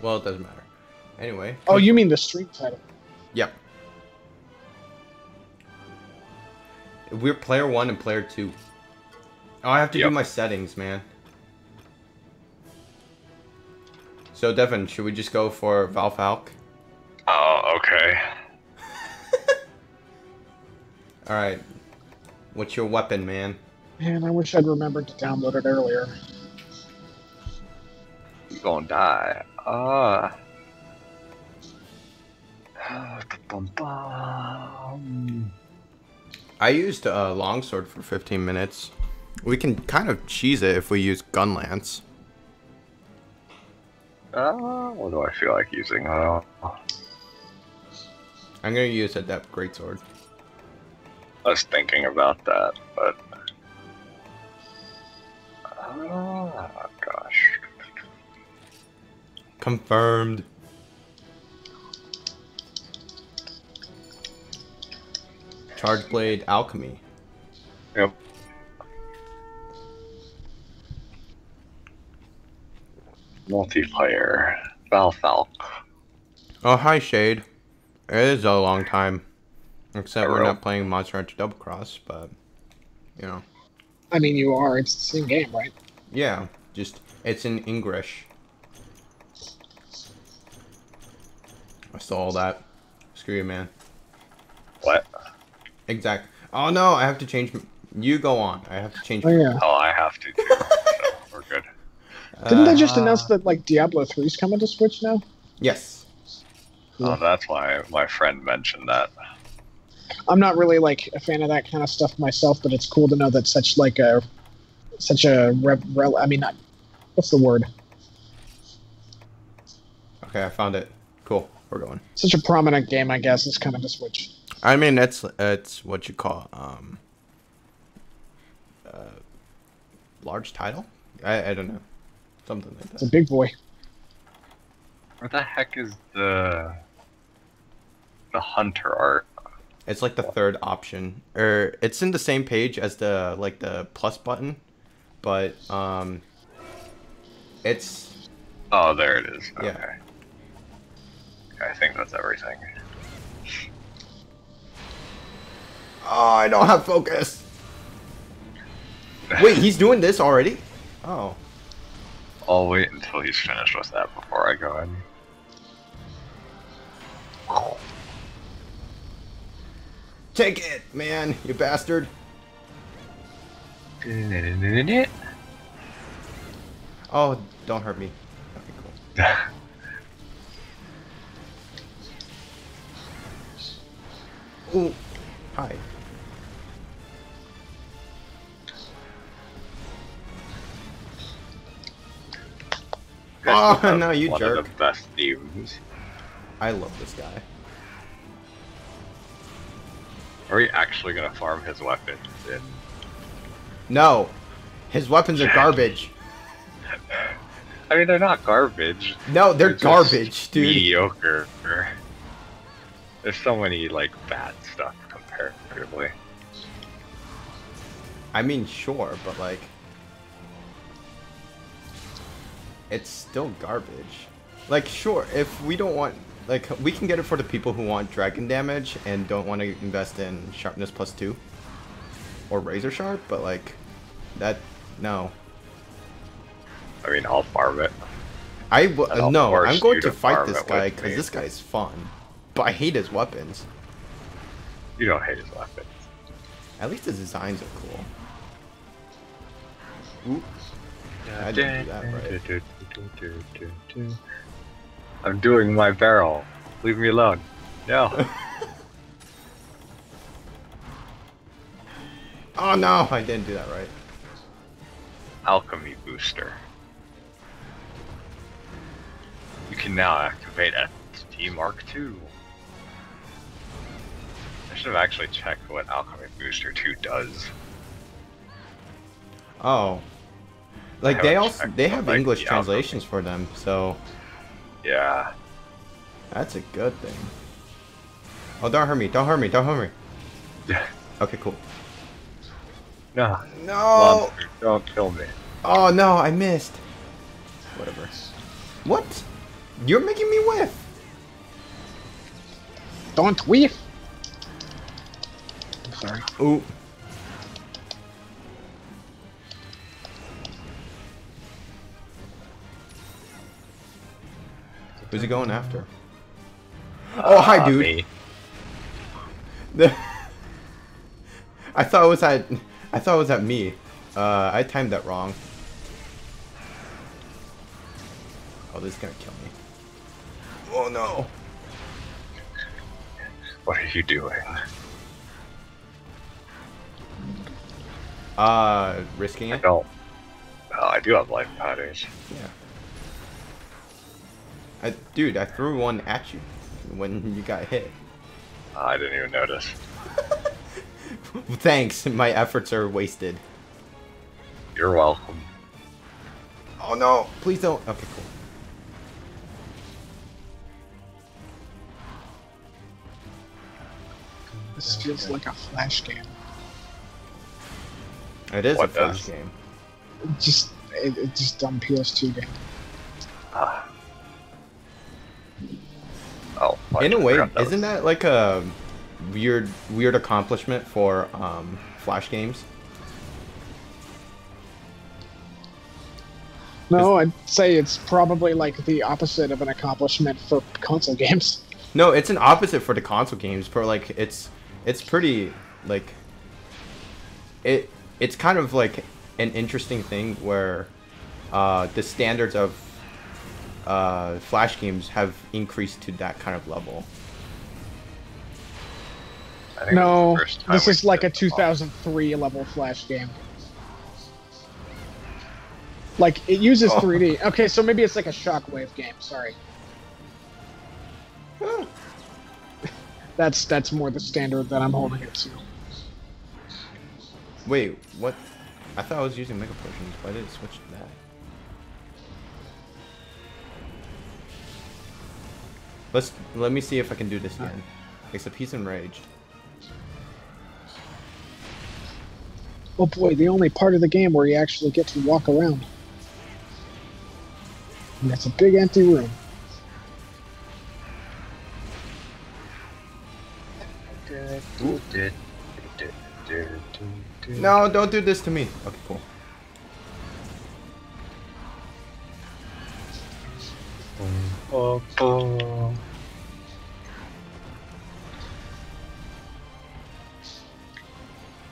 Well, it doesn't matter. Anyway. Oh, you mean the stream title? Yep. We're player 1 and player 2. Oh, I have to do my settings, man. So, Devin, should we just go for Valfalk? Oh, okay. Alright. What's your weapon, man? Man, I wish I'd remembered to download it earlier. You gonna die. I used a longsword for 15 minutes. We can kind of cheese it if we use gun lance. What do I feel like using? I'm gonna use a depth greatsword. I was thinking about that, but oh gosh. Confirmed. Charge blade alchemy. Yep. Multiplayer. Valfalk. Oh, hi, Shade. It is a long time. Except we're not playing Monster Hunter Double Cross, but, you know. I mean, you are. It's the same game, right? Yeah, just, it's in English. I stole all that. Screw you, man. What? Exactly. Oh, no, I have to change. You go on. I have to change. Oh, yeah. Oh, I have to, too. So we're good. Didn't they just announce that, like, Diablo 3 is coming to Switch now? Yes. Oh, that's why my friend mentioned that. I'm not really, like, a fan of that kind of stuff myself, but it's cool to know that such a I mean, not, what's the word? Okay, I found it. Cool. We're going. Such a prominent game, I guess, is coming to Switch. I mean, it's what you call large title. I don't know, something like that. It's a big boy. Where the heck is the hunter art? It's like the third option, or it's in the same page as the plus button, but it's. Oh, there it is. Okay. Yeah. I think that's everything. Oh, I don't have focus. Wait, he's doing this already? Oh. I'll wait until he's finished with that before I go in. Take it, man, you bastard. Oh, don't hurt me. Okay, cool. Ooh, hi. Oh, no, you one jerk. One of the best themes. I love this guy. Are we actually gonna farm his weapons in? No, his weapons are garbage. I mean, they're not garbage. No, they're garbage, dude. Mediocre. There's so many, like, bad stuff comparatively. I mean, sure, but, like, it's still garbage. Like, sure, if we don't want, like, we can get it for the people who want dragon damage and don't want to invest in sharpness +2 or razor sharp, but, like, that, no. I mean, I'll farm it. No, I'm going to fight farm this it guy with because me. this guy's fun, but I hate his weapons. You don't hate his weapons. At least his designs are cool. Oop. I didn't do that right. I'm doing my barrel. Leave me alone. No. Oh no, I didn't do that right. Alchemy booster. You can now activate ST Mark II. I should have actually checked what Alchemy Booster 2 does. Oh. Like they have like, English the translations for them, so Yeah. that's a good thing. Oh, don't hurt me, don't hurt me, don't hurt me. Okay, cool. No. No! Monster, don't kill me. Oh no, I missed. Whatever. What? You're making me whiff. Don't whiff. I'm sorry. Ooh. Who's he going after? Oh, hi, dude. Me. I thought it was at me. I timed that wrong. Oh, this is gonna kill me. Oh no. What are you doing? Risking I it? don't. Oh, I do have life powders. Yeah. Dude, I threw one at you when you got hit. I didn't even notice. Thanks, my efforts are wasted. You're welcome. Oh no, please don't. Okay, cool. This feels like a Flash game. It is What a Flash does? game. It's just dumb PS2 game. Ah. Oh, In a I way, forgot that isn't was- that like a weird accomplishment for Flash games? No, I'd say it's probably like the opposite of an accomplishment for console games. No, it's an opposite for the console games. For like, it's pretty like it's kind of like an interesting thing where the standards of Flash games have increased to that kind of level. I think No, it was the first time this we is like a did the 2003 level Flash game. Like, it uses Oh. 3D. Okay, so maybe it's like a Shockwave game, sorry. Huh. That's more the standard that I'm holding it to. Wait, what? I thought I was using Mega Potions. Why did it switch to that? Let me see if I can do this again. Except he's enraged. Oh boy, the only part of the game where you actually get to walk around. And that's a big empty room. No, don't do this to me. Okay, cool.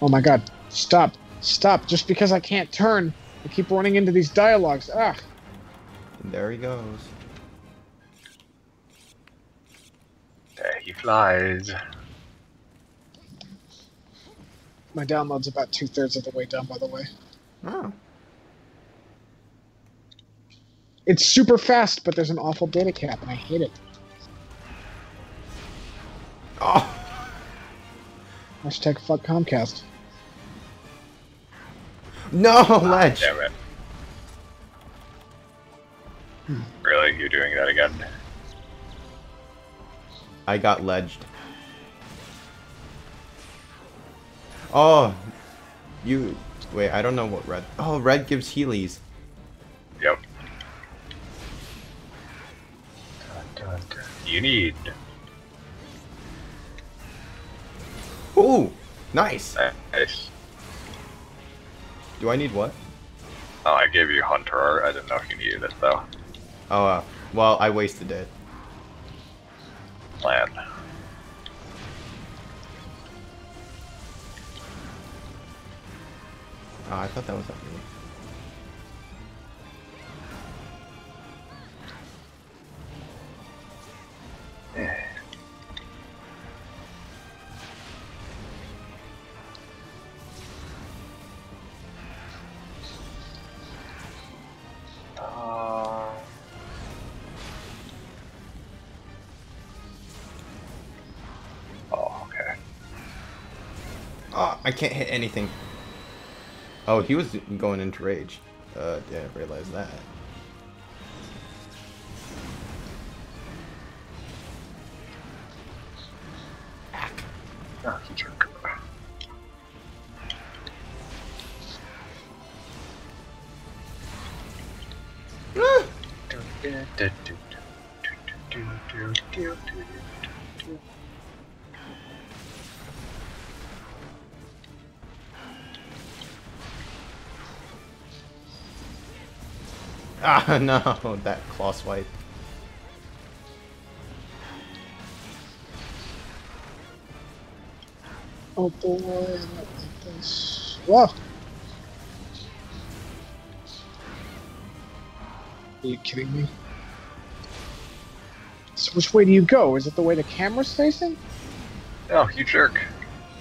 Oh my god, stop. Stop, just because I can't turn. I keep running into these dialogues. Ah. And there he goes. There he flies. My download's about 2/3 of the way done, by the way. Oh. It's super fast, but there's an awful data cap, and I hate it. Oh. Hashtag fuck Comcast. No, ledge. Damn it. Really? You're doing that again? I got ledged. Oh, you. Wait, I don't know what red. Oh, red gives Heelys. Yep. You need. Ooh, nice. Nice. Do I need what? Oh, I gave you Hunter. I didn't know if you needed it though. Oh, well, I wasted it. Plan. Oh, I thought that was up me. Oh, okay. Oh, I can't hit anything. Oh, he was going into rage. Didn't realize that. Ack. Oh, you jerk. Ah! Ah, no, that claw swipe. Oh boy, I don't like this. Whoa! Are you kidding me? So which way do you go? Is it the way the camera's facing? Oh, you jerk.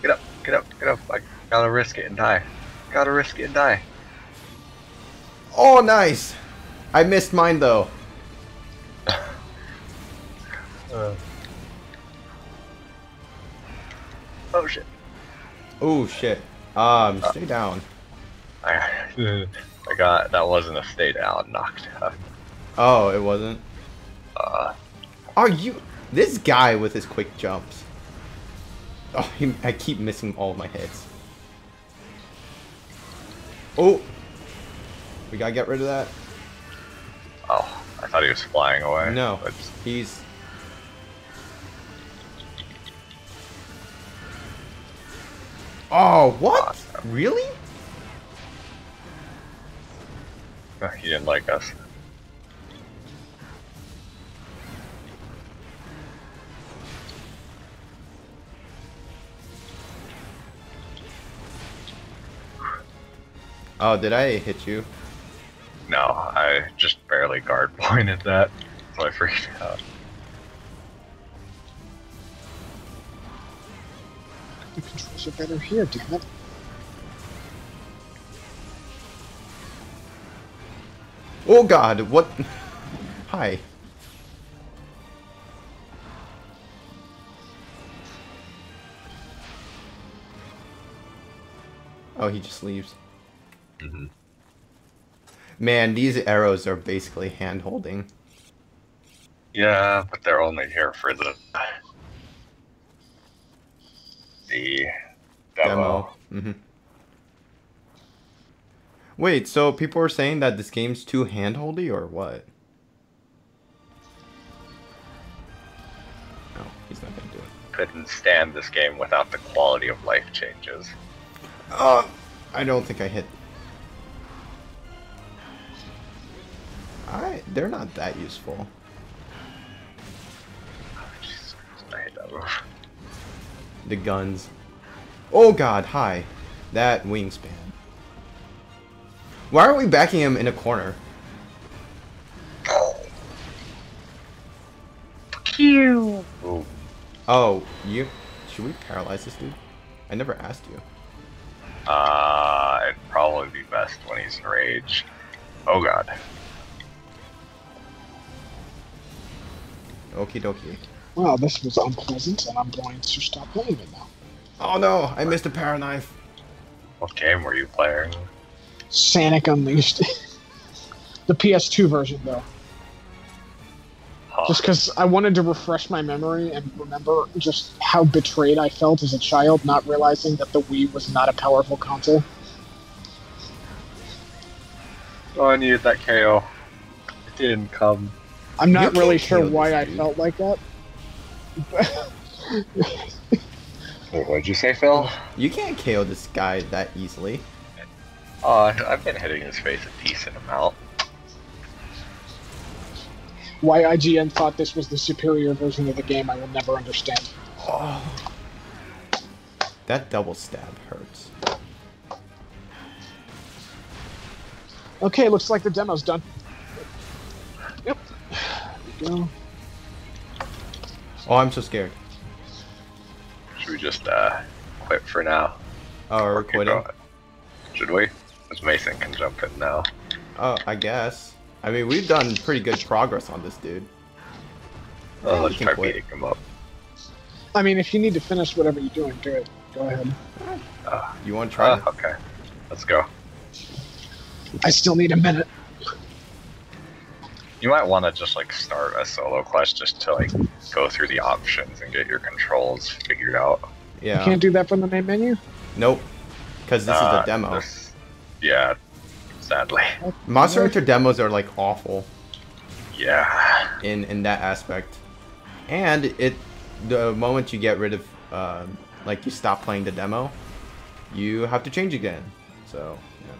Get up, get up, get up. I gotta risk it and die. Gotta risk it and die. Oh, nice! I missed mine though. Oh shit. Oh shit. Stay down. I got, that wasn't a stay down, knocked out. Oh, it wasn't? Are you... This guy with his quick jumps. Oh, I keep missing all of my hits. Oh! We gotta get rid of that. Oh, I thought he was flying away. No, But he's... Oh, what? Really? he didn't like us. Oh, did I hit you? No, I just barely guard pointed that, so I freaked out. The controls are better here, damn it. Oh god, what? Hi. Oh, he just leaves. Mm-hmm. Man, these arrows are basically hand-holding. Yeah, but they're only here for the demo. Mm-hmm. Wait, so people are saying that this game's too hand-holdy, or what? No, he's not gonna do it. Couldn't stand this game without the quality of life changes. I don't think I hit. They're not that useful. Oh, Jesus Christ, I hate that move. The guns. Oh god, hi. That wingspan. Why aren't we backing him in a corner? Pew! Ooh. Oh, you... Should we paralyze this dude? I never asked you. It'd probably be best when he's enraged. Oh god. Okie dokie. Well, this was unpleasant, and I'm going to stop playing it now. Oh no, I missed a power knife. What game were you playing? Sonic Unleashed. The PS2 version, though. Huh. Just because I wanted to refresh my memory and remember just how betrayed I felt as a child, not realizing that the Wii was not a powerful console. Oh, I needed that KO. It didn't come. I'm not You really can't sure kill why this I dude. felt like that. Wait, what'd you say, Phil? You can't KO this guy that easily. I've been hitting his face a decent amount. Why IGN thought this was the superior version of the game, I will never understand. Oh. That double stab hurts. Okay, looks like the demo's done. Yep. There we go. Oh, I'm so scared. Should we just quit for now? Oh, we're Or keep quitting. going? Should we? Because Mason can jump in now. Oh, I guess. I mean, we've done pretty good progress on this dude. Oh, we let's can try quit. beating him up. I mean, if you need to finish whatever you're doing, do it. Go ahead. You want to try it? Okay. Let's go. I still need a minute. You might want to just like start a solo quest just to like go through the options and get your controls figured out. You Yeah. can't do that from the main menu? Nope. Because this is the demo. Yeah, sadly. Monster Hunter demos are like awful. Yeah. in that aspect. And the moment you get rid of like you stop playing the demo, you have to change again. So, you know.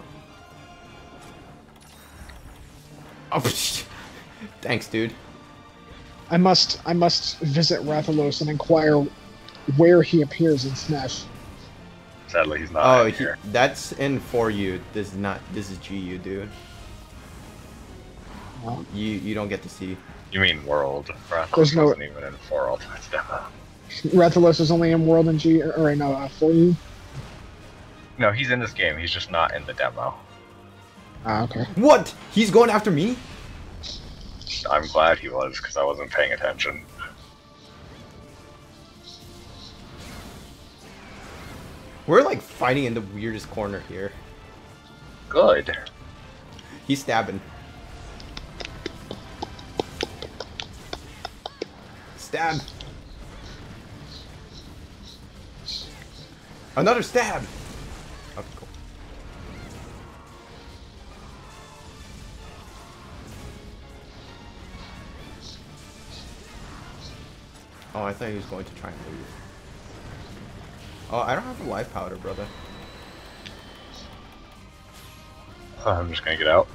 Oh, thanks, dude. I must visit Rathalos and inquire where he appears in Smash. Sadly, he's not in here. That's in 4U. This is not. This is GU, dude. Well, You don't get to see. You mean World? There's no- wasn't even in 4 Ultimate's demo. Rathalos is only in World and G, or no, 4U. No, he's in this game. He's just not in the demo. Ah, okay. What? He's going after me? I'm glad he was, because I wasn't paying attention. We're like fighting in the weirdest corner here. Good. He's stabbing. Stab. Another stab. Okay, cool. Oh, I thought he was going to try and leave. Oh, I don't have a life powder, brother. I'm just gonna get out.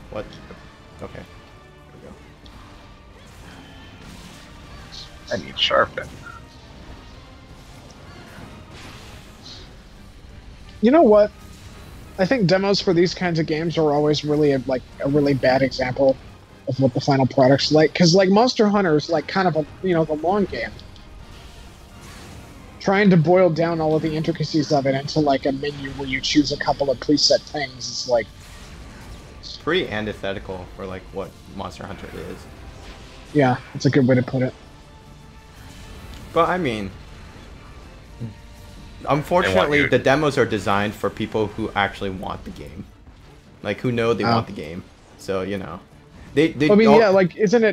What? Okay. There we go. I need sharpen. You know what? I think demos for these kinds of games are always really a really bad example of what the final product's like. Because like Monster Hunter is like kind of a the long game. Trying to boil down all of the intricacies of it into like a menu where you choose a couple of preset things is like It's pretty antithetical for like what Monster Hunter is. yeah, it's a good way to put it. But I mean, unfortunately, the demos are designed for people who actually want the game, like who know they want the game. So you know, they. I mean, yeah, like hasn't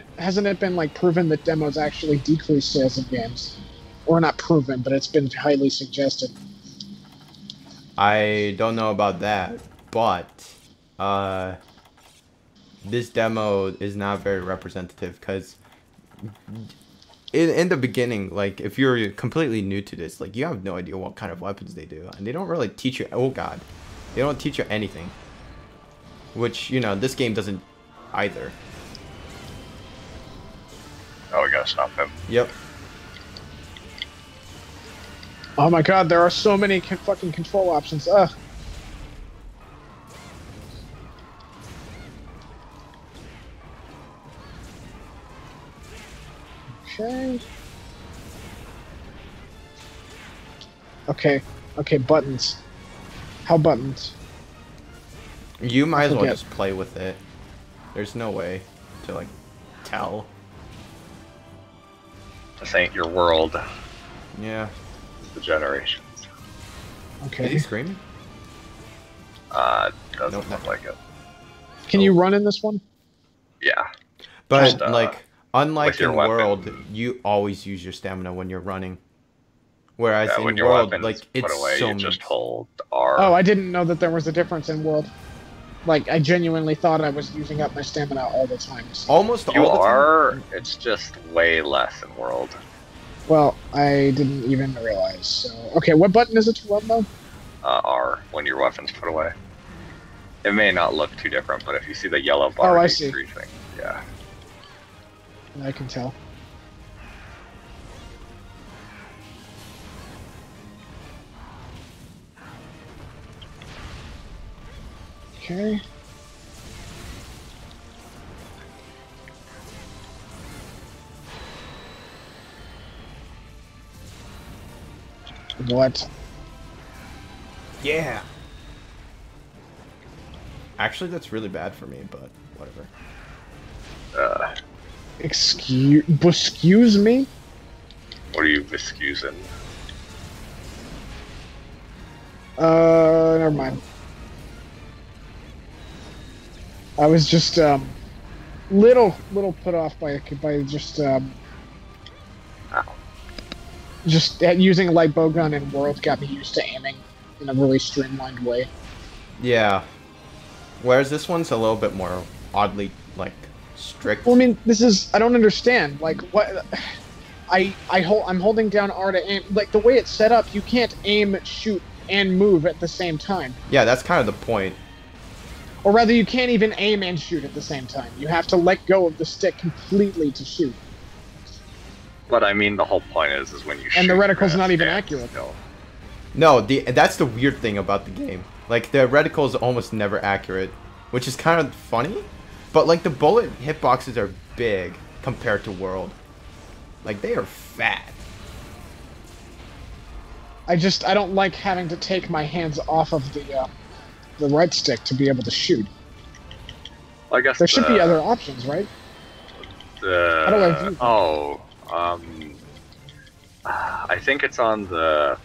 it been like proven that demos actually decrease sales of games, or not proven, but it's been highly suggested. I don't know about that, but this demo is not very representative because. In the beginning, like, if you're completely new to this, like, you have no idea what kind of weapons they do. And they don't really teach you, oh god. They don't teach you anything. Which, you know, this game doesn't either. Oh, we gotta stop him. Yep. Oh my god, there are so many fucking control options. Ugh. Okay, buttons. How buttons? You might as well just play with it. There's no way to, like, tell. This ain't your world. Yeah. It's the generations. Okay. Is he screaming? Doesn't look like it. Can you run in this one? Yeah. But, Just, like, unlike in weapon. World, you always use your stamina when you're running. Whereas Yeah, in when your World, weapon's like, it's put away, so you just hold R. Oh, I didn't know that there was a difference in World. Like, I genuinely thought I was using up my stamina all the time. So. Almost You all the are. time. It's just way less in World. Well, I didn't even realize. So, okay, what button is it to run though? R when your weapon's put away. It may not look too different, but if you see the yellow bar, I these see. three things, yeah. I can tell. Okay. What? Yeah. Actually, that's really bad for me, but whatever. Excuse me? What are you excusing? Never mind. I was just, little put off by Ow. just using a light bow gun in World got me used to aiming in a really streamlined way. Yeah. Whereas this one's a little bit more oddly, like, strict. Well, I mean, I don't understand. Like, what? I'm holding down R to aim. Like, the way it's set up, you can't aim, shoot, and move at the same time. Yeah, that's kind of the point. Or rather, you can't even aim and shoot at the same time. You have to let go of the stick completely to shoot. But I mean, the whole point is when you shoot. And the reticle's you're not gonna even stand accurate. still. No, that's the weird thing about the game. Like, the reticle is almost never accurate, which is kind of funny. But, like, the bullet hitboxes are big compared to World. Like, they are fat. I don't like having to take my hands off of the right stick to be able to shoot. Well, I guess There should be other options, right? How do I view that? I think it's on the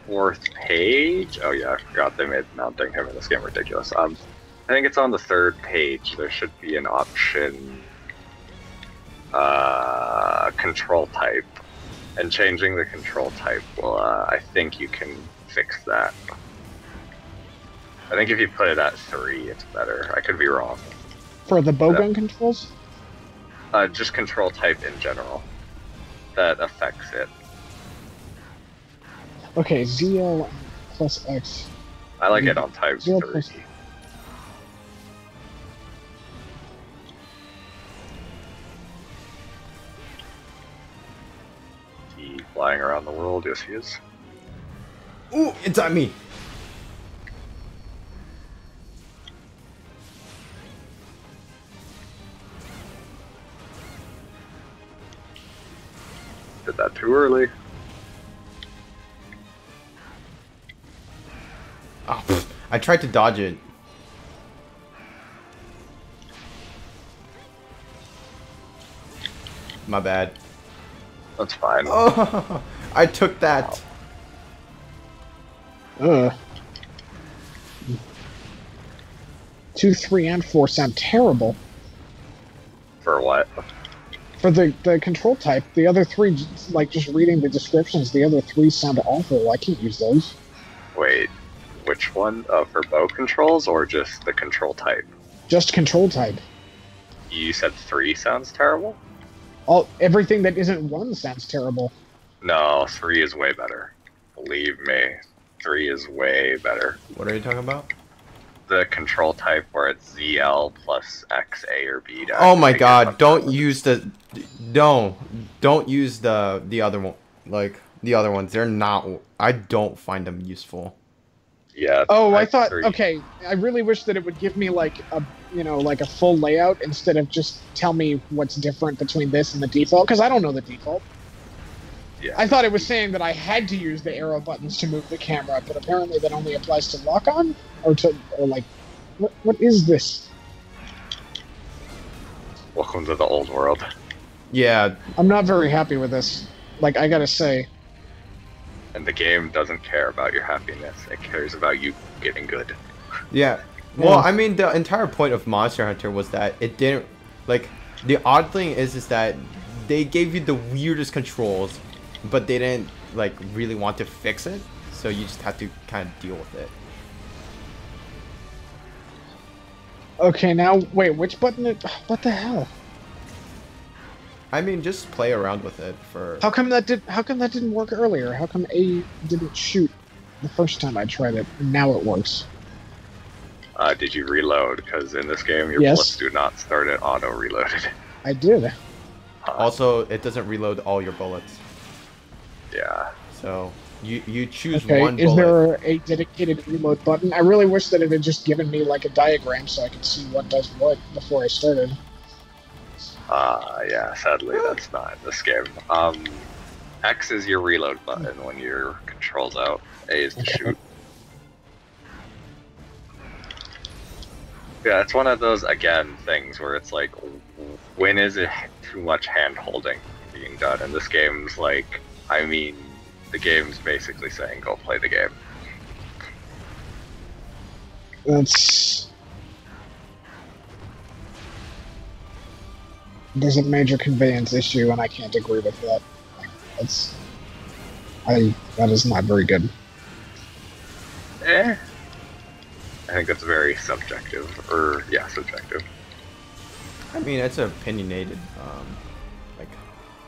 4th page. Oh yeah, I forgot they made mounting him in this game ridiculous. I think it's on the 3rd page. There should be an option, control type, and changing the control type will, I think you can fix that. I think if you put it at 3, it's better. I could be wrong. For the bowgun controls? Just control type in general. That affects it. Okay, ZL plus X. I like it on type 3. 0 plus- He flying around the world, yes he is. Ooh, it's on me. Did that too early. Oh, pfft. I tried to dodge it. My bad. That's fine. Oh, I took that. Ugh. 2, 3, and 4 sound terrible. For what? For the control type, the other 3, like, just reading the descriptions, the other 3 sound awful. I can't use those. Wait, which one? For bow controls or just the control type? Just control type. You said 3 sounds terrible? Everything that isn't 1 sounds terrible. No, 3 is way better. Believe me, 3 is way better. What are you talking about? The control type where it's ZL plus X, A, or B. Oh my god, don't use the... No, don't use the other one. Like, the other ones. They're not... I don't find them useful. Yeah. Oh, I thought... 3. Okay, I really wish that it would give me, like, like a full layout instead of just tell me what's different between this and the default, because I don't know the default. Yeah. I thought it was saying that I had to use the arrow buttons to move the camera, but apparently that only applies to lock-on? Or like... What is this? Welcome to the old world. Yeah. I'm not very happy with this. Like, I gotta say. And the game doesn't care about your happiness. It cares about you getting good. Yeah. Well, I mean, the entire point of Monster Hunter was that it didn't... Like, the odd thing is that they gave you the weirdest controls, but they didn't, like, really want to fix it. So you just have to kind of deal with it. Okay, now, wait, which button? What the hell? I mean, just play around with it for... How come that didn't work earlier? How come A didn't shoot the first time I tried it, and now it works? Did you reload? Because in this game, your Yes. bullets do not start it auto-reloaded. I did. Also, it doesn't reload all your bullets. Yeah. So, you choose Okay, one is bullet. there a dedicated reload button? I really wish that it had just given me, like, a diagram so I could see what does what before I started. Yeah, sadly, that's not in this game. X is your reload button when your control's out. A is to shoot. Yeah, it's one of those, again, things where it's like, when is it too much hand-holding being done? And this game's like, I mean, the game's basically saying, go play the game. That's... there's a major conveyance issue, and I can't agree with that. That's that is not very good. Eh. I think that's very subjective, or yeah, subjective. I mean, it's opinionated, like.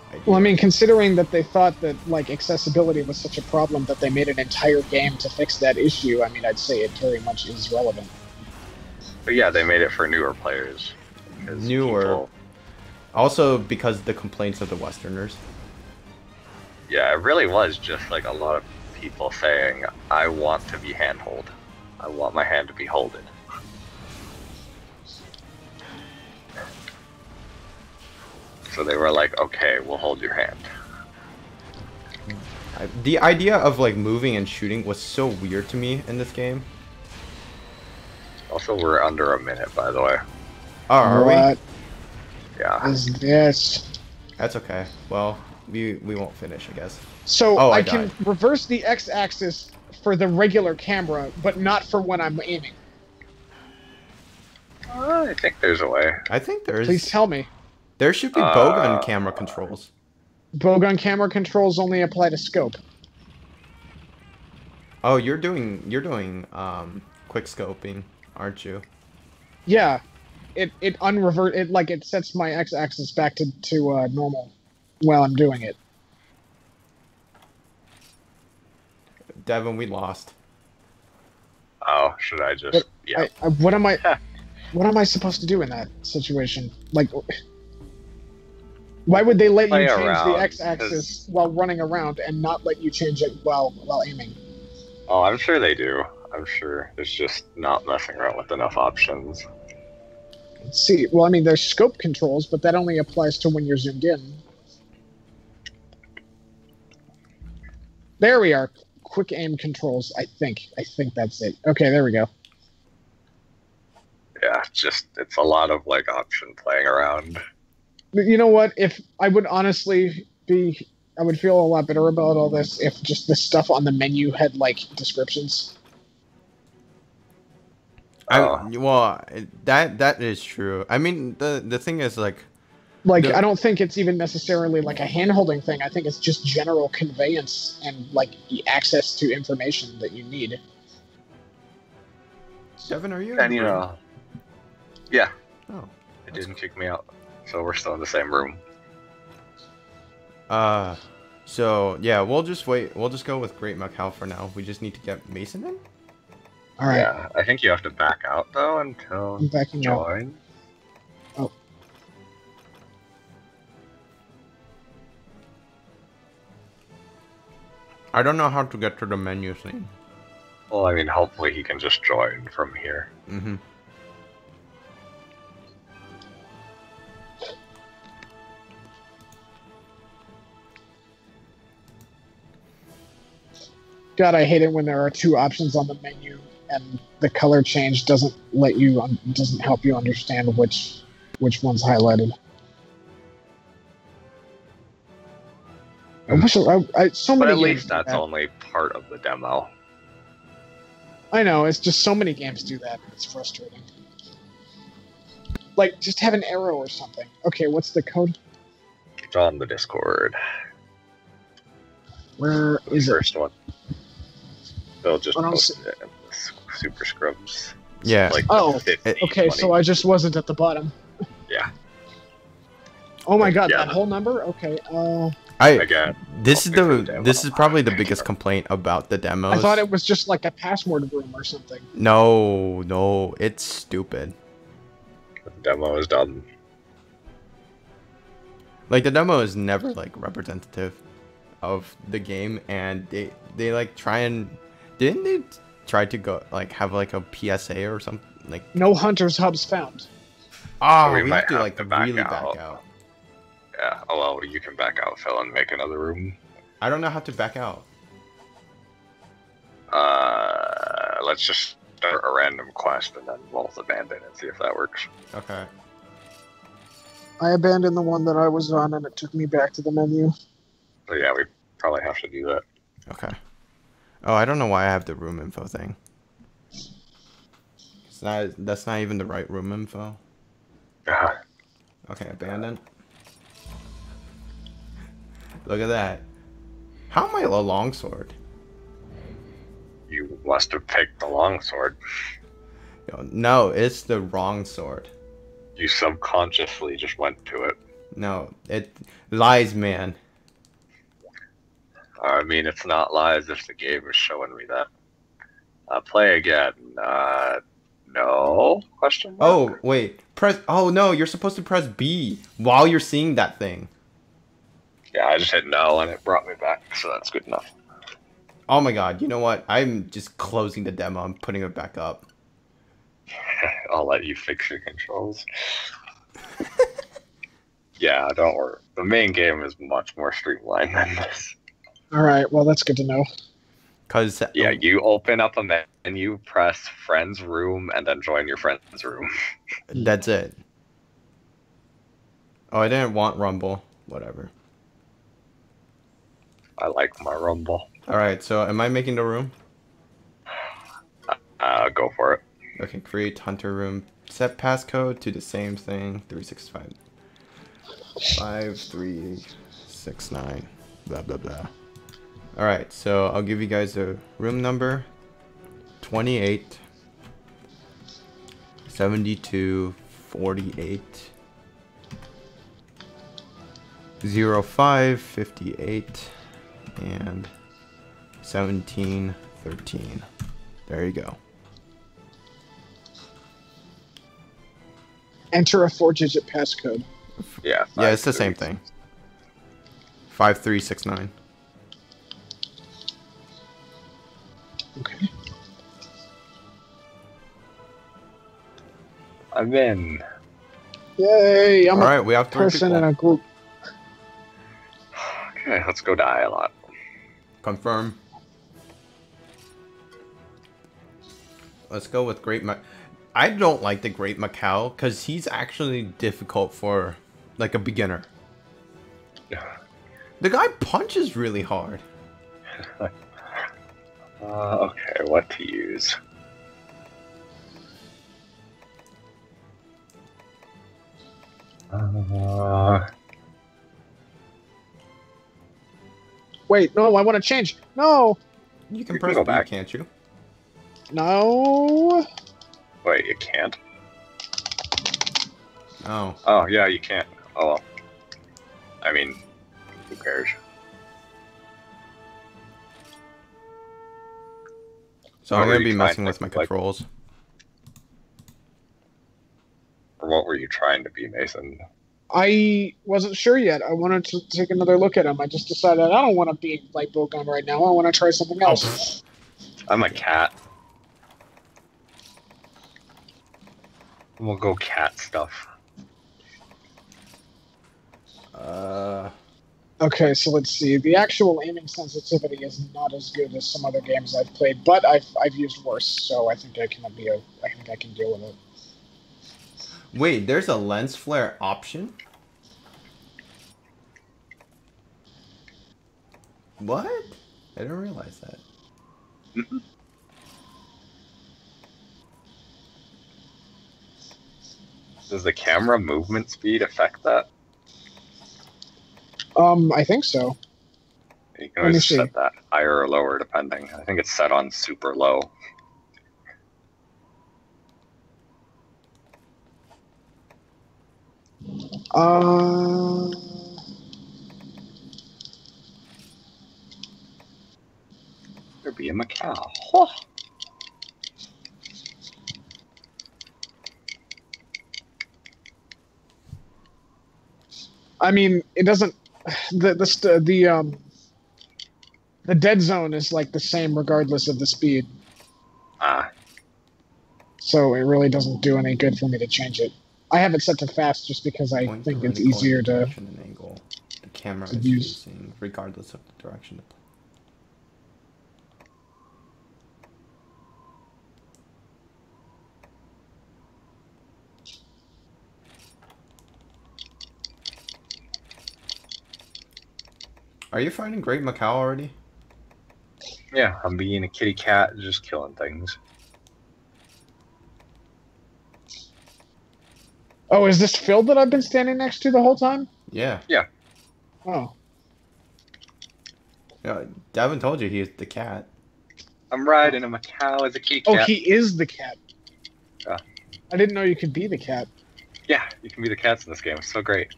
Idea. Well, I mean, considering that they thought that like accessibility was such a problem that they made an entire game to fix that issue, I mean, I'd say it very much is relevant. But yeah, they made it for newer players. Newer. People... Also, because the complaints of the Westerners. Yeah, it really was just like a lot of people saying, "I want to be handhold. I want my hand to be holded." So they were like, "Okay, we'll hold your hand." The idea of like moving and shooting was so weird to me in this game. Also, we're under a minute, by the way. Oh, are we? Yeah. Is this? That's okay. Well, we won't finish, I guess. So oh, I can reverse the x-axis for the regular camera, but not for when I'm aiming. I think there's a way. I think there is. Please tell me. There should be bowgun camera controls. Bowgun camera controls only apply to scope. Oh, you're doing quick scoping, aren't you? Yeah, it sets my x-axis back to normal while I'm doing it. Devin, we lost. Oh, should I just? Yeah. What am I supposed to do in that situation? Like, why would they let you change the x-axis while running around and not let you change it while aiming? Oh, I'm sure they do. I'm sure it's just not messing around with enough options. Let's see, well, I mean, there's scope controls, but that only applies to when you're zoomed in. There we are. Quick aim controls, I think. I think that's it. Okay, there we go. Yeah, it's a lot of like option playing around. You know what? If I would honestly I would feel a lot better about all this if just the stuff on the menu had like descriptions. Well, that is true. I mean, the thing is like I don't think it's even necessarily like a hand-holding thing. I think it's just general conveyance and like the access to information that you need. Devin, are you? And you know, yeah. Oh, it didn't kick me out, so we're still in the same room. So yeah, we'll just wait. We'll just go with Great Macau for now. We just need to get Mason in. All right. Yeah, I think you have to back out though until I'm backing join. Out. Oh. I don't know how to get to the menu thing. Well, I mean, hopefully he can just join from here. Mm-hmm. God, I hate it when there are two options on the menu and the color change doesn't help you understand which one's highlighted. I wish so many. But at least that's only part of the demo. I know, it's just so many games do that. It's frustrating. Like, just have an arrow or something. Okay, what's the code? It's on the Discord. Where is it? First one. They'll just post it in the Super Scrubs. Yeah. Like 50, okay, 20. So I just wasn't at the bottom. Yeah. Oh my god, that whole number? Okay, This is probably the biggest complaint about the demos. I thought it was just like a password room or something. No, it's stupid. The demo is done. Like, the demo is never like representative of the game, and they like didn't they try to go like have like a PSA or something like no hunters hubs found. Oh, we have to like really back out. Yeah. Oh well, you can back out, Phil, and make another room. I don't know how to back out. Let's just start a random quest and then both abandon and see if that works. Okay. I abandoned the one that I was on, and it took me back to the menu. So yeah, we probably have to do that. Okay. Oh, I don't know why I have the room info thing. That's not even the right room info. Uh-huh. Okay, abandon. Look at that. How am I a longsword? You must have picked the longsword. Yo, no, it's the wrong sword. You subconsciously just went to it. No, it lies, man. I mean, it's not lies if the game is showing me that. Play again. No? Question mark? Oh, wait. Press. Oh, no, you're supposed to press B while you're seeing that thing. Yeah, I just hit no and it brought me back, so that's good enough. Oh my god, you know what? I'm just closing the demo. I'm putting it back up. I'll let you fix your controls. Yeah, don't worry. The main game is much more streamlined than this. All right, well, that's good to know. Cause Yeah, you open up a menu, press friend's room, and then join your friend's room. that's it. Oh, I didn't want Rumble. Whatever. I like my Rumble. Alright, so am I making the room? Go for it. Okay, create hunter room. Set passcode to the same thing. 365. 5369. Blah blah blah. Alright, so I'll give you guys a room number. 28 72 48 05 58 and 17 13. There you go. Enter a 4-digit passcode. Yeah. Yeah, it's the same thing. 5369. Okay. I'm in. Yay! I'm Alright, we have a 3 person people. in a group. Okay, let's go die a lot. Confirm. Let's go with Great I don't like the Great Macau because he's actually difficult for like a beginner. The guy punches really hard. Okay, what to use? Wait, no, I want to change. No! You can You press can go B, back. can't you? No! Wait, you can't? Oh. Oh, yeah, you can't. Oh, well. I mean, who cares? So What I'm were gonna you be trying messing to with my look like? controls. Or what were you trying to be, Mason? I wasn't sure yet. I wanted to take another look at him. I just decided I don't want to be like Bowgun right now. I want to try something else. I'm a cat. We'll go cat stuff. Okay, so let's see. The actual aiming sensitivity is not as good as some other games I've played, but I've used worse, so I think I can deal with it. Wait, there's a lens flare option? What? I didn't realize that. Does the camera movement speed affect that? I think so. You can Let me always see. set that higher or lower depending. I think it's set on super low. There be a Macau. Oh. I mean, it doesn't. The dead zone is like the same regardless of the speed, Ah, so it really doesn't do any good for me to change it. I have it set to fast just because I Point think the it's reticle easier in the to. direction and angle the camera to is use. facing, regardless of the direction to play. Are you finding Great Macau already? yeah, I'm being a kitty cat, just killing things. Oh, is this Phil that I've been standing next to the whole time? Yeah. Oh, Davin told you he's the cat. I'm riding a Macau as a kitty Oh, cat. he is the cat. Yeah. I didn't know you could be the cat. Yeah, you can be the cats in this game. It's so great.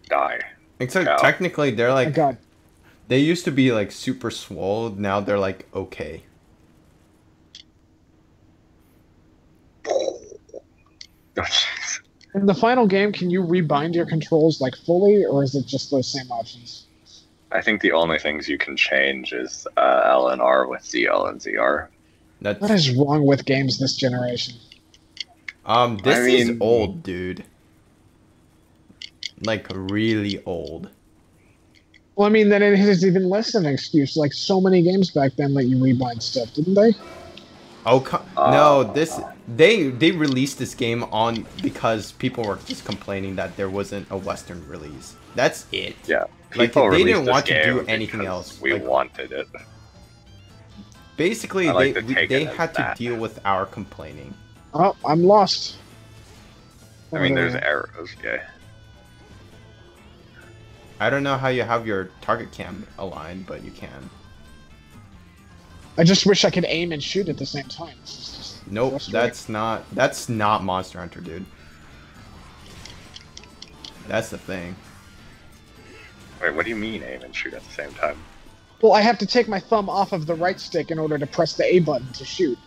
Die. Except Cow. technically they're Oh my like god. they used to be like super swole. Now they're like okay. Oh, jeez. In the final game, can you rebind your controls like fully, or is it just those same options? I think the only things you can change is L and R with ZL and ZR. That's What is wrong with games this generation? this I is mean- old, dude. Like really old. Well, I mean, then it is even less of an excuse. Like, so many games back then let you rebind stuff, didn't they? Oh no! This they released this game on because people were just complaining that there wasn't a Western release. That's it. Yeah. Like, people they didn't released this want to do game anything because else. We Like, wanted it. basically, I like to they take they it as had to that. deal with our complaining. Oh, I'm lost. I mean, there's arrows. Yeah. I don't know how you have your target cam aligned, but you can. I just wish I could aim and shoot at the same time. This is just Nope, frustrating. that's not Monster Hunter, dude. That's the thing. Wait, what do you mean aim and shoot at the same time? Well, I have to take my thumb off of the right stick in order to press the A button to shoot.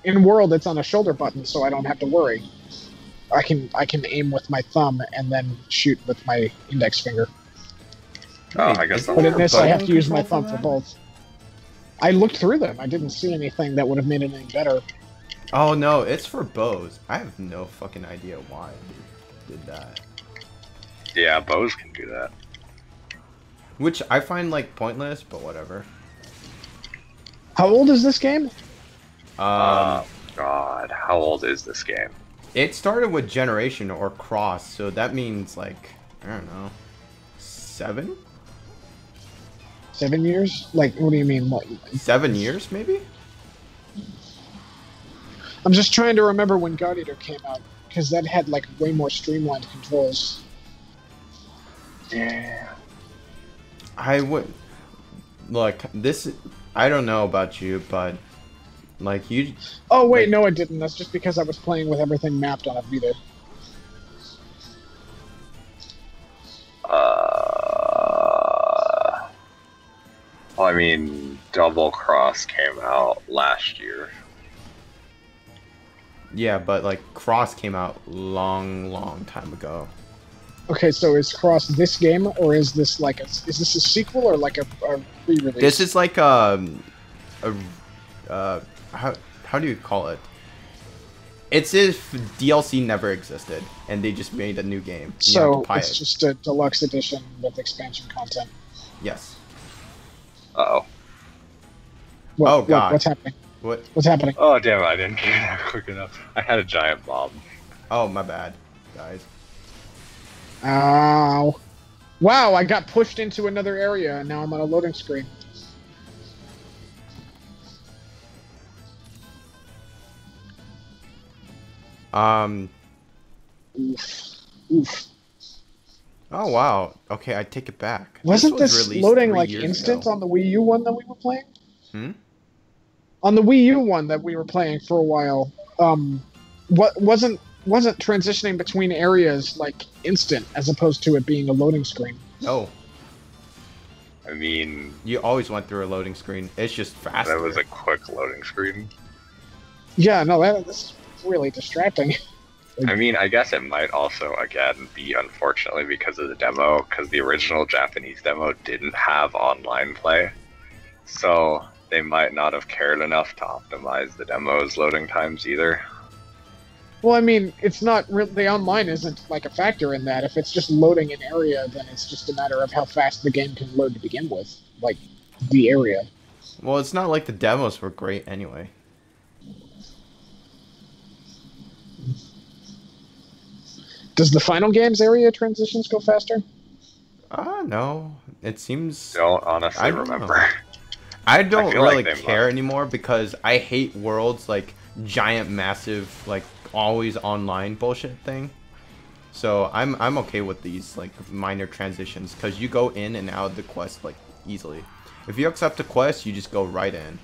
In World, it's on a shoulder button, so I don't have to worry. I can aim with my thumb and then shoot with my index finger. Oh, Wait, I guess isn't But there in a this, I have button to use my control thumb for for that? both. I looked through them. I didn't see anything that would have made it any better. Oh no, it's for bows. I have no fucking idea why they did that. Yeah, bows can do that. Which I find like pointless, but whatever. How old is this game? God, how old is this game? It started with Generation or Cross, so that means like I don't know, 7? 7 years? Like, what do you mean? What? 7 years maybe? I'm just trying to remember when God Eater came out, because that had like way more streamlined controls. Yeah. I would look this. I don't know about you, but like you. Oh wait, Like- no, I didn't. That's just because I was playing with everything mapped on a Vita. Well, I mean, Double Cross came out last year. Yeah, but like Cross came out long time ago. Okay, so is Cross this game, or is this like is this a sequel or like a re-release? This is like how do you call it? It's if DLC never existed and they just made a new game. And you have so to buy it's it. just a deluxe edition with expansion content. Yes. Uh-oh. What, Oh, God. What's happening? What? What's happening? Oh, damn it, I didn't get that quick enough. I had a giant bomb. Oh, my bad, guys. Ow! Wow, I got pushed into another area and now I'm on a loading screen. Oof. Oof. Oh wow. Okay, I take it back. Wasn't was this released loading 3 like years instant ago. on the Wii U one that we were playing? Hmm? On the Wii U one that we were playing for a while, what wasn't transitioning between areas like instant as opposed to it being a loading screen? No, I mean, you always went through a loading screen. It's just faster. that was a quick loading screen. Yeah, no, that's really distracting. I mean, I guess it might also, again, be unfortunately because of the demo, because the original Japanese demo didn't have online play. So they might not have cared enough to optimize the demo's loading times either. Well, I mean, it's not the online isn't like a factor in that. If it's just loading an area, then it's just a matter of how fast the game can load to begin with, like the area. Well, it's not like the demos were great anyway. Does the final game's area transitions go faster? No. It seems. Don't honestly I don't remember. know. I don't feel like really they care might. anymore because I hate worlds like giant, massive, like always online bullshit thing. So I'm okay with these like minor transitions because you go in and out of the quest like easily. If you accept a quest, you just go right in.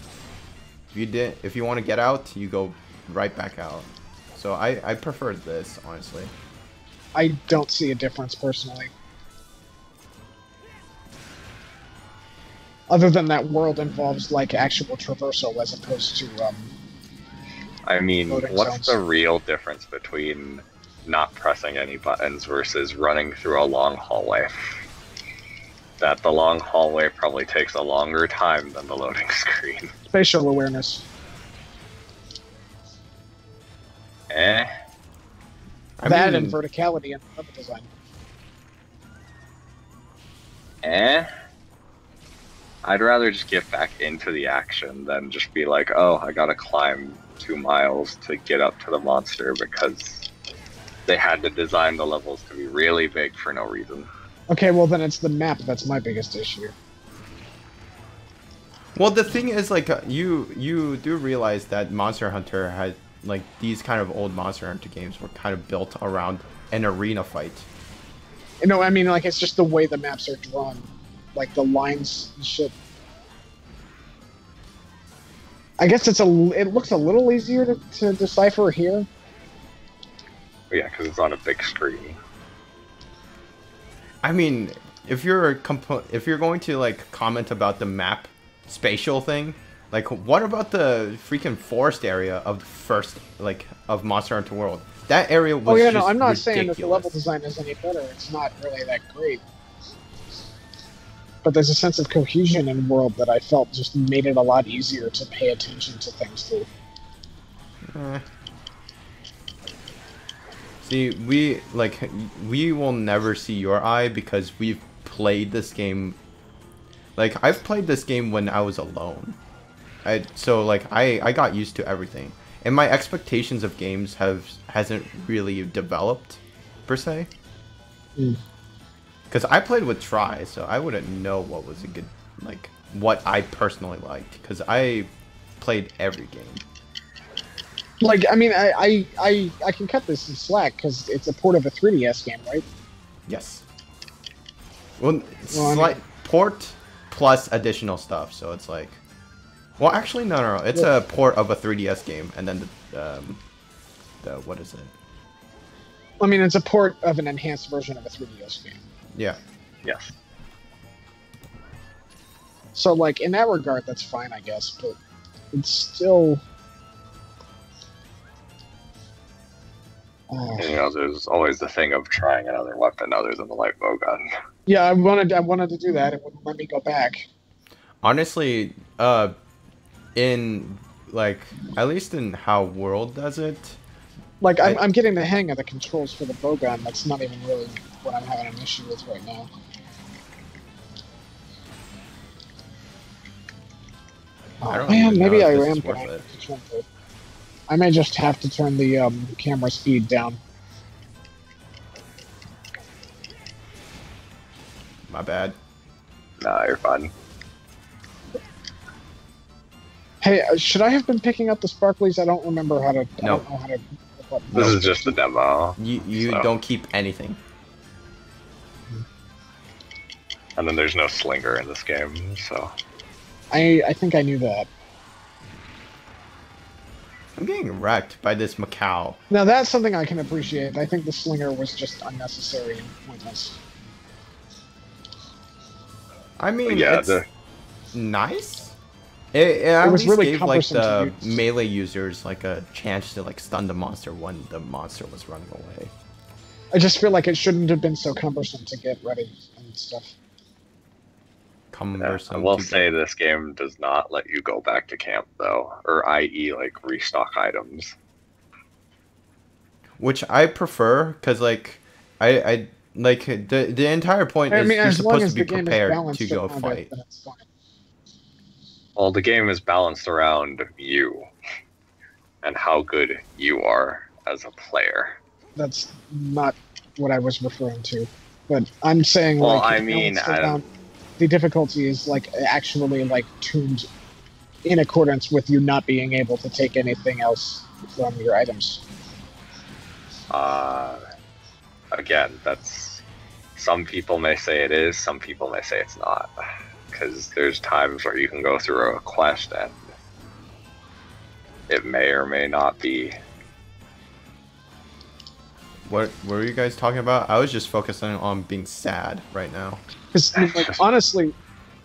If you want to get out, you go right back out. So I prefer this, honestly. I don't see a difference personally. Other than that world involves like actual traversal as opposed to I mean, loading what's zones. the real difference between not pressing any buttons versus running through a long hallway? That the long hallway probably takes a longer time than the loading screen. Spatial awareness. Eh? That and verticality and level design. Eh? I'd rather just get back into the action than just be like, oh, I gotta climb 2 miles to get up to the monster because they had to design the levels to be really big for no reason. Okay, well then it's the map that's my biggest issue. Well, the thing is, like, you do realize that Monster Hunter had, like, these kind of old Monster Hunter games were kind of built around an arena fight. You know, I mean, like, it's just the way the maps are drawn. Like, the lines and shit. I guess it looks a little easier to decipher here. Yeah, because it's on a big screen. I mean, if you're going to, like, comment about the map spatial thing, like, what about the freaking forest area of the first, like, of Monster Hunter World? That area was Oh yeah, just no, I'm not ridiculous. saying that the level design is any better. It's not really that great. But there's a sense of cohesion in World that I felt just made it a lot easier to pay attention to things too. See, we will never see your eye because we've played this game. Like, I've played this game when I was alone. So like I got used to everything, and my expectations of games hasn't really developed per se. Because I played with Try, so I wouldn't know what was a good, like, what I personally liked, because I played every game. Like, I mean, I can cut this some slack because it's a port of a 3DS game, right? Yes. Well, slight port plus additional stuff, so it's like, well, actually, no. It's a port of a 3DS game, and then the what is it? I mean, it's a port of an enhanced version of a 3DS game. Yeah. Yes. So, like, in that regard, that's fine, I guess, but it's still... You know, there's always the thing of trying another weapon other than the light bow gun. Yeah, I wanted to do that. It wouldn't let me go back. Honestly, in, like, at least in how World does it... Like, I'm getting the hang of the controls for the bowgun. That's not even really what I'm having an issue with right now. Oh man, maybe I am gonna have to turn the... I may just have to turn the camera speed down. My bad. Nah, you're fine. Hey, should I have been picking up the sparklies? I don't remember how to... No. I don't know how to... This is just a demo. You so. don't keep anything. And then there's no slinger in this game, so... I think I knew that. I'm getting wrecked by this Macau. Now that's something I can appreciate. I think the slinger was just unnecessary and pointless. I mean, yeah, it's nice. It was really gave, like, cumbersome the to use. melee users, like, a chance to, like, stun the monster when the monster was running away. I just feel like it shouldn't have been so cumbersome to get ready and stuff. Cumbersome. I will say this game does not let you go back to camp, though. Or i.e., like, restock items. Which I prefer, because, like, I like, the entire point is you're supposed to be prepared to go fight. That's fine. Well, the game is balanced around you and how good you are as a player. That's not what I was referring to. But I'm saying, Well, like, I mean, the difficulty is, like, actually, like, tuned in accordance with you not being able to take anything else from your items. Again, that's... Some people may say it is, some people may say it's not. because there's times where you can go through a quest and it may or may not be. What were you guys talking about? I was just focusing on being sad right now. Because, like, honestly,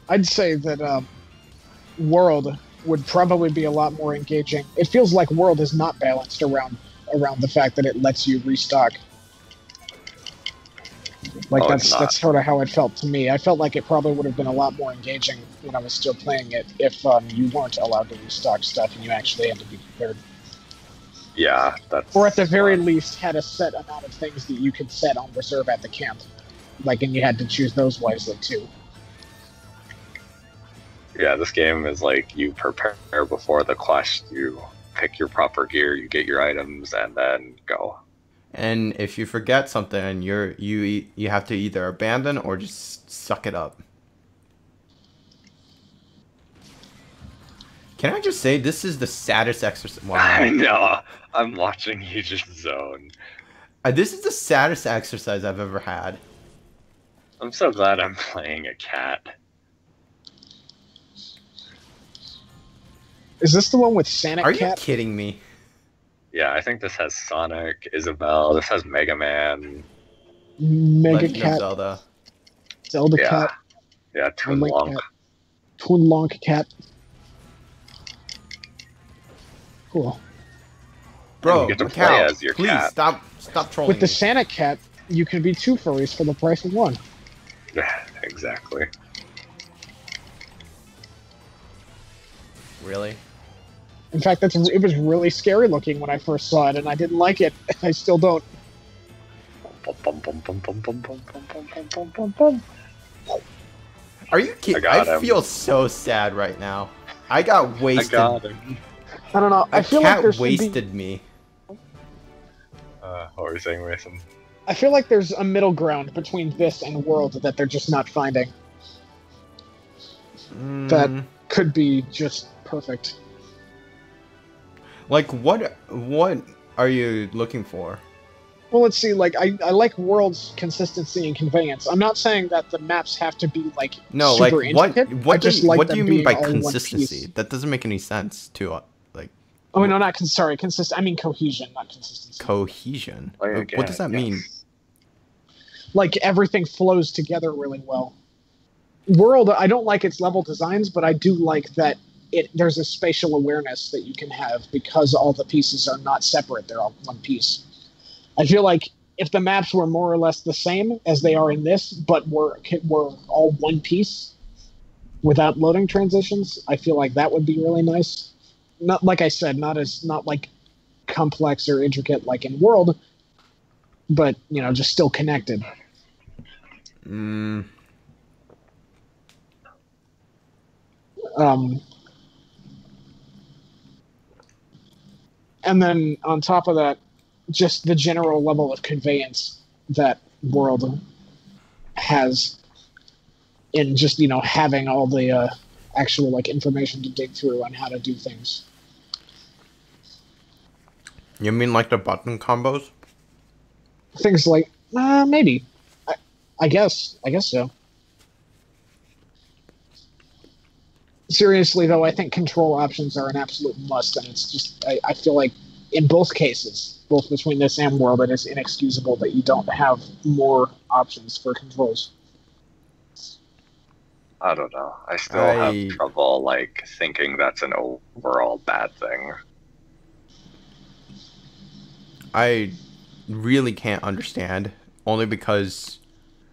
I'd say that World would probably be a lot more engaging. It feels like World is not balanced around the fact that it lets you restock. Like, that's sort of how it felt to me. I felt like it probably would have been a lot more engaging when I was still playing it if you weren't allowed to restock stuff and you actually had to be prepared. Yeah, that's... Or at the very least, had a set amount of things that you could set on reserve at the camp. Like, and you had to choose those wisely, too. Yeah, this game is like, you prepare before the quest, you pick your proper gear, you get your items, and then go. And if you forget something, you have to either abandon or just suck it up. Can I just say this is the saddest exercise? Wow. I know. I'm watching you just zone. This is the saddest exercise I've ever had. I'm so glad I'm playing a cat. Is this the one with Santa Are Cat? you kidding me? Yeah, I think this has Sonic, Isabelle, this has Mega Man. Mega Legend of Cat. Zelda. Zelda Yeah. Cat. Yeah, Toon Link Lonk. Cat. Toon Lonk Cat. Cool. Bro, you get to play Macau, as your please cat. stop trolling With the me. Santa Cat, you can be 2 furries for the price of 1. Exactly. Really? In fact, it was really scary looking when I first saw it, and I didn't like it. I still don't. Are you kidding? I feel so sad right now. I got wasted. I got him. I don't know. I feel like there should wasted me. What were you saying, Mason? I feel like there's a middle ground between this and World that they're just not finding. That could be just perfect. Like, what are you looking for? Well, let's see. Like, I like World's consistency and conveyance. I'm not saying that the maps have to be like super intricate. What do you mean by consistency? That doesn't make any sense to like. Oh no, not sorry, consistent. I mean cohesion, not consistency. Cohesion. Okay, what does that mean? Like everything flows together really well. World, I don't like its level designs, but I do like that there's a spatial awareness that you can have because all the pieces are not separate; they're all one piece. I feel like if the maps were more or less the same as they are in this, but were all one piece without loading transitions, I feel like that would be really nice. Not like I said, not like complex or intricate like in World, but just still connected. And then on top of that, just the general level of conveyance that World has in just having all the actual like information to dig through on how to do things. You mean like the button combos? Things like maybe. I guess so. Seriously though, I think control options are an absolute must, and it's just I feel like in both cases, both between this and World, it is inexcusable that you don't have more options for controls. I don't know. I still have trouble like thinking that's an overall bad thing. I really can't understand, only because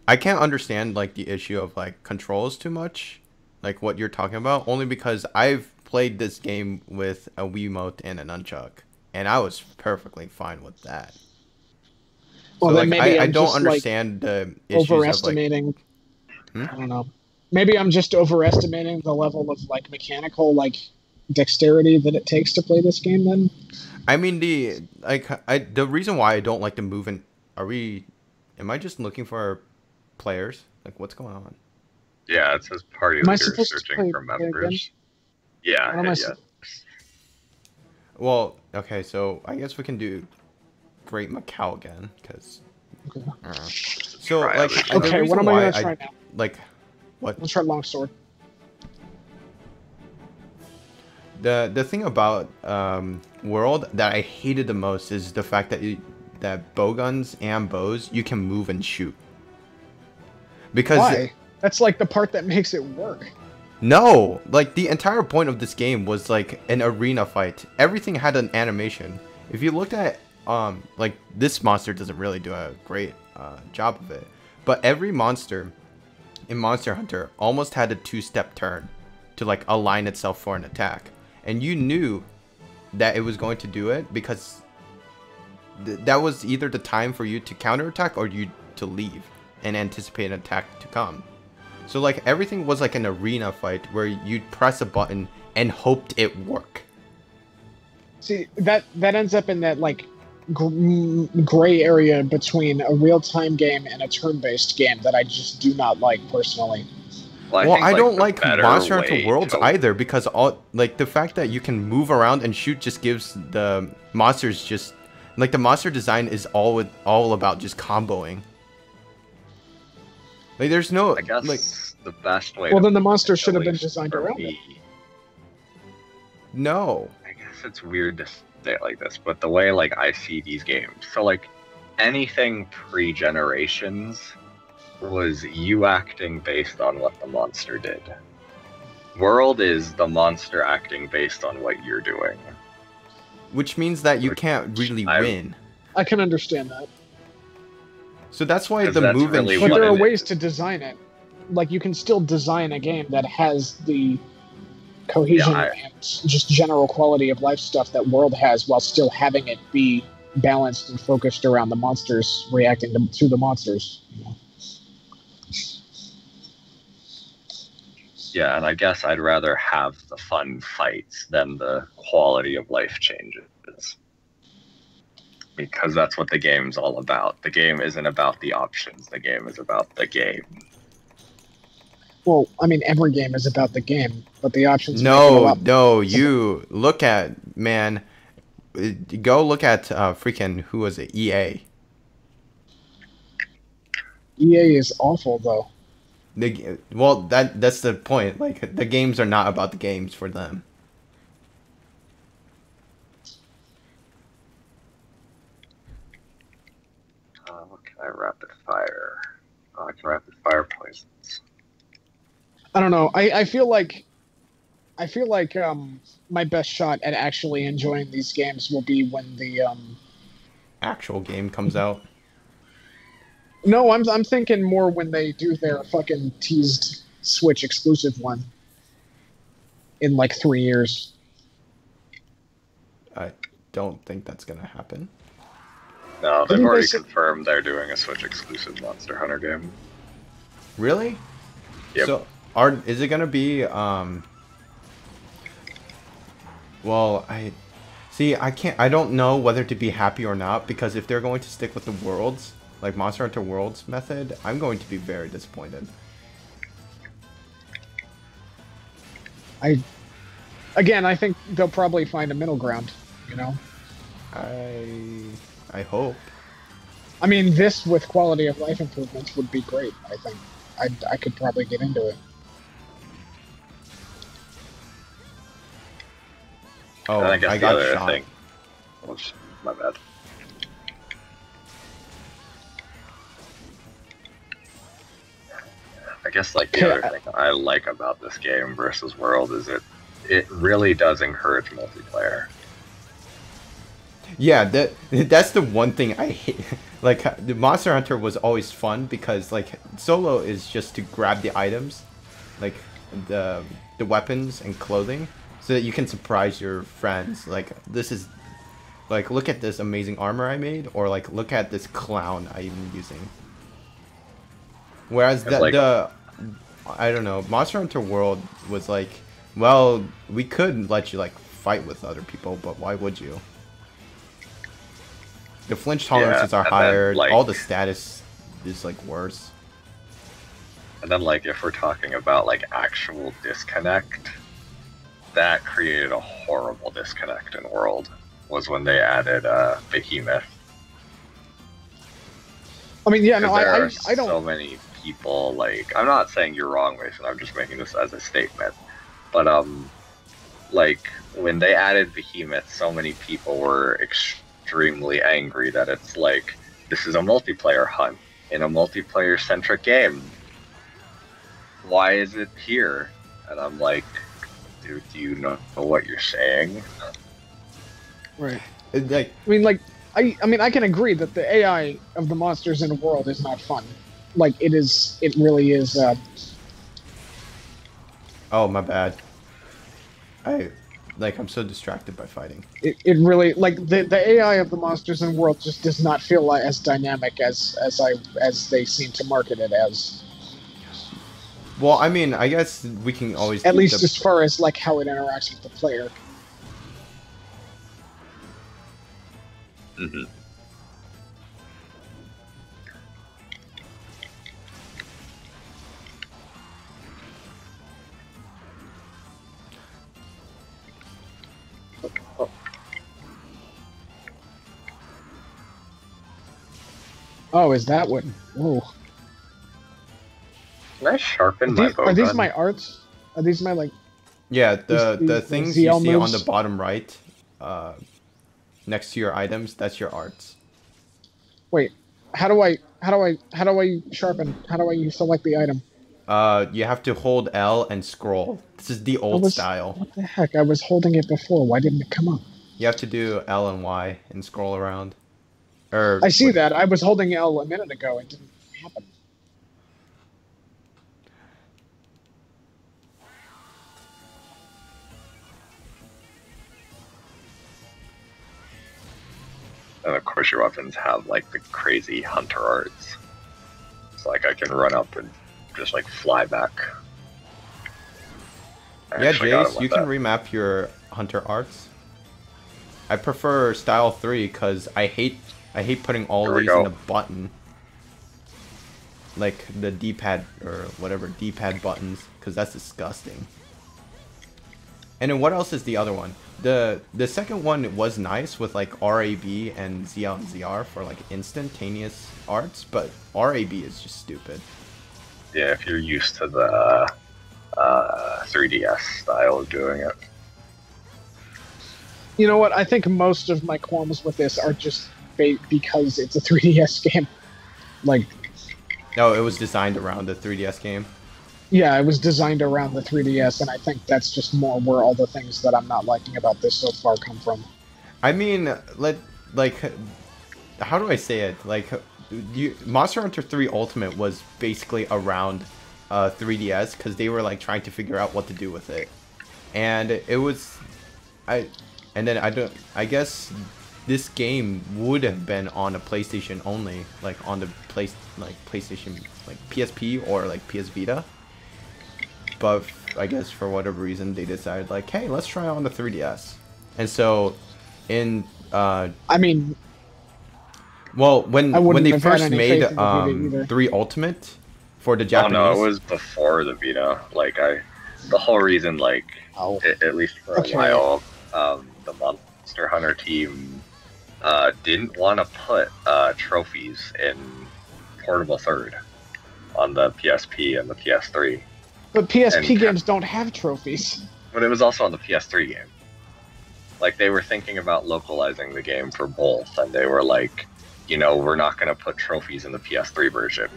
I can't understand like the issue of like controls too much, like what you're talking about, only because I've played this game with a Wiimote and a nunchuck, and I was perfectly fine with that. Well, so, then like, maybe I I'm don't just, understand the issues overestimating. Of, like, I don't know. Maybe I'm just overestimating the level of like mechanical like dexterity that it takes to play this game. Then. I mean the reason why I don't like to move in. Am I just looking for players? Like what's going on? Yeah, it says party leader searching for members. Yeah. Well, okay, so I guess we can do Great Macau again, because. Okay. So like. Okay, what am I gonna try now? Like, what? Let's try Longsword. The thing about World that I hated the most is the fact that that bowguns and bows you can move and shoot. Because Why? That's like the part that makes it work. no, like the entire point of this game was like an arena fight. Everything had an animation. If you looked at like this monster doesn't really do a great job of it, but every monster in Monster Hunter almost had a 2-step turn to like align itself for an attack, and you knew that it was going to do it because that was either the time for you to counterattack or you to leave and anticipate an attack to come. So like everything was like an arena fight where you'd press a button and hoped it work. See, that ends up in that like gray area between a real-time game and a turn-based game that I just do not like personally. Well, Well, think, I don't the like better Monster way Hunter Worlds to- either because all like the fact that you can move around and shoot just gives the monsters just like the monster design is all about just comboing. Like there's no I guess like the best way. Well, to then the put monsters it, should at have been least designed for around me, no. I guess it's weird to say it like this, but the way like I see these games, so like anything pre-generations was you acting based on what the monster did. World is the monster acting based on what you're doing. Which means that you can't really win. I can understand that. So that's why 'Cause the that's move and really shoot. But what there are it ways is. to design it. Like, you can still design a game that has the cohesion Yeah, and just general quality of life stuff that World has while still having it be balanced and focused around the monsters reacting to the monsters. Yeah, and I guess I'd rather have the fun fights than the quality of life changes. Because that's what the game's all about. The game isn't about the options, the game is about the game. Well, I mean, every game is about the game, but the options make it a No, lot. no, you look at man. Go look at freaking who was it? EA. EA is awful, though. Well, that's the point. Like the games are not about the games for them. What can I rapid fire? I can rapid fire poisons. I don't know. I feel like my best shot at actually enjoying these games will be when the Actual game comes out. No, I'm thinking more when they do their fucking teased Switch exclusive one in like 3 years. I don't think that's gonna happen. No, they've Didn't they already say- confirmed they're doing a Switch exclusive Monster Hunter game. Really? Yep. So is it gonna be well, I don't know whether to be happy or not because if they're going to stick with the worlds, like Monster Hunter Worlds method, I'm going to be very disappointed. I think they'll probably find a middle ground, you know? I hope. I mean, this with quality of life improvements would be great, I think. I could probably get into it. Oh, And I guess I the got other shot. thing. Oops, my bad. I guess like the other thing I like about this game versus World is it really does encourage multiplayer. Yeah, that's the one thing I hate. Like the Monster Hunter was always fun because like solo is just to grab the items, like the weapons and clothing, so that you can surprise your friends. Like this is, like look at this amazing armor I made, or like look at this clown I'm using. Whereas I don't know, Monster Hunter World was like, well, we could let you like fight with other people, but why would you? The flinch tolerances are and then, higher. like- All the status is like worse. And then like if we're talking about like actual disconnect, that created a horrible disconnect in World was when they added Behemoth. I mean, yeah, no, Because there are I don't. so many people, like, I'm not saying you're wrong, Mason, I'm just making this as a statement. But, like when they added Behemoth, so many people were extremely angry that it's like this is a multiplayer hunt in a multiplayer centric game. Why is it here? And I'm like, dude, do you know what you're saying? Right. Like, I mean, I can agree that the AI of the monsters in the world is not fun. Like, it really is, oh, my bad. I'm so distracted by fighting. it really, like, the AI of the monsters in the world just does not feel like as dynamic as they seem to market it as. Well, I mean, I guess we can always... At least as far as, like, how it interacts with the player. Mm-hmm. Oh, is that what? Whoa. Can I sharpen my bow Are these gun? my arts? Are these my, like... Yeah, the these things ZL you see on moves? the bottom right, next to your items, that's your arts. Wait, how do I sharpen? How do I select the item? You have to hold L and scroll. This is the old style. What the heck? I was holding it before. Why didn't it come up? You have to do L and Y and scroll around. I see that. I was holding L a minute ago. It didn't happen. And of course, your weapons have like the crazy hunter arts. It's like I can run up and just like fly back. Yeah, Jace, you can remap your hunter arts. I prefer style 3 because I hate putting all these in a button. Like the D-pad or whatever D-pad buttons, because that's disgusting. And then what else is the other one? The second one was nice with like RAB and ZL and ZR for like instantaneous arts, but RAB is just stupid. Yeah, if you're used to the 3DS style of doing it. You know what? I think most of my qualms with this are just because it's a 3DS game. Like, no, it was designed around the 3DS game. Yeah, it was designed around the 3DS, and I think that's just more where all the things that I'm not liking about this so far come from. I mean, how do I say it? Like, Monster Hunter 3 Ultimate was basically around 3DS because they were like trying to figure out what to do with it, and it was, I guess this game would have been on a PlayStation only, like on the PlayStation, like PSP or like PS Vita. But I guess for whatever reason they decided like, hey, let's try it on the 3DS. And so, in I mean, well, when they first made 3 Ultimate for the Japanese. Oh no, it was before the Vita. Like the whole reason, like at least for a while, the Monster Hunter team didn't want to put trophies in Portable Third on the PSP and the PS3. But PSP games don't have trophies. But it was also on the PS3 game. Like, they were thinking about localizing the game for both, and they were like, you know, we're not going to put trophies in the PS3 version.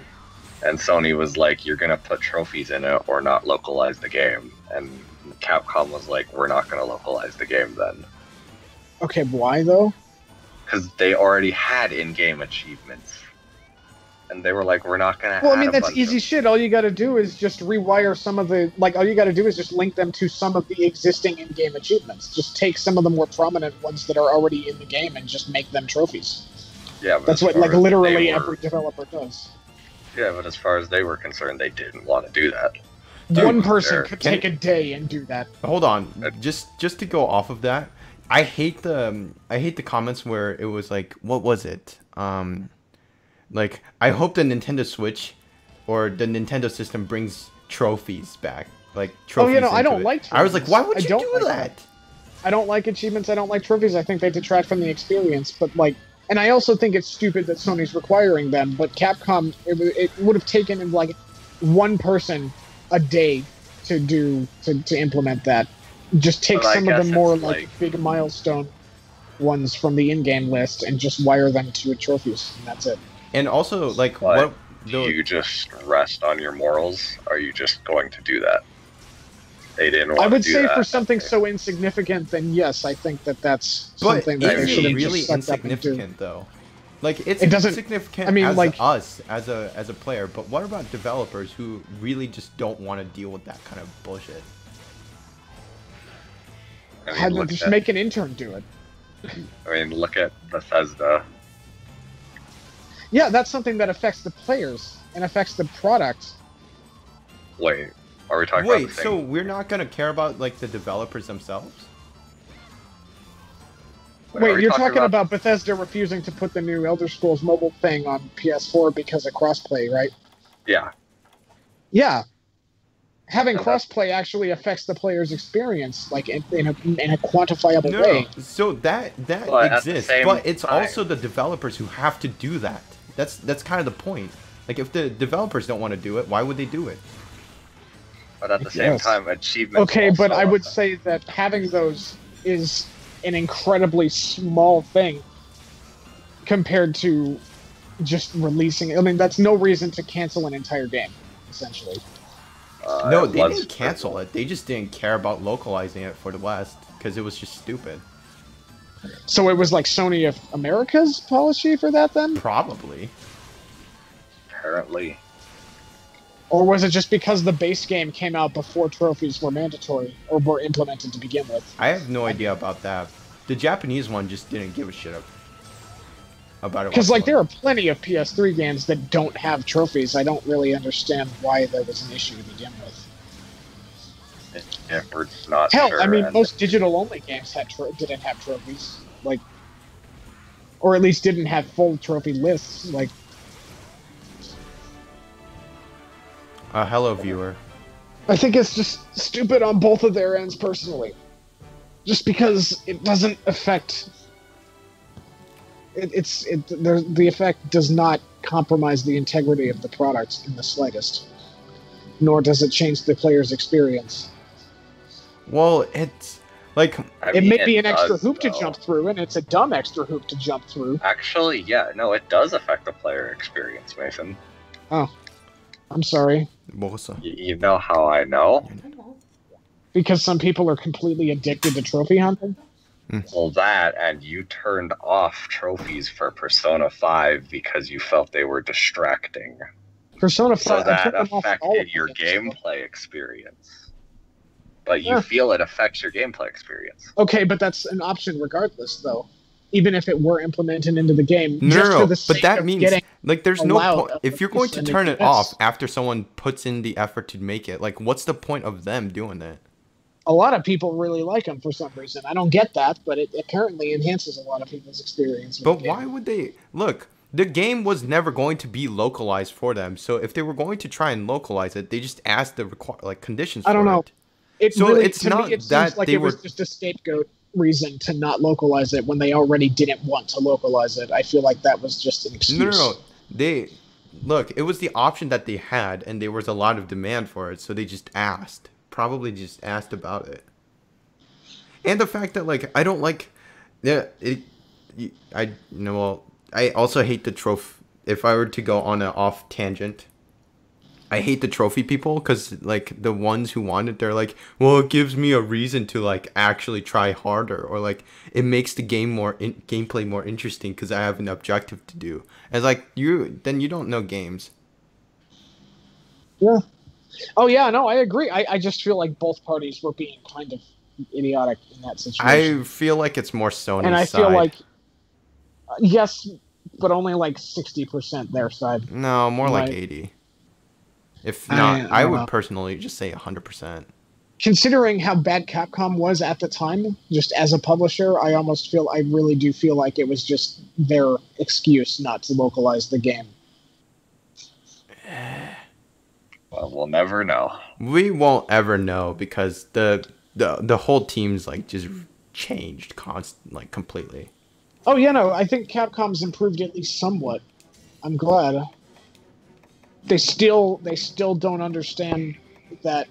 And Sony was like, you're going to put trophies in it or not localize the game. And Capcom was like, we're not going to localize the game then. Okay, why though? Because they already had in-game achievements. And they were like, we're not going to Well, I mean, that's easy shit. All you got to do is just rewire some of the... Like, all you got to do is just link them to some of the existing in-game achievements. Just take some of the more prominent ones that are already in the game and just make them trophies. Yeah, but that's what, like, literally every developer does. Yeah, but as far as they were concerned, they didn't want to do that. One person could take a day and do that. Hold on. Just to go off of that, I hate the comments where it was like, what was it? Like, I hope the Nintendo Switch or the Nintendo system brings trophies back. Like, trophies. Oh, you know, I don't like trophies. I was like, why would you do that? I don't like achievements. I don't like trophies. I think they detract from the experience. But, like, and I also think it's stupid that Sony's requiring them. But Capcom, it would have taken, like, one person a day to implement that. Just take But I some of the guess more it's like big milestone ones from the in-game list and just wire them to trophies, and that's it. And also, like, But what do you just rest on your morals? Or are you just going to do that? They didn't want I would to do say that. for something so insignificant, then yes, I think that that's But something that is they should it have really just sucked up and do. insignificant though? Like it's It doesn't- insignificant I mean, as like- us as a player, but what about developers who really just don't want to deal with that kind of bullshit? I mean, Had to look just at- make an intern do it. I mean, look at Bethesda. Yeah, that's something that affects the players and affects the product. Wait, are we talking Wait, about the so same? we're not gonna care about like the developers themselves? Are Wait, we you're talking about Bethesda refusing to put the new Elder Scrolls mobile thing on PS4 because of crossplay, right? Yeah. Yeah. Having And that's- crossplay actually affects the player's experience, like in a quantifiable No, way. so that But at the exists, same but it's time- also the developers who have to do that. That's kind of the point. Like if the developers don't want to do it, why would they do it? But at the same Yes. time, achievements. Okay, but also I would affect- say that having those is an incredibly small thing compared to just releasing. I mean, that's no reason to cancel an entire game, essentially. No, it they was didn't cancel it. They just didn't care about localizing it for the West because it was just stupid. So it was like Sony of America's policy for that then? Probably. Apparently. Or was it just because the base game came out before trophies were mandatory or were implemented to begin with? I have no idea about that. The Japanese one just didn't give a shit about it. Because like there whatsoever. are plenty of PS3 games that don't have trophies. I don't really understand why there was an issue to begin with. If we're not Hell, sure, I mean, and- most digital-only games didn't have trophies, like, or at least didn't have full trophy lists. Like, Hello, viewer. I think it's just stupid on both of their ends, personally. Just because it doesn't affect. The effect does not compromise the integrity of the product in the slightest, nor does it change the player's experience. Well, it's like I It mean, may be an extra does, hoop to though. jump through, and it's a dumb extra hoop to jump through. Actually, yeah, no, it does affect the player experience, Mason. I'm sorry. You know how I know? Because some people are completely addicted to trophy hunting? Well, that, and you turned off trophies for Persona 5 because you felt they were distracting. Persona 5, So I that turned them off all affected of your them. gameplay experience. But you Yeah. feel it affects your gameplay experience. Okay, but that's an option regardless, though. Even if it were implemented into the game. just for no, the but sake that of means getting like there's no allowed point a if you're going to percentage turn it yes. off after someone puts in the effort to make it. Like, what's the point of them doing that? a lot of people really like them for some reason. I don't get that, but it apparently enhances a lot of people's experience. with But the game. why would they look? The game was never going to be localized for them. So if they were going to try and localize it, they just asked the conditions. I don't for know. It. It So really, it's to not me, it that seems like they it was were- just a scapegoat reason to not localize it when they already didn't want to localize it. I feel like that was just an excuse. No. They look. It was the option that they had, and there was a lot of demand for it. So they just asked. Probably just asked about it. And the fact that like I don't like, yeah, I also hate the trophy. If I were to go on an off tangent, I hate the trophy people because like the ones who want it, they're like, well, it gives me a reason to like actually try harder, or like it makes the game gameplay more interesting because I have an objective to do. It's like then you don't know games. Yeah. Oh yeah, no, I agree. I just feel like both parties were being kind of idiotic in that situation. I feel like it's more Sony's and I side. feel like yes, but only like 60% their side. No, more like Right. 80. If I not, don't I would know. personally just say 100%. Considering how bad Capcom was at the time, just as a publisher, I really do feel like it was just their excuse not to localize the game. Well, we'll never know. We won't ever know because the whole team's like just changed completely. Oh yeah, no, I think Capcom's improved at least somewhat. I'm glad. They still don't understand that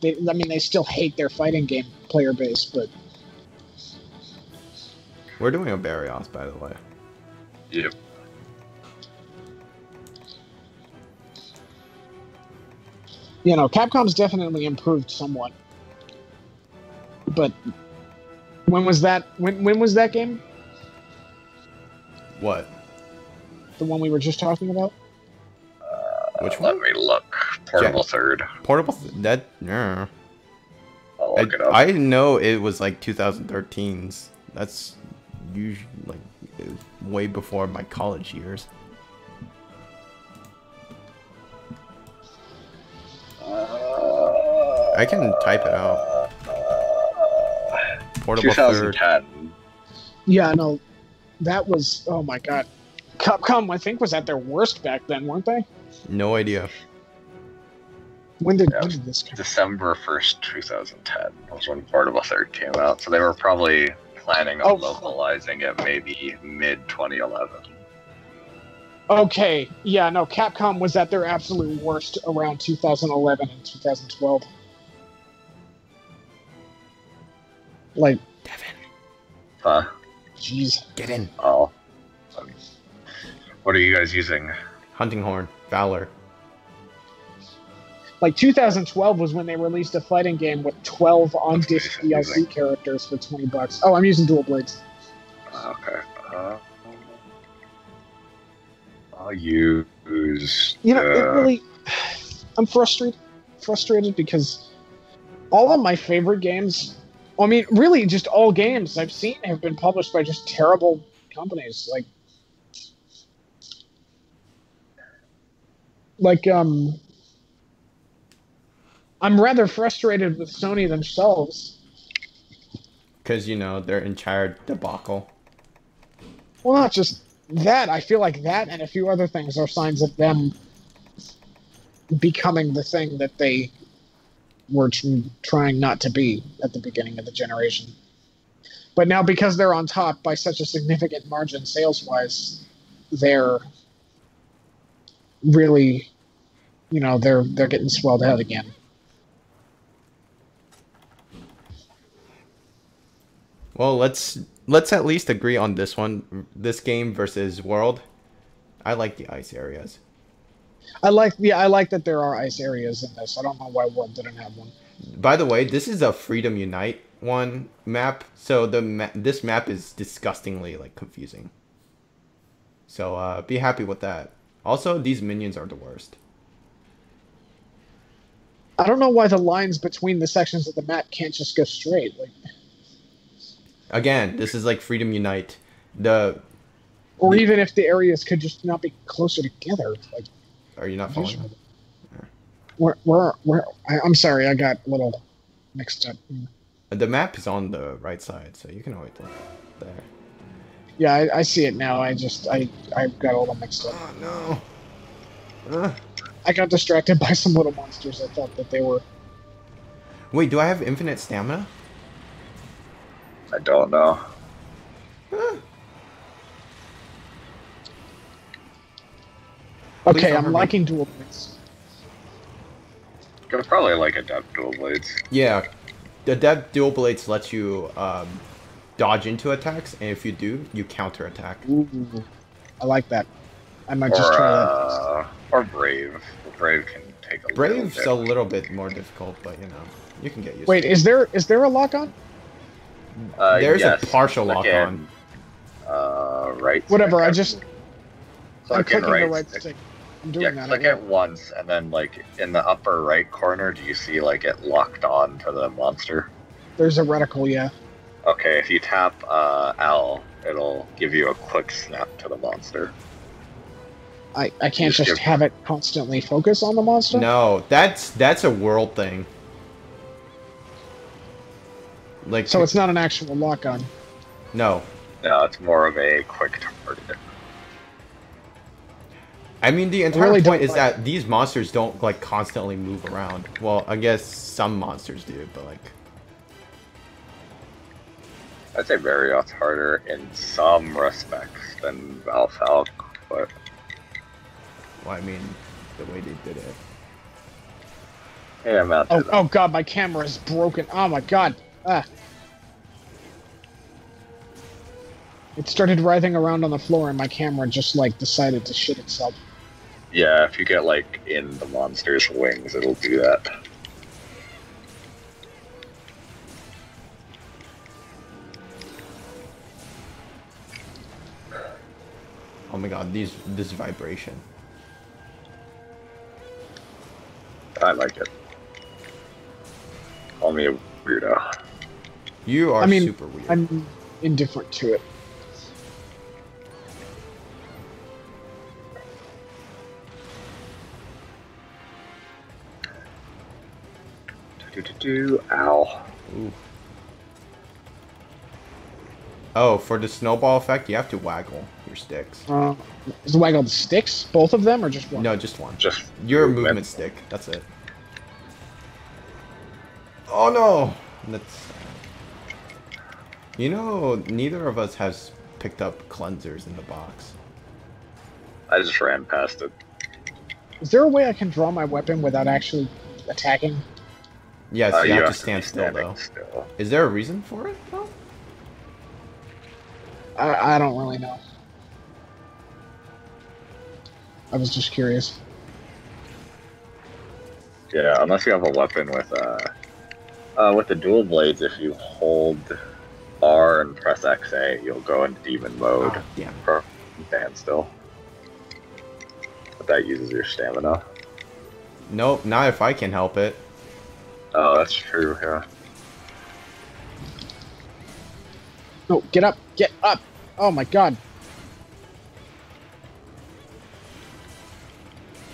I mean, they still hate their fighting game player base, but We're doing a Barrios, by the way. Yep. you know, Capcom's definitely improved somewhat. But when was that? When was that game? What? The one we were just talking about? Which one? Let me look. Portable third. Portable. That. Yeah. I'll look it up. I didn't know it was like 2013's. That's usually like it was way before my college years. I can type it out. Portable third. 2010. Yeah, no, that was. Oh my god, Capcom, I think, was at their worst back then, weren't they? No idea. When did Yeah, this come? December 1st, 2010 was when Portable Third came out. So they were probably planning on localizing it maybe mid-2011. Okay, yeah, no, Capcom was at their absolute worst around 2011 and 2012. Like, Devin, Huh? jeez. get in. Oh. What are you guys using? Hunting Horn, Valor. Like 2012 was when they released a fighting game with 12 on-disc DLC characters for $20. Oh, I'm using Dual Blades. Okay. I'll use. You know, it really. I'm frustrated because all of my favorite games. I mean, really, just all games I've seen have been published by just terrible companies. I'm rather frustrated with Sony themselves. Because, you know, their entire debacle. Well, not just that. I feel like that and a few other things are signs of them becoming the thing that they were trying not to be at the beginning of the generation. But now, because they're on top by such a significant margin sales-wise, they're really, you know, they're getting swelled out again. Well, let's at least agree on this one. This game versus World. I like the ice areas. I like that there are ice areas in this. I don't know why World didn't have one. By the way, this is a Freedom Unite one map, so this map is disgustingly like confusing. So be happy with that. Also, these minions are the worst. I don't know why the lines between the sections of the map can't just go straight. Like, again, this is like Freedom Unite. Even if the areas could just not be closer together. Like, are you not following? I'm sorry, I got a little mixed up. The map is on the right side, so you can always look there. Yeah, I see it now. I got a little mixed up. Oh no! I got distracted by some little monsters. I thought that they were. Wait, do I have infinite stamina? I don't know. Okay, I'm liking Dual Blades. Could probably like Adept Dual Blades. Yeah, the Adept Dual Blades lets you dodge into attacks, and if you do, you counter attack. Ooh, I like that. I might just try that. Or Brave. Brave can take a Brave's little a little bit more difficult, but you know, you can get used Wait, to it. is there a lock on? There's yes, a partial lock on. Right. Whatever, stick. I just. I'm clicking the right stick. I'm doing that. Click it once, and then like in the upper right corner, do you see like it locked on to the monster? There's a reticle, yeah. Okay, if you tap L, it'll give you a quick snap to the monster. I can't just have it constantly focus on the monster? No, that's a world thing. Like, so it's not an actual lock on. No. No, it's more of a quick target. I mean, the entire point is that these monsters don't like constantly move around. Well, I guess some monsters do, but like. I'd say Variot's harder in some respects than Valfalk, but. Well, I mean, the way they did it. Hey, I'm out Oh, there. oh god, my camera is broken. Oh my god. Ah. It started writhing around on the floor and my camera just like decided to shit itself. Yeah, if you get like in the monster's wings, it'll do that. Oh my god, this vibration. I like it. Call me a weirdo. You are I mean, super weird. I'm indifferent to it. Ow. Ooh. Oh, for the snowball effect, you have to waggle your sticks. Is the waggle the sticks? Both of them or just one? No, just one. Just Your movement stick. That's it. Oh no! That's. You know, neither of us has picked up cleansers in the box. I just ran past it. Is there a way I can draw my weapon without actually attacking? Yes, you have to be stand still standing though. still. Is there a reason for it though? I don't really know. I was just curious. Yeah, unless you have a weapon with the dual blades, if you hold R and press XA, you'll go into demon mode Oh, damn. or stand still. But that uses your stamina. Nope, not if I can help it. Oh, that's true, yeah. No, get up! Get up! Oh my god.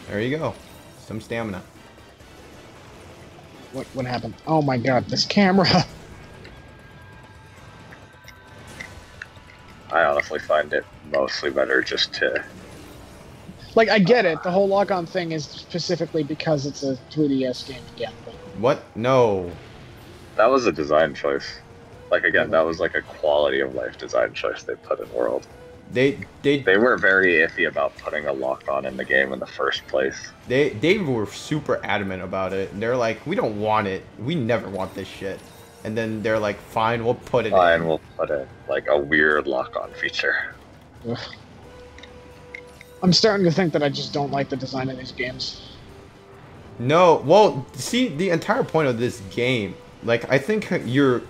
There you go. Some stamina. What happened? Oh my god, this camera! I honestly find it mostly better just to... Like, I get it, the whole lock-on thing is specifically because it's a 3DS game again. But What? No. That was a design choice. Like, again, that was like a quality of life design choice they put in World. They were very iffy about putting a lock-on in the game in the first place. They were super adamant about it. They're like, we don't want it. We never want this shit. And then they're like, fine, we'll put it Fine, in. we'll put in, like, a weird lock-on feature. ugh. I'm starting to think that I just don't like the design of these games. No, well, see, the entire point of this game, like, I think you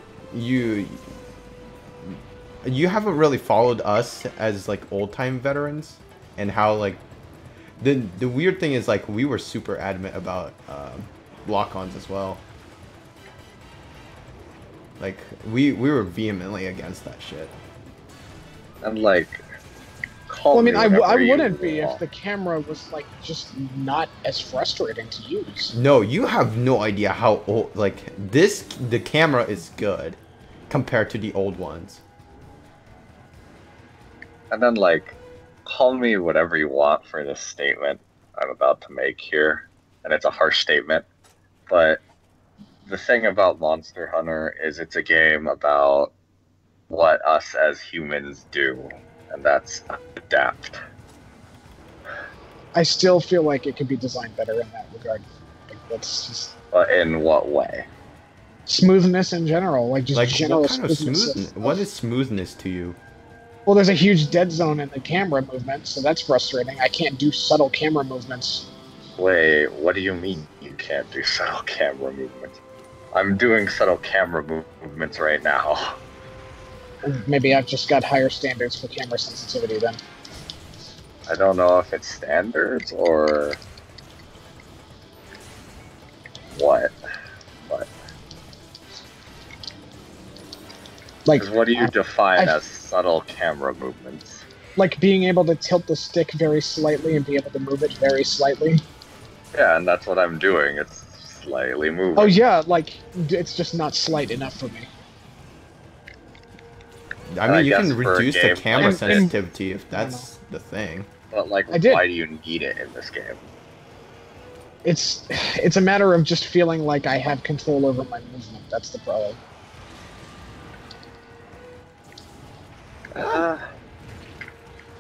haven't really followed us as like old-time veterans, and how like the weird thing is like we were super adamant about lock-ons as well. Like we were vehemently against that shit. And, like, call Well, I mean, me I whatever you wouldn't be if want. the camera was, like, just not as frustrating to use. No, you have no idea how old, like, the camera is good compared to the old ones. And then, like, call me whatever you want for this statement I'm about to make here. And it's a harsh statement. But the thing about Monster Hunter is it's a game about what us as humans do. And that's adapt. I still feel like it could be designed better in that regard. Like, that's just But in what way? smoothness in general, like just Like, general what kind of smoothness. smoothness? What is smoothness to you? Well, there's a huge dead zone in the camera movement, so that's frustrating. I can't do subtle camera movements. Wait, what do you mean you can't do subtle camera movements? I'm doing subtle camera movements right now. Maybe I've just got higher standards for camera sensitivity then. I don't know if it's standards or what. But Like, 'cause what do you define I- as subtle camera movements? like being able to tilt the stick very slightly and be able to move it very slightly. Yeah, and that's what I'm doing. It's slightly moving. Oh yeah, like it's just not slight enough for me. I mean, you guess can for a reduce the game camera like this- sensitivity if that's the thing. But, like, I did. why do you need it in this game? It's a matter of just feeling like I have control over my movement. That's the problem.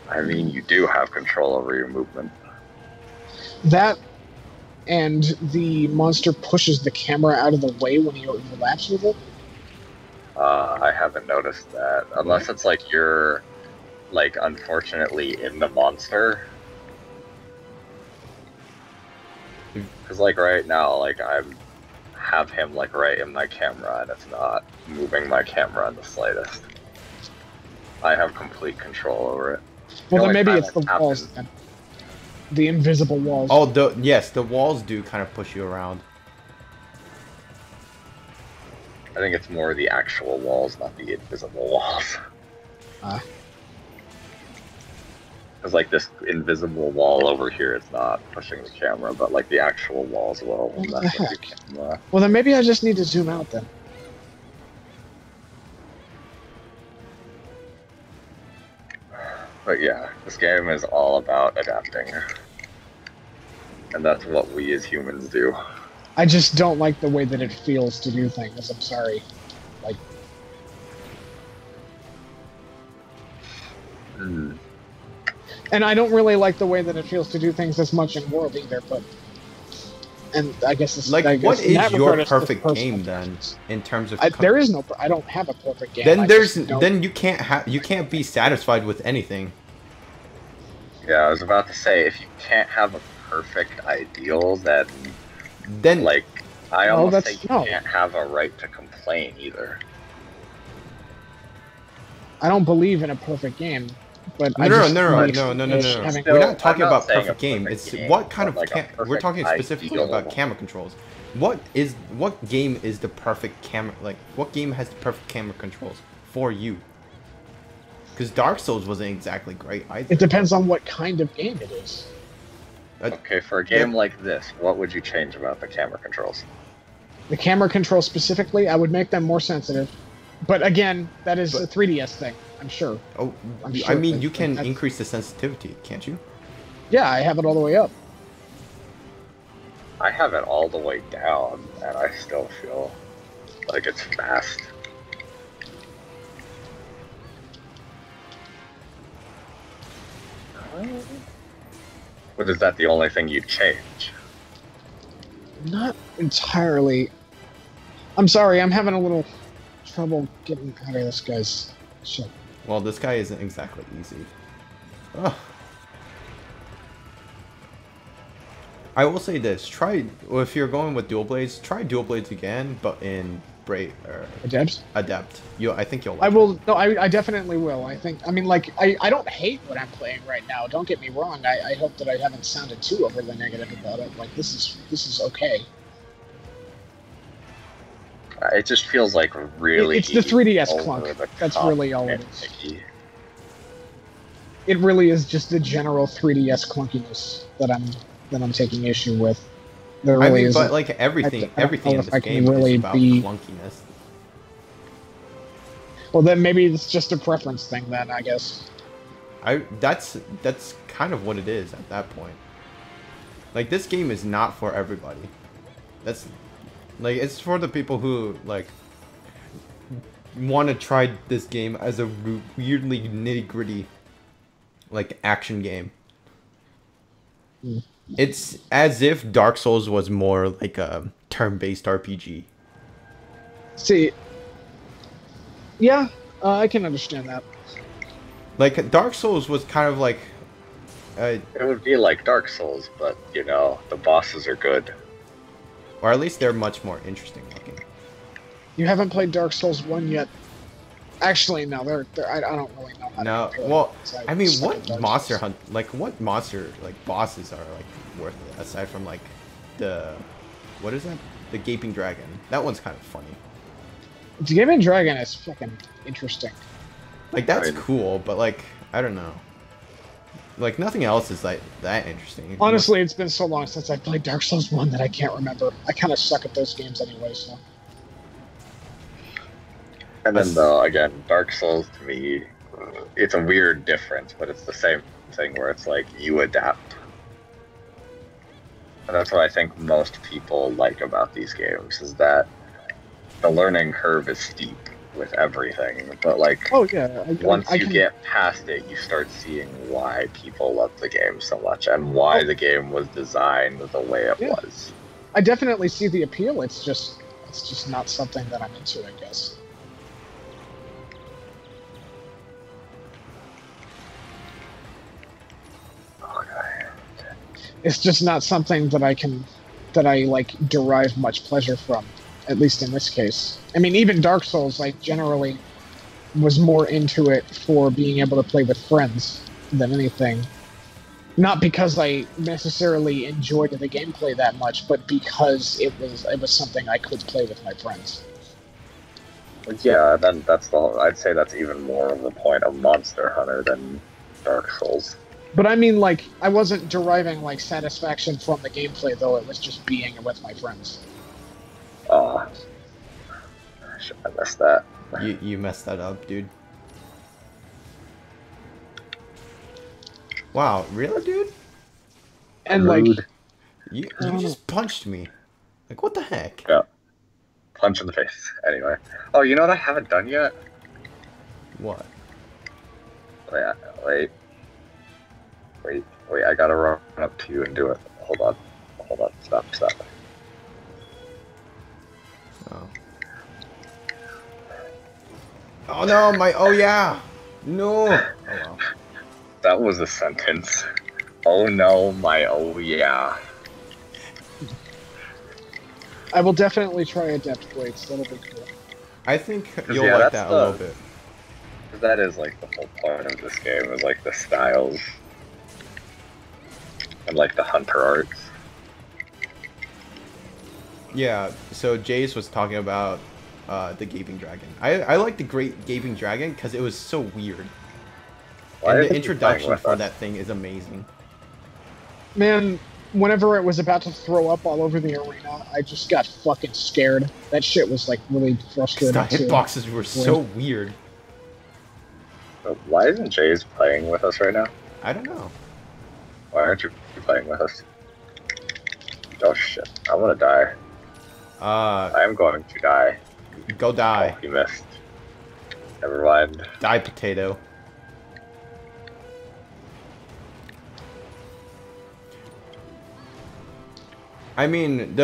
I mean, you do have control over your movement. That and the monster pushes the camera out of the way when he overlaps with it. I haven't noticed that. Unless it's like you're, like, unfortunately in the monster. Because, like, right now, like, I have him, like, right in my camera, and it's not moving my camera in the slightest. I have complete control over it. Well, then maybe it's the walls then. The invisible walls. Oh, yes, the walls do kind of push you around. I think it's more the actual walls, not the invisible walls. Because, like, this invisible wall over here is not pushing the camera, but, like, the actual walls will mess with your camera. Well, then maybe I just need to zoom out then. But yeah, this game is all about adapting. And that's what we as humans do. I just don't like the way that it feels to do things. I'm sorry. Like. And I don't really like the way that it feels to do things as much in World either, but... And I guess it's... Like, what is your perfect game, then, in terms of... There is no... I don't have a perfect game. Then you can't be satisfied with anything. Yeah, I was about to say, if you can't have a perfect ideal, then like, I almost think you can't have a right to complain either. I don't believe in a perfect game, but no. We're not talking about perfect game. It's what kind of we're talking specifically about camera controls. What game is the perfect camera? Like, what game has the perfect camera controls for you? Because Dark Souls wasn't exactly great either. It depends on what kind of game it is. Okay, for a game like this, what would you change about the camera controls? The camera controls specifically, I would make them more sensitive. But again, that is a 3DS thing, I'm sure. Oh, I mean, you can increase the sensitivity, can't you? Yeah, I have it all the way up. I have it all the way down, and I still feel like it's fast. But is that the only thing you'd change? Not entirely. I'm sorry, I'm having a little trouble getting out of this guy's shit. Well, this guy isn't exactly easy. Ugh. I will say this: if you're going with dual blades, try dual blades again, but in Adept. I think you'll like I will. No, I definitely will. I mean, like, I don't hate what I'm playing right now. Don't get me wrong. I hope that I haven't sounded too overly negative about it. Like, this is okay. It just feels like really. It's the 3DS clunk. That's really all it is. It really is just the general 3DS clunkiness that I'm taking issue with. Really I mean, but like everything in this game is about clunkiness. Well, then maybe it's just a preference thing. Then I guess. That's kind of what it is at that point. Like, this game is not for everybody. That's like, it's for the people who like want to try this game as a weirdly nitty-gritty like action game. It's as if Dark Souls was more like a turn-based RPG. See, yeah, I can understand that. Like, Dark Souls was kind of like... it would be like Dark Souls, but, you know, the bosses are good. Or at least they're much more interesting looking. You haven't played Dark Souls 1 yet. Actually, no, I don't really know how to play. Well, I mean, what monster bosses are like worth it aside from like what is that? The Gaping Dragon. That one's kind of funny. The Gaping Dragon is fucking interesting. Like, that's cool, but like, I don't know. Like, nothing else is like that interesting. Honestly, it's been so long since I played Dark Souls 1 that I can't remember. I kind of suck at those games anyway, so. And then, again, Dark Souls, to me, it's a weird difference, but it's the same thing where it's like, you adapt. And that's what I think most people like about these games, is that the learning curve is steep. with everything, but like Oh yeah, once I you can. get past it, you start seeing why people love the game so much and why the game was designed the way it Yeah. was. I definitely see the appeal. It's just not something that I'm into, I guess. Okay. It's just not something that I like derive much pleasure from, at least in this case. I mean, even Dark Souls, I generally was more into it for being able to play with friends than anything. Not because I necessarily enjoyed the gameplay that much, but because it was something I could play with my friends. Yeah, then I'd say that's even more of the point of Monster Hunter than Dark Souls. But I mean, like, I wasn't deriving like satisfaction from the gameplay, though. It was just being with my friends. I missed that. You messed that up, dude. Wow, really, dude? And Rude. like, You just punched me. Like, what the heck? Yeah. Punch in the face. Anyway. Oh, you know what I haven't done yet? What? Wait. I gotta run up to you and do it. Hold on. Stop. Oh. Oh no, oh yeah! No! Oh well. That was a sentence. Oh no, oh yeah. I will definitely try Adept Blades. That'll be cool. I think you'll yeah, like that a little bit. That is like the whole point of this game, is like the styles. And like the hunter arts. Yeah, so Jace was talking about the Gaping Dragon. I like the Great Gaping Dragon because it was so weird. Why And are the you introduction playing with for us? that thing is amazing. Man, whenever it was about to throw up all over the arena, I just got fucking scared. That shit was like really frustrating. The hitboxes were so weird. Why isn't Jay's playing with us right now? I don't know. Why aren't you playing with us? Oh shit, I wanna die. I am going to die. Go die. Oh, you missed. Never mind. Die, potato. I mean,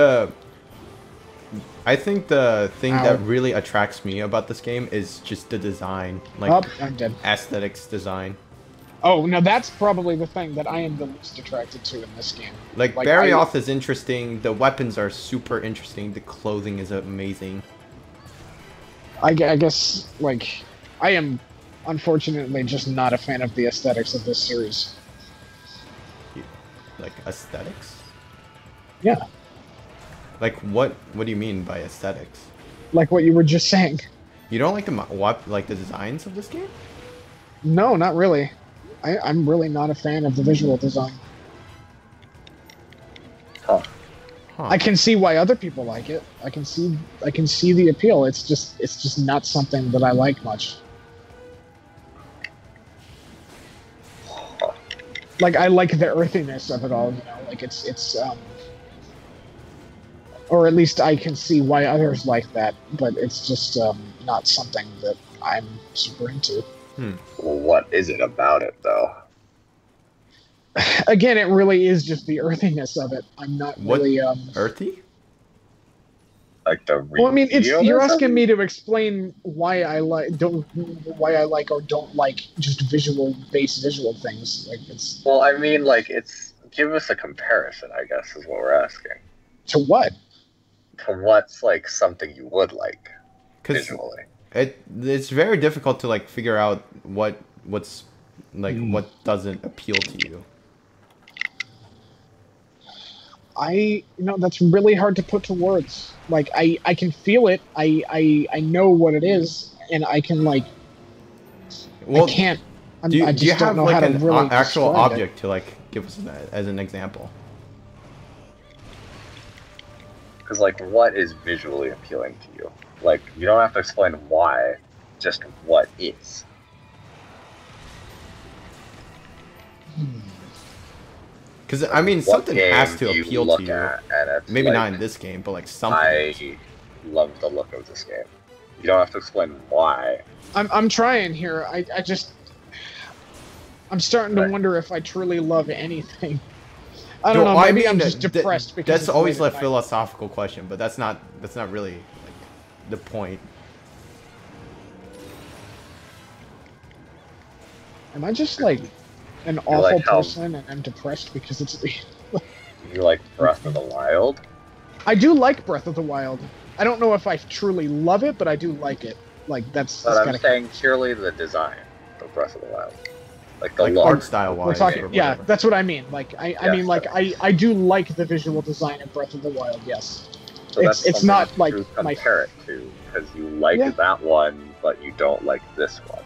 I think the thing that really attracts me about this game is just the design. Like, I'm dead. aesthetics design. Oh, now that's probably the thing that I am the least attracted to in this game. Like Barioth is interesting, the weapons are super interesting, the clothing is amazing. I guess, like, I am unfortunately just not a fan of the aesthetics of this series. Like, aesthetics? Yeah. Like, what do you mean by aesthetics? Like what you were just saying. You don't like the designs of this game? No, not really. I'm really not a fan of the visual design. Huh. I can see why other people like it. I can see the appeal. It's just not something that I like much. Like, I like the earthiness of it all, you know, like it's or at least I can see why others like that, but it's just not something that I'm super into. Well, what is it about it, though? Again, it really is just the earthiness of it. I'm not really earthy? Like the well, I mean, you're realism? asking me to explain why I like or don't like just base visual things. Like it's Well, I mean, like give us a comparison, I guess, is what we're asking. to what? To what's like something you would like visually. It's very difficult to like figure out what's like what doesn't appeal to you. That's really hard to put to words. Like I can feel it. I know what it is, and I can like. Well, I can't. Do you just have don't know like how to an really actual describe object to like give us as an example? Because like, what is visually appealing to you? Like, you don't have to explain why, just what is. Because I mean, something has to appeal to you. And Maybe like, not in this game, but like something. I love the look of this game. You don't have to explain why. I'm trying here. I'm starting to Right. wonder if I truly love anything. I don't know. Maybe I'm just depressed because that's it's always late a at night. philosophical question, but that's not really like the point. Am I just like an You awful like how- person and I'm depressed because it's late? You like Breath of the Wild? I do like Breath of the Wild. I don't know if I truly love it, but I do like it. Like that's But I'm kinda- saying purely the design of Breath of the Wild. Like the Like look. art style We're wise. talking, or yeah, whatever. that's what I mean. Like I Yeah, mean, like I do like the visual design of Breath of the Wild. Yes, So that's it's something not like to my. compare it to, because you like Yeah. that one, but you don't like this one.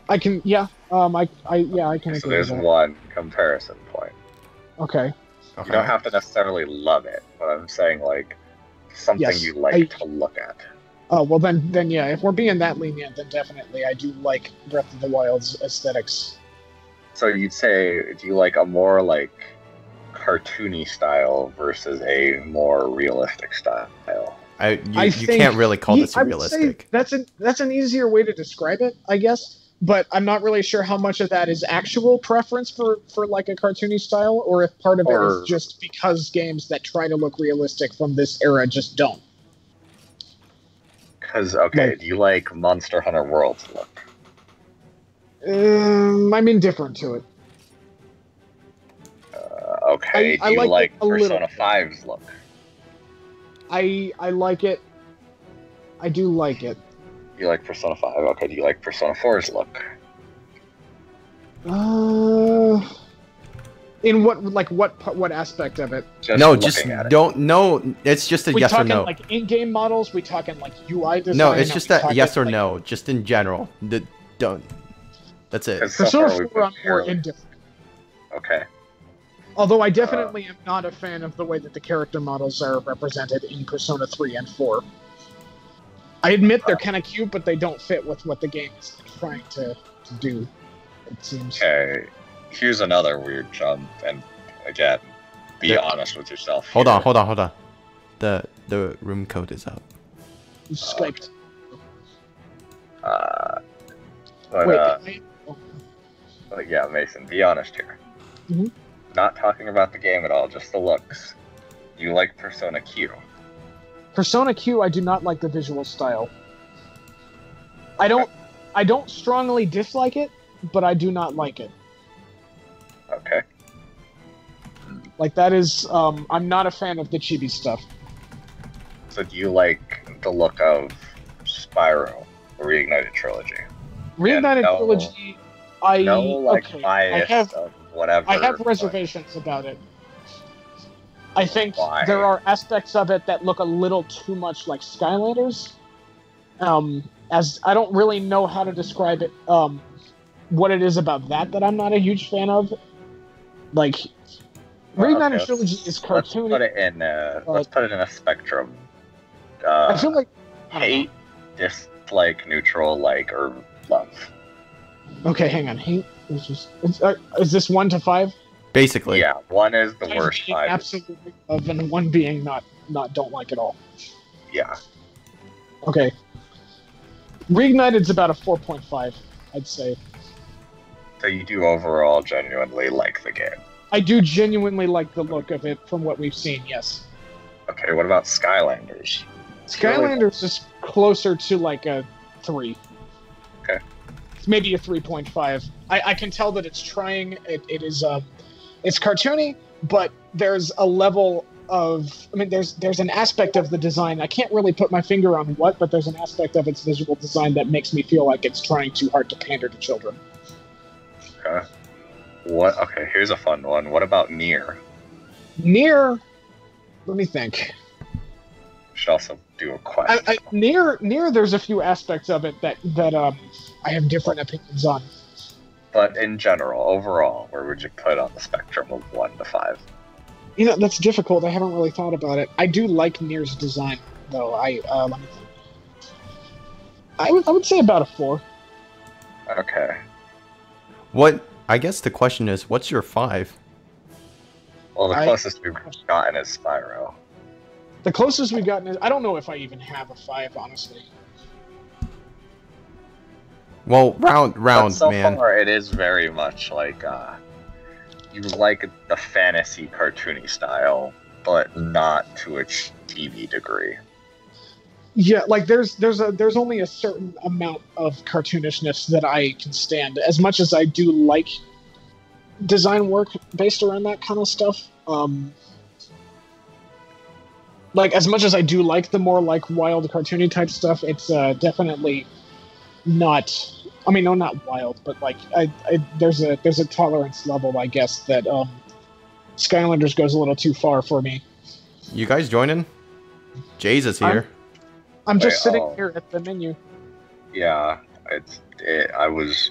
I can, yeah, I can So agree with there's that. one comparison point. Okay. You don't have to necessarily love it, but I'm saying like something Yes, you like to look at. Oh well, then yeah. If we're being that lenient, then definitely I do like Breath of the Wild's aesthetics. So you'd say, do you like a more like cartoony style versus a more realistic style? You think- can't really call this I would say realistic. that's an easier way to describe it, I guess. But I'm not really sure how much of that is actual preference for like a cartoony style, or if part of it Or- is just because games that try to look realistic from this era just don't. Because okay, Like- do you like Monster Hunter World's look? I'm indifferent to it. Okay, I do you like like it a little Persona bit. 5's look? I like it. I do like it. You like Persona 5? Okay, do you like Persona 4's look? In what aspect of it? Just No, looking just at it. don't. No, it's just a We yes or talking no. like in-game models? We talking like UI design? No, it's Are just we a talking, yes or like, no. Just in general. Don't. That's it. 'Cause so Persona far we've 4, been I'm more purely- indifferent. Okay. Although I definitely am not a fan of the way that the character models are represented in Persona 3 and 4. I admit they're kind of cute, but they don't fit with what the game is trying to do, it seems. Okay. Here's another weird jump, and again, be Yeah. honest with yourself. Hold here. on. The room code is up. You Skyped. But, Wait, but yeah, Mason, be honest here. Mhm. Not talking about the game at all, just the looks. You like Persona Q. Persona Q, I do not like the visual style. I don't strongly dislike it, but I do not like it. Okay. Like that is, I'm not a fan of the chibi stuff. So do you like the look of Spyro, the Reignited Trilogy? Reignited no- Trilogy, No, like, okay, bias of whatever. I have but- reservations about it. I think Why? there are aspects of it that look a little too much like Skylanders. As I don't really know how to describe it. What it is about that I'm not a huge fan of. Like, Well, Reignited okay, Trilogy is Let's cartoony. put it in. Let's put it in a spectrum. I feel like I don't know. Hate, dislike, neutral, like, or love. Okay, hang on. Hate is this 1 to 5? Basically. Yeah, one is the 5 worst. being 5 is- absolutely love, and 1 being not don't like at all. Yeah. Okay. Reignited's about a 4.5, I'd say. So you do overall genuinely like the game. I do genuinely like the look of it from what we've seen, yes. Okay, what about Skylanders? Skylanders is closer to like a 3. Okay. It's maybe a 3.5. I can tell that it's trying. It is it's cartoony, but there's a level of there's an aspect of the design. I can't really put my finger on what, but there's an aspect of its visual design that makes me feel like it's trying too hard to pander to children. Okay. What? Okay, here's a fun one. What about Nier? Near, let me think. Should also do a quest. Near, there's a few aspects of it that I have different opinions on. But in general, overall, where would you put on the spectrum of 1 to 5? You know, that's difficult. I haven't really thought about it. I do like Nier's design, though. Let me think. I would say about a 4. Okay. What? I guess the question is, what's your 5? Well, the I- closest we've gotten is Spyro. The closest we've gotten is I don't know if I even have a 5, honestly. Well, round, But so man. far, it is very much like you like the fantasy cartoony style, but not to a TV degree. Yeah, like there's only a certain amount of cartoonishness that I can stand. As much as I do like design work based around that kind of stuff, like as much as I do like the more like wild cartoony type stuff, it's definitely not. I mean, no, not wild, but like there's a tolerance level, I guess, that Skylanders goes a little too far for me. You guys joining? Jay's is here. I'm just sitting here at the menu. Yeah, I was.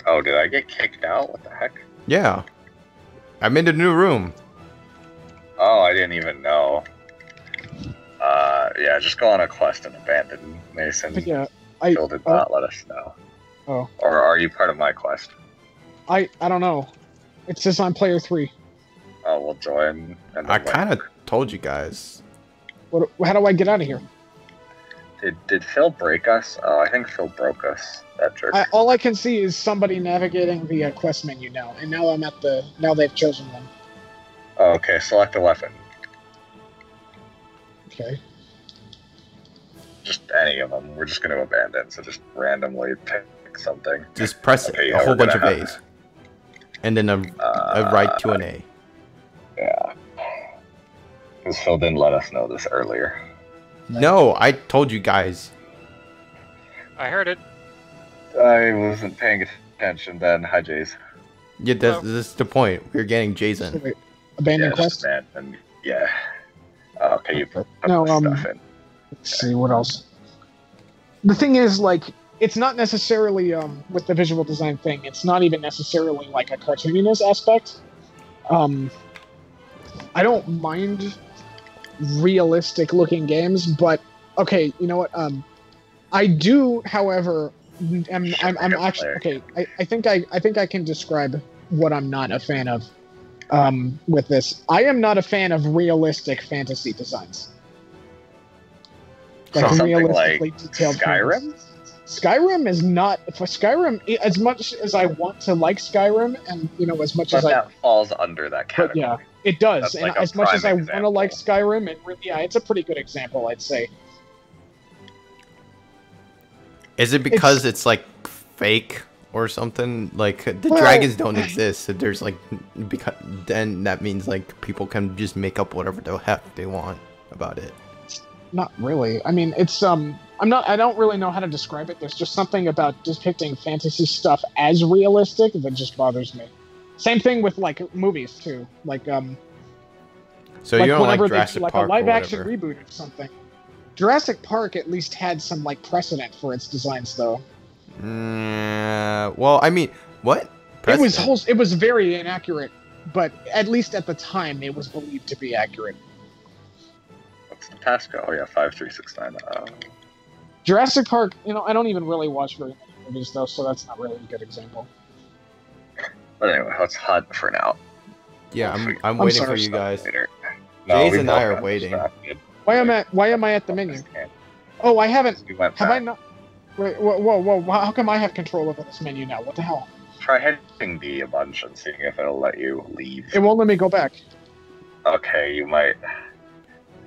Oh, did I get kicked out? What the heck? Yeah. I'm in the new room. Oh, I didn't even know. Yeah, just go on a quest and abandon Mason. But yeah, Phil did not let us know. Oh. Or are you part of my quest? I don't know. It says I'm player 3. Oh, we'll join. And I kind of told you guys. How do I get out of here? Did Phil break us? Oh, I think Phil broke us. That jerk. All I can see is somebody navigating the quest menu now, and now I'm at the. Now they've chosen one. Oh, okay, select a weapon. Okay. Just any of them. We're just going to abandon, so just randomly pick something. Just press Okay, a whole bunch of A's. And then a right to an A. Yeah. Because Phil didn't let us know this earlier. No, I told you guys. I heard it. I wasn't paying attention then. Hi, Jays. Yeah, this is the point. We're getting Jason. Wait, abandon Yeah, quest. and yeah. Okay, you put No, stuff in. Let's see what else. The thing is, like, it's not necessarily with the visual design thing. It's not even necessarily like a cartooniness aspect. I don't mind realistic looking games, but okay, you know what? I do, however, I'm actually okay. I think I can describe what I'm not a fan of with this. I am not a fan of realistic fantasy designs. So something realistically like detailed Skyrim? things. Skyrim is not for Skyrim. As much as I want to like Skyrim, and you know, as much But as that falls under that but category. yeah, it does. That's And like a as much as I prime want to example. like Skyrim, it's a pretty good example, I'd say. Is it because it's like fake or something? Like the Well- dragons don't exist, so there's like because then that means like people can just make up whatever the heck they want about it. Not really. I mean, it's I don't really know how to describe it. There's just something about depicting fantasy stuff as realistic that just bothers me. Same thing with like movies too. Like So like you don't like whenever they Jurassic do like Park a live or action whatever? reboot or something. Jurassic Park at least had some like precedent for its designs though. Well, I mean, what? Precedent? It was very inaccurate, but at least at the time it was believed to be accurate. What's the task? Oh yeah, 5369. Jurassic Park, you know, I don't even really watch very many movies though, so that's not really a good example. But anyway, let's hunt for now. Yeah, We'll I'm I'm waiting sorry, for you guys. Later. Jays we and both I are got waiting. distracted. Why am I at the menu? Oh, I haven't. We went Have I back. not? Wait, whoa! How come I have control over this menu now? What the hell? Try hitting D a bunch and seeing if it'll let you leave. It won't let me go back. Okay, you might.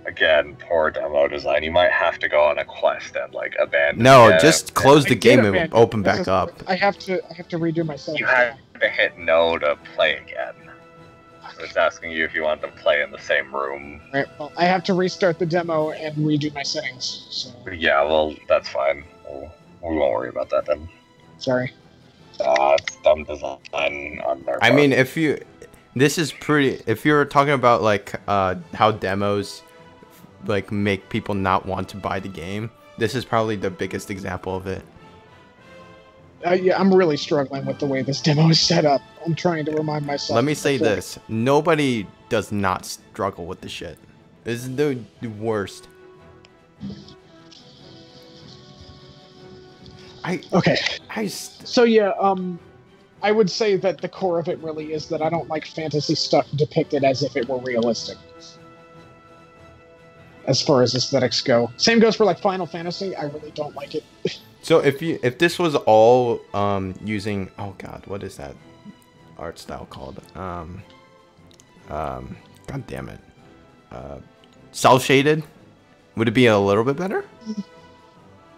Again, poor demo design. You might have to go on a quest and like abandon. No, it. just close I the did game and abandon. open This back is- up. I have to redo my settings. You have to hit no to play again. So it's asking you if you want to play in the same room. Right, well, I have to restart the demo and redo my settings. So Yeah, well, that's fine. We won't worry about that then. sorry. It's dumb design on their I part. mean, if you're talking about like how demos like make people not want to buy the game, this is probably the biggest example of it. Yeah, I'm really struggling with the way this demo is set up. I'm trying to remind myself. Let me say before- this: nobody does not struggle with the shit. This is the worst. Okay. I So yeah, I would say that the core of it really is that I don't like fantasy stuff depicted as if it were realistic. as far as aesthetics go. Same goes for like Final Fantasy. I really don't like it. So if this was all using, oh god, what is that art style called? God damn it. Cell shaded, would it be a little bit better?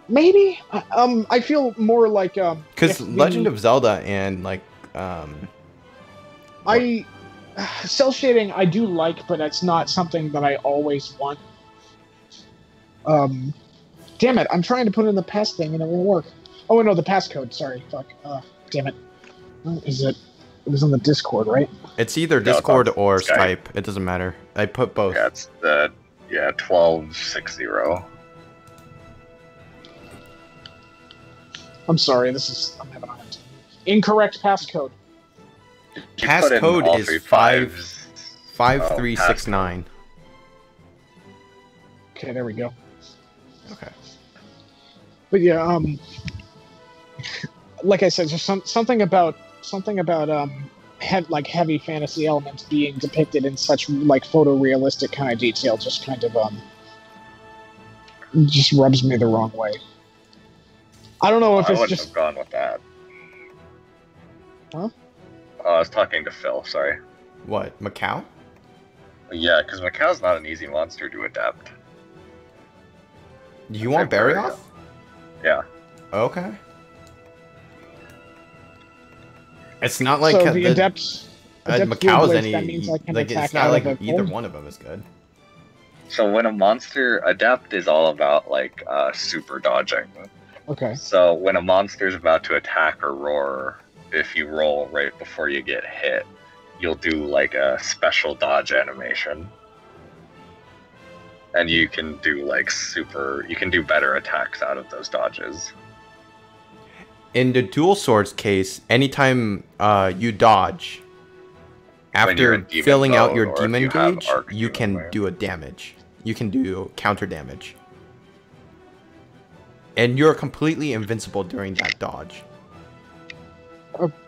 Maybe. I feel more like Because Legend of Zelda and like cell shading I do like, but it's not something that I always want. Damn it! I'm trying to put in the pass thing and it won't work. Oh no, the passcode. Sorry, fuck. Damn it. What is it? It was on the Discord, right? it's either Discord or Skype. It doesn't matter. I put both. Yeah, it's the 1260. I'm sorry. I'm having a hard time. Incorrect passcode. Passcode is 5369. Okay, there we go. Okay. But yeah, like I said, just something about heavy fantasy elements being depicted in such like photorealistic kind of detail just kind of just rubs me the wrong way. I don't know if I it's wouldn't just have gone with that. Huh? I was talking to Phil. Sorry. What, Macau? Yeah, because Macau's not an easy monster to adapt. Do you want Barrioth? Yeah. Okay. It's not like so the adepts Macau's blades, any that means I can like attack it's not out like of the either cold? one of them is good. So when a monster adept is all about like super dodging. Okay. So when a monster's about to attack or roar, if you roll right before you get hit, you'll do like a special dodge animation. And you can do like you can do better attacks out of those dodges. In the dual swords case, anytime you dodge, after filling out your demon gauge, you can do a damage. You can do counter damage. And you're completely invincible during that dodge.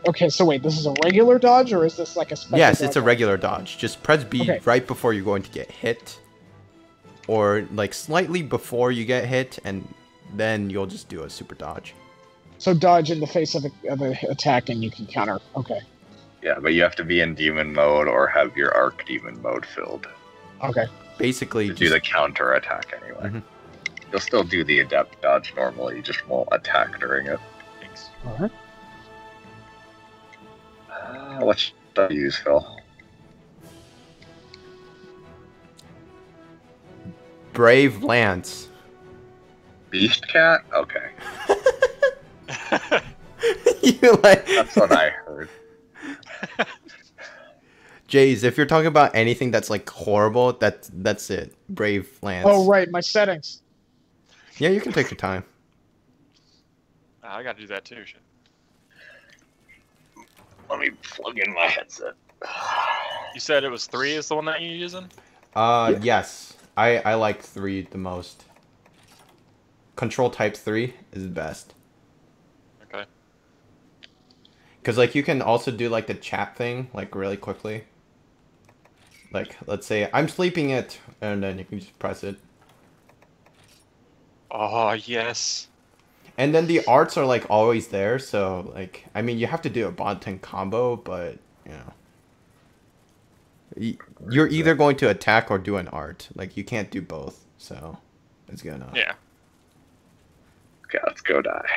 Okay, so wait, this is a regular dodge, or is this like a special Yes, it's a dodge? regular dodge. Just press B Okay. right before you're going to get hit. Or like slightly before you get hit, and then you'll just do a super dodge. So dodge in the face of an attack and you can counter. Okay. Yeah, but you have to be in demon mode or have your arc demon mode filled Okay. Basically, to do the counter attack anyway. Mhm. You'll still do the adept dodge normally, you just won't attack during it. Alright. What should I use, Phil? Brave Lance. Beast Cat? Okay. You like That's what I heard. Jays, if you're talking about anything that's like horrible, that's it. Brave Lance. Oh, right, my settings. Yeah, you can take your time. I gotta do that too. Shit. Let me plug in my headset. You said it was 3 is the one that you're using? Yes. I like 3 the most. Control type 3 is the best. Okay. Because, like, you can also do, like, the chat thing, like, really quickly. Like, let's say, I'm sleeping it, and then you can just press it. Oh, yes. And then the arts are, like, always there, so, like, I mean, you have to do a bot-10 combo, but, you know. You're either going to attack or do an art. Like, you can't do both, so it's good enough. Yeah. Okay, let's go die.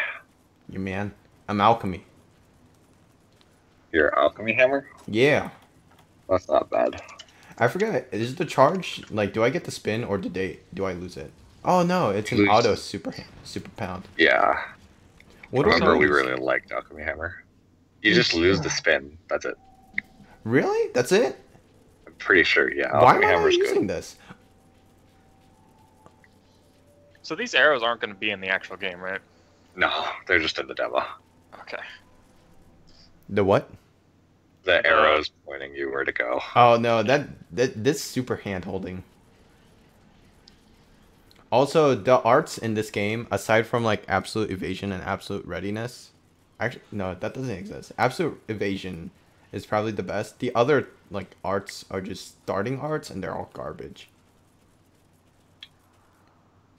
You man. I'm alchemy. Your alchemy hammer? Yeah. That's not bad. I forget. Is the charge, like, do I get the spin or do I lose it? Oh, no. It's an Lose. auto super pound. Yeah. What do I Remember, we lose? really liked alchemy hammer. You just lose the spin. That's it. Really? That's it? I'm pretty sure, yeah. Why am Alchemy I not hammer's using good. this? So these arrows aren't going to be in the actual game, right? No, they're just in the demo. Okay. The what? The arrows pointing you where to go. Oh, no. This super hand holding. Also, the arts in this game, aside from, like, absolute evasion and absolute readiness, actually, no, that doesn't exist. Absolute evasion is probably the best. The other, like, arts are just starting arts, and they're all garbage.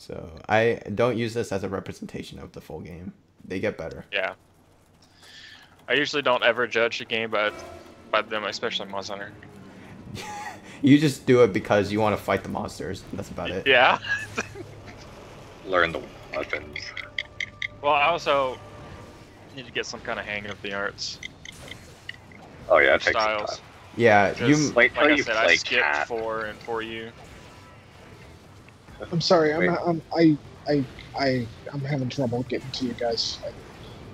So I don't use this as a representation of the full game. They get better. Yeah. I usually don't ever judge a game by them, especially Monster Hunter. You just do it because you want to fight the monsters. That's about it. Yeah. Learn the weapons. Well, I also need to get some kind of hang of the arts. Oh yeah, it takes some Styles. time. Yeah, Because, Wait till like I you said, I play skipped cat. 4 and 4U. I'm sorry. Wait. I'm having trouble getting to you guys.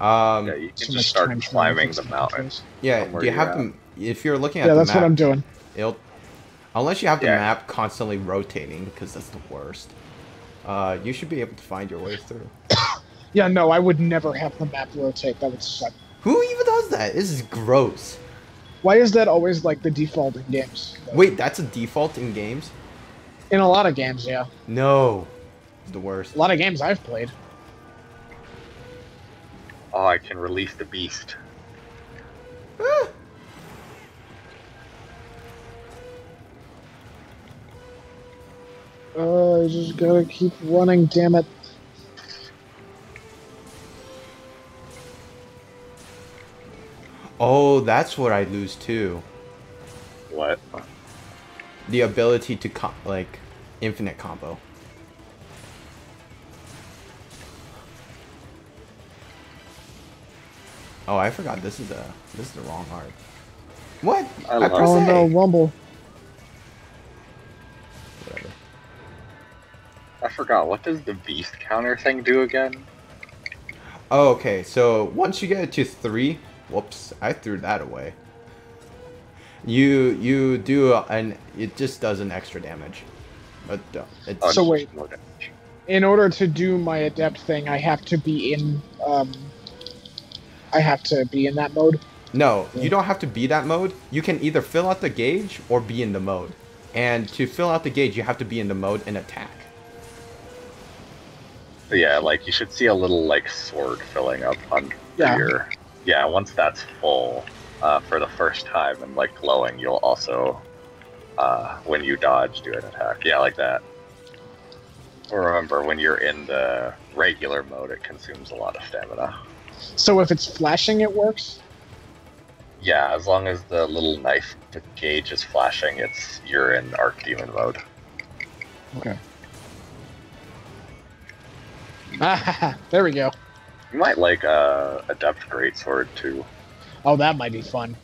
Um, Yeah, you So can much just start time trying to climbing fix the the mountain. controls. yeah. From where Do you you're have to? If you're looking at Yeah, the that's map, what I'm doing. unless you have the Yeah. map constantly rotating, because that's the worst. You should be able to find your way through. Yeah, no, I would never have the map rotate. That would suck. Who even does that? This is gross. Why is that always like the default in games? Wait, that's a default in games? In a lot of games, yeah. No, it's the worst. A lot of games I've played. Oh, I can release the beast. Ah. I just gotta keep running, damn it. Oh, that's what I lose too. What? The ability to like infinite combo. Oh, I forgot this is the wrong art. What? I love pressed Oh A. no, Rumble. Whatever. I forgot. What does the beast counter thing do again? Oh, okay. So once you get it to 3, whoops, I threw that away. You do and it just does an extra damage. But it's Oh, So just wait. more damage. In order to do my adept thing, I have to be in that mode. no, you don't have to be that mode. You can either fill out the gauge or be in the mode. And to fill out the gauge, you have to be in the mode and attack. But yeah, like you should see a little like sword filling up under Yeah. your. Yeah, once that's full, for the first time and like glowing, you'll also, when you dodge, do an attack. Yeah, like that. Remember, when you're in the regular mode, it consumes a lot of stamina. So if it's flashing, it works? Yeah, as long as the little knife gauge is flashing, you're in Archdemon mode. Okay. Ah, there we go. You might like Adept Greatsword too. Oh, that might be fun.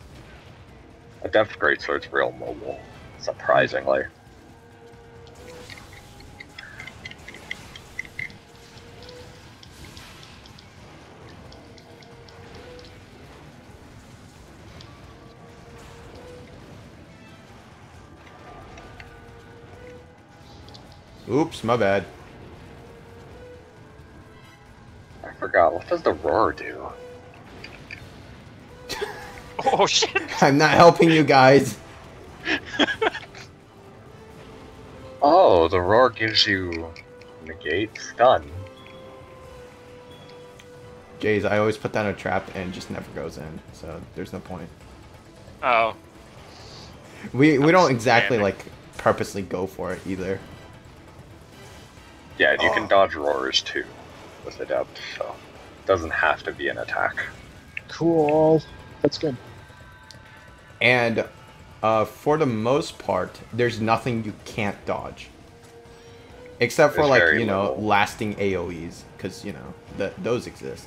Adept Greatsword's real mobile, surprisingly. Oops, my bad. I forgot, what does the roar do? Oh shit! I'm not helping you guys. Oh, the roar gives you negate stun. Jays, I always put down a trap and it just never goes in, so there's no point. Oh. We I'm don't exactly spamming. like purposely go for it either. Yeah, and you can dodge roars too with Adept, so it doesn't have to be an attack. Cool. That's good. And for the most part, there's nothing you can't dodge. Except for There's like, very you know, little. lasting AoEs, because, you know, those exist.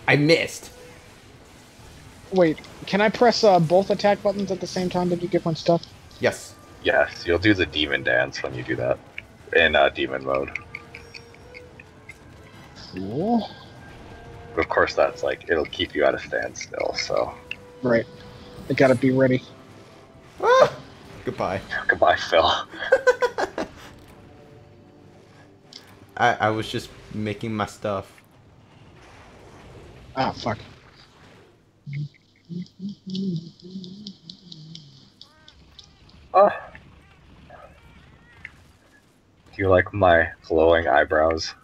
I missed. Wait, can I press both attack buttons at the same time to do different stuff? Yes. Yes, you'll do the demon dance when you do that in demon mode. Cool. But of course, that's like it'll keep you at a standstill. So Right. I gotta be ready. Ah, goodbye. goodbye, Phil. I was just making my stuff. Ah, fuck. Oh. Do you like my glowing eyebrows?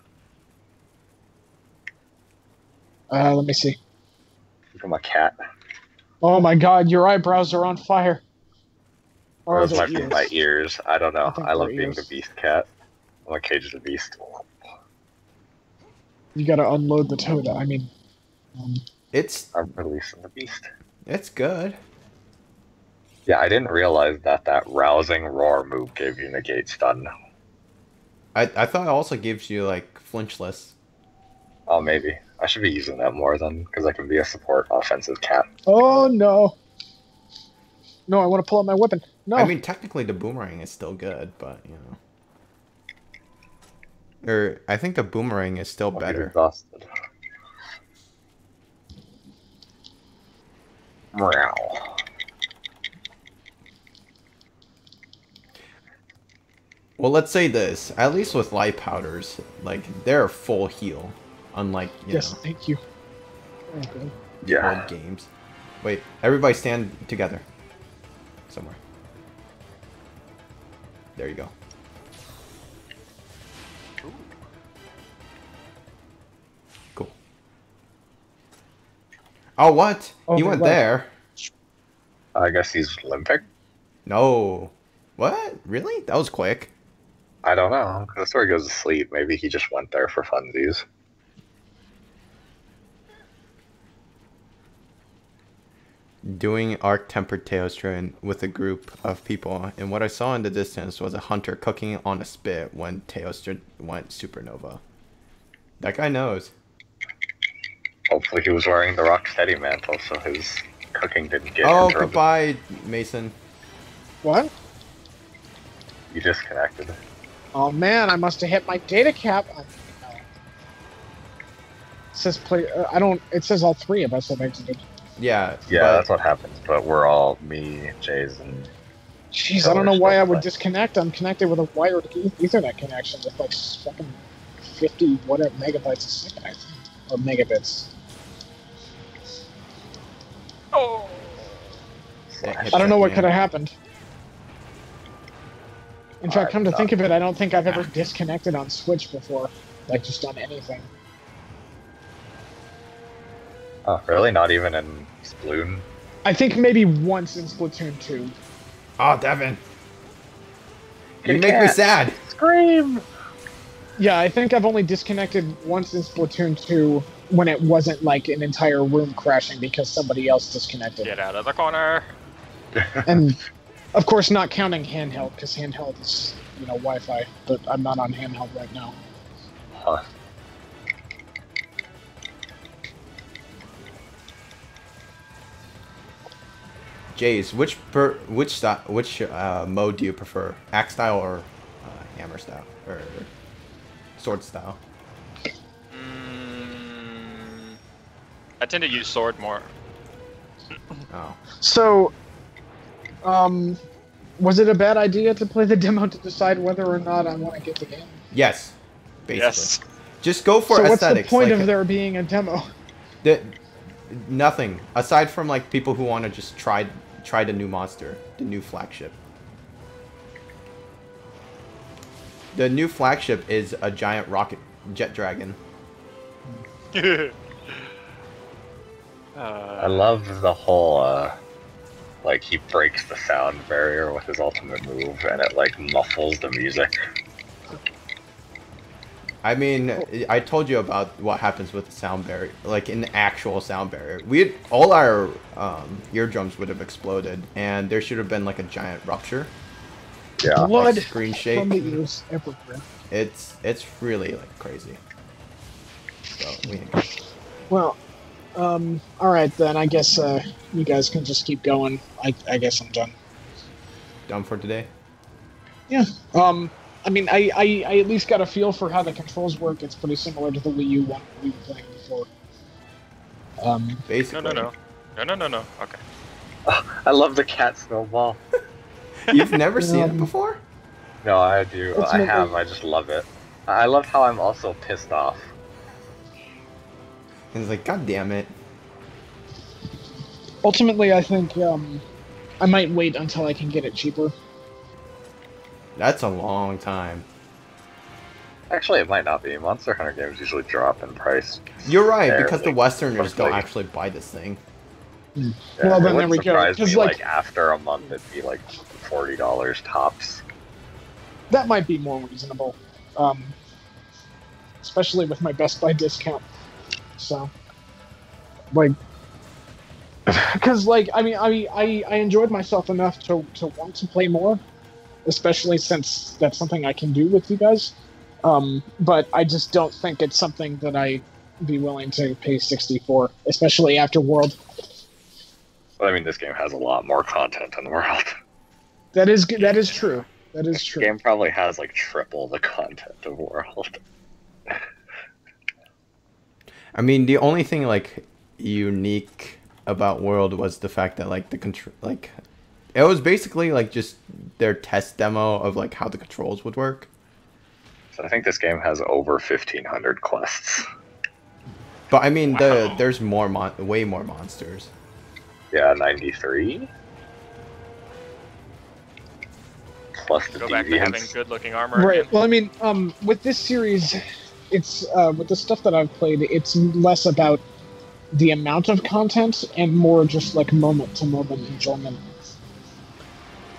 Let me see. Look at my cat. Oh my god, your eyebrows are on fire. Oh, Or those those are might be ears. my ears. I don't know. think I they're love being the ears. beast cat. I'm a cage the beast. You gotta unload the toad. I mean, It's I'm releasing the beast. it's good. Yeah, I didn't realize that that rousing roar move gave you negate stun. I thought it also gives you like flinchless. Oh, maybe. I should be using that more then, because I can be a support offensive cat. oh no, no! I want to pull out my weapon. No. I mean, technically the boomerang is still good, but you know. Or I think the boomerang is still I'll be better. exhausted. Meow. Well, let's say this. At least with light powders, like they're full heal, unlike yes, know thank you. Very good. Yeah. old games. Wait, everybody stand together. Somewhere. There you go. Cool. Oh, what? Oh, He they're went right. there. I guess he's limping? No. What? Really? That was quick. I don't know. That's where he goes to sleep. Maybe he just went there for funsies. Doing arc tempered Teostra with a group of people, and what I saw in the distance was a hunter cooking on a spit when Teostra went supernova. That guy knows. Hopefully he was wearing the Rocksteady mantle, so his cooking didn't get Oh, interrupted. goodbye, Mason. What? You disconnected. Oh man, I must have hit my data cap. Oh, no. It says play. I don't. It says all three of us have exited. Yeah. Yeah, but that's what happens, but we're all me, Jason. Jeez, So I don't know we're why I still would playing. disconnect. I'm connected with a wired Ethernet connection with like fucking 50 whatever megabytes a second, I think, or megabits. Oh. that hit I don't know what check could me. have happened. In fact, come to think of it, I don't think I've ever disconnected on Switch before, like just on anything. Oh, really? Not even in Sploon? I think maybe once in Splatoon 2. Oh, Devin. You Kitty make me cat. sad. Scream! Yeah, I think I've only disconnected once in Splatoon 2 when it wasn't like an entire room crashing because somebody else disconnected. Get out of the corner. And of course, not counting handheld because handheld is, you know, Wi-Fi, but I'm not on handheld right now. Huh. Jays, which mode do you prefer? Axe style or hammer style or sword style? I tend to use sword more. Oh, So, was it a bad idea to play the demo to decide whether or not I want to get the game? yes, basically. Yes. Just go for So what's the aesthetics. point like, of there being a demo? nothing aside from like people who want to just try the new monster, the new flagship. The new flagship is a giant rocket jet dragon. I love the whole, like, he breaks the sound barrier with his ultimate move, and it, like, muffles the music. I mean, I told you about what happens with the sound barrier, like an actual sound barrier. All our eardrums would have exploded, and there should have been like a giant rupture. Yeah. Blood Screen from shake. the ears everywhere. It's really like crazy. So Well, all right then. I guess you guys can just keep going. I guess I'm done. done for today. Yeah. I mean, I at least got a feel for how the controls work. It's pretty similar to the Wii U one we were playing before. Basically. No. Okay. I love the cat snowball. You've never seen it before? No, I do. I Ultimately- have. I just love it. I love how I'm also pissed off. And it's like, God damn it. Ultimately, I think I might wait until I can get it cheaper. That's a long time. Actually, it might not be. Monster Hunter games usually drop in price. You're right, Barely. because the Westerners don't Mostly. actually buy this thing. Hmm. Yeah, Well, it then there wouldn't we go. surprise 'Cause, me, like- like after a month it'd be like $40 tops. That might be more reasonable, especially with my Best Buy discount. So, like, because like I enjoyed myself enough to want to play more, especially since that's something I can do with you guys. But I just don't think it's something that I'd be willing to pay 60 for, especially after World. But I mean, this game has a lot more content in the world. That is true. That is This true. game probably has like triple the content of World. I mean, the only thing like unique about World was the fact that like the control, like it was basically like just their test demo of like how the controls would work. So I think this game has over 1,500 quests. But I mean, Wow. there's more way more monsters. Yeah, 93. Plus the Go back to having deviants. good-looking armor. Right. again. Well, I mean, with this series, it's with the stuff that I've played, it's less about the amount of content and more just like moment to moment enjoyment.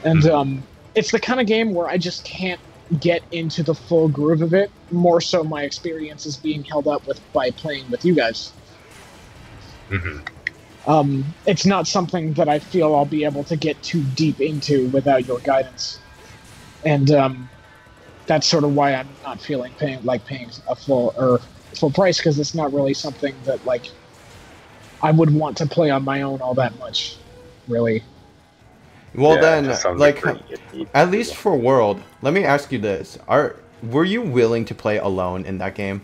And it's the kind of game where I just can't get into the full groove of it. More so, my experience is being held up with by playing with you guys. It's not something that I feel I'll be able to get too deep into without your guidance, and that's sort of why I'm not paying a full price, because it's not really something that like I would want to play on my own all that much, really. Well, Yeah, then, to some like, degree, you need at to. least for World, let me ask you this: were you willing to play alone in that game?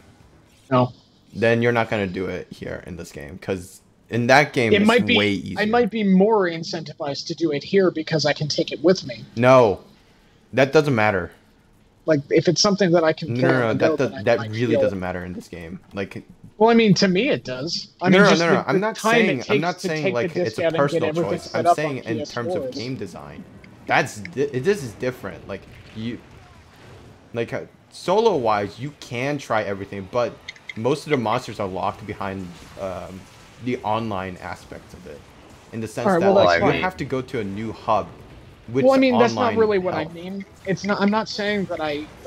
No, Then you're not gonna do it here in this game, because in that game it it's might be. way easier. I might be more incentivized to do it here because I can take it with me. No, that doesn't matter. Like if it's something that I can play No, on the go, then I that might really feel- doesn't matter in this game. Like, Well, I mean, to me it does. I mean, no, just no, no. the I'm not time saying it takes to take like the it's disc a out and get personal everything choice. set I'm up saying on in terms of PS4s. game design. This is different. Like solo wise, you can try everything, but most of the monsters are locked behind the online aspects of it, in the sense Alright, that well, that's like you fine. have to go to a new hub. Which Well, I mean, that's not online really what I help. mean. It's not. I'm not saying that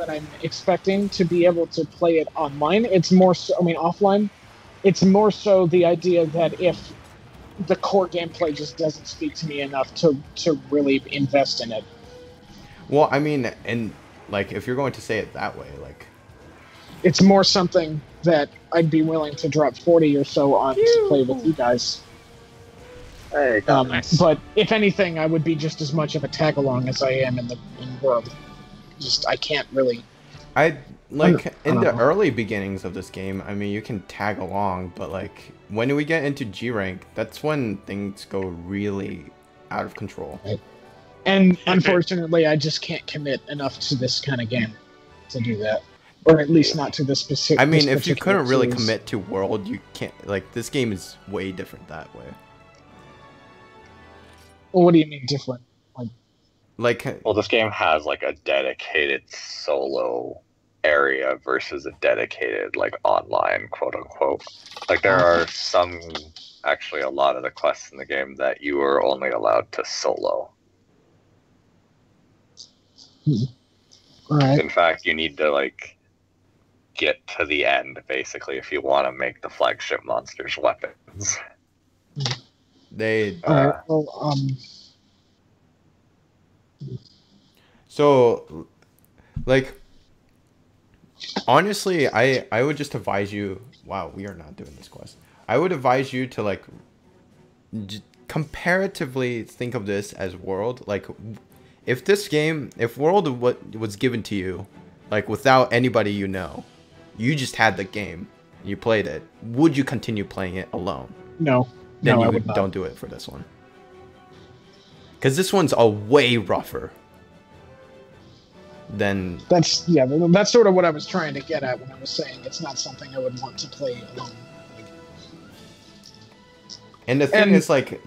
I'm expecting to be able to play it online. It's more so. I mean, offline. It's more so the idea that if the core gameplay just doesn't speak to me enough to really invest in it. Well, I mean, and like if you're going to say it that way, like It's more something that I'd be willing to drop 40 or so on to play with you guys. Hey, Nice. But if anything, I would be just as much of a tag along as I am in World. Just I can't really. I like in the know. early beginnings of this game, I mean, you can tag along, but like when we get into G rank, that's when things go really out of control. And unfortunately, I just can't commit enough to this kind of game to do that, or at least not to this specific. I mean, this if you particular couldn't really series. commit to World, you can't. Like this game is way different that way. Well, what do you mean different? Like Well, this game has like a dedicated solo area versus a dedicated like online quote unquote. Like there are some, actually a lot of the quests in the game that you are only allowed to solo. All right. In fact, you need to like get to the end basically if you want to make the flagship monsters weapons. they. All right. Well, So, like, honestly, I would just advise you. Wow, we are not doing this quest. I would advise you to like comparatively think of this as World. Like, if this game, if World was given to you, like without anybody you know, you just had the game, you played it. Would you continue playing it alone? no. Then No, I you would not. don't do it for this one. Because this one's a way rougher than. That's sort of what I was trying to get at when I was saying it's not something I would want to play alone. And the thing And, is, like, you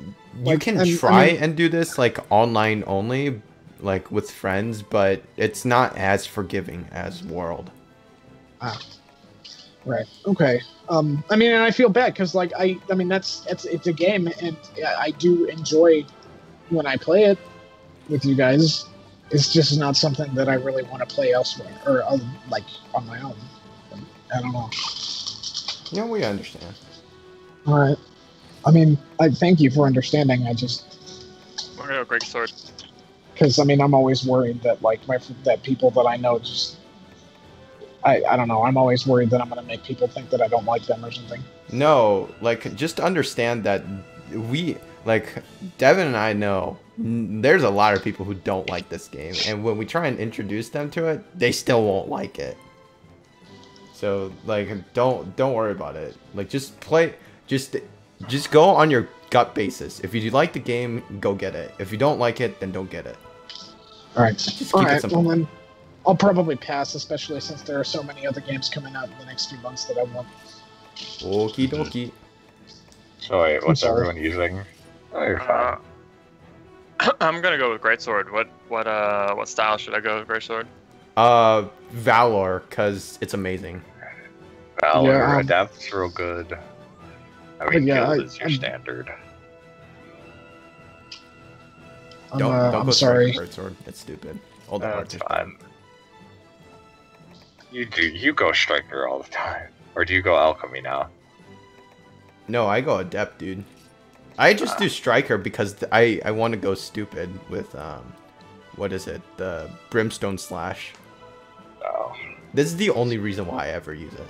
like, can and, I try mean- and do this, like, online only, like, with friends, but it's not as forgiving as World. Right. Okay. I mean, and I feel bad because, like, I mean, it's a game, and I do enjoy when I play it with you guys. It's just not something that I really want to play elsewhere or like on my own. I don't know. Yeah, we understand. All right. I mean, I thank you for understanding. I just We're gonna go Great Sword. because I mean, I'm always worried that like that people that I know just. I don't know. I'm always worried that I'm going to make people think that I don't like them or something. No, like, just understand that we, like, Devin and I know there's a lot of people who don't like this game, and when we try and introduce them to it, they still won't like it. So, like, don't worry about it. Like, just play, just go on your gut basis. If you like the game, go get it. If you don't like it, then don't get it. All right. Just keep it simple. Well, then I'll probably pass, especially since there are so many other games coming out in the next few months that I want. Okie dokie. So wait, what's sorry. everyone using? Oh, you're fine. I'm gonna go with Great Sword. What style should I go with Great Sword? Valor, cause it's amazing. Valor, Yeah, Adept's real good. I mean, yeah, Guild is your standard. Don't go I'm sorry. Great Sword. It's stupid. All the That's parts. fine. You go Striker all the time. Or do you go Alchemy now? No, I go Adept, dude. I just do Striker because I want to go stupid with what is it? The Brimstone Slash. Oh. This is the only reason why I ever use it.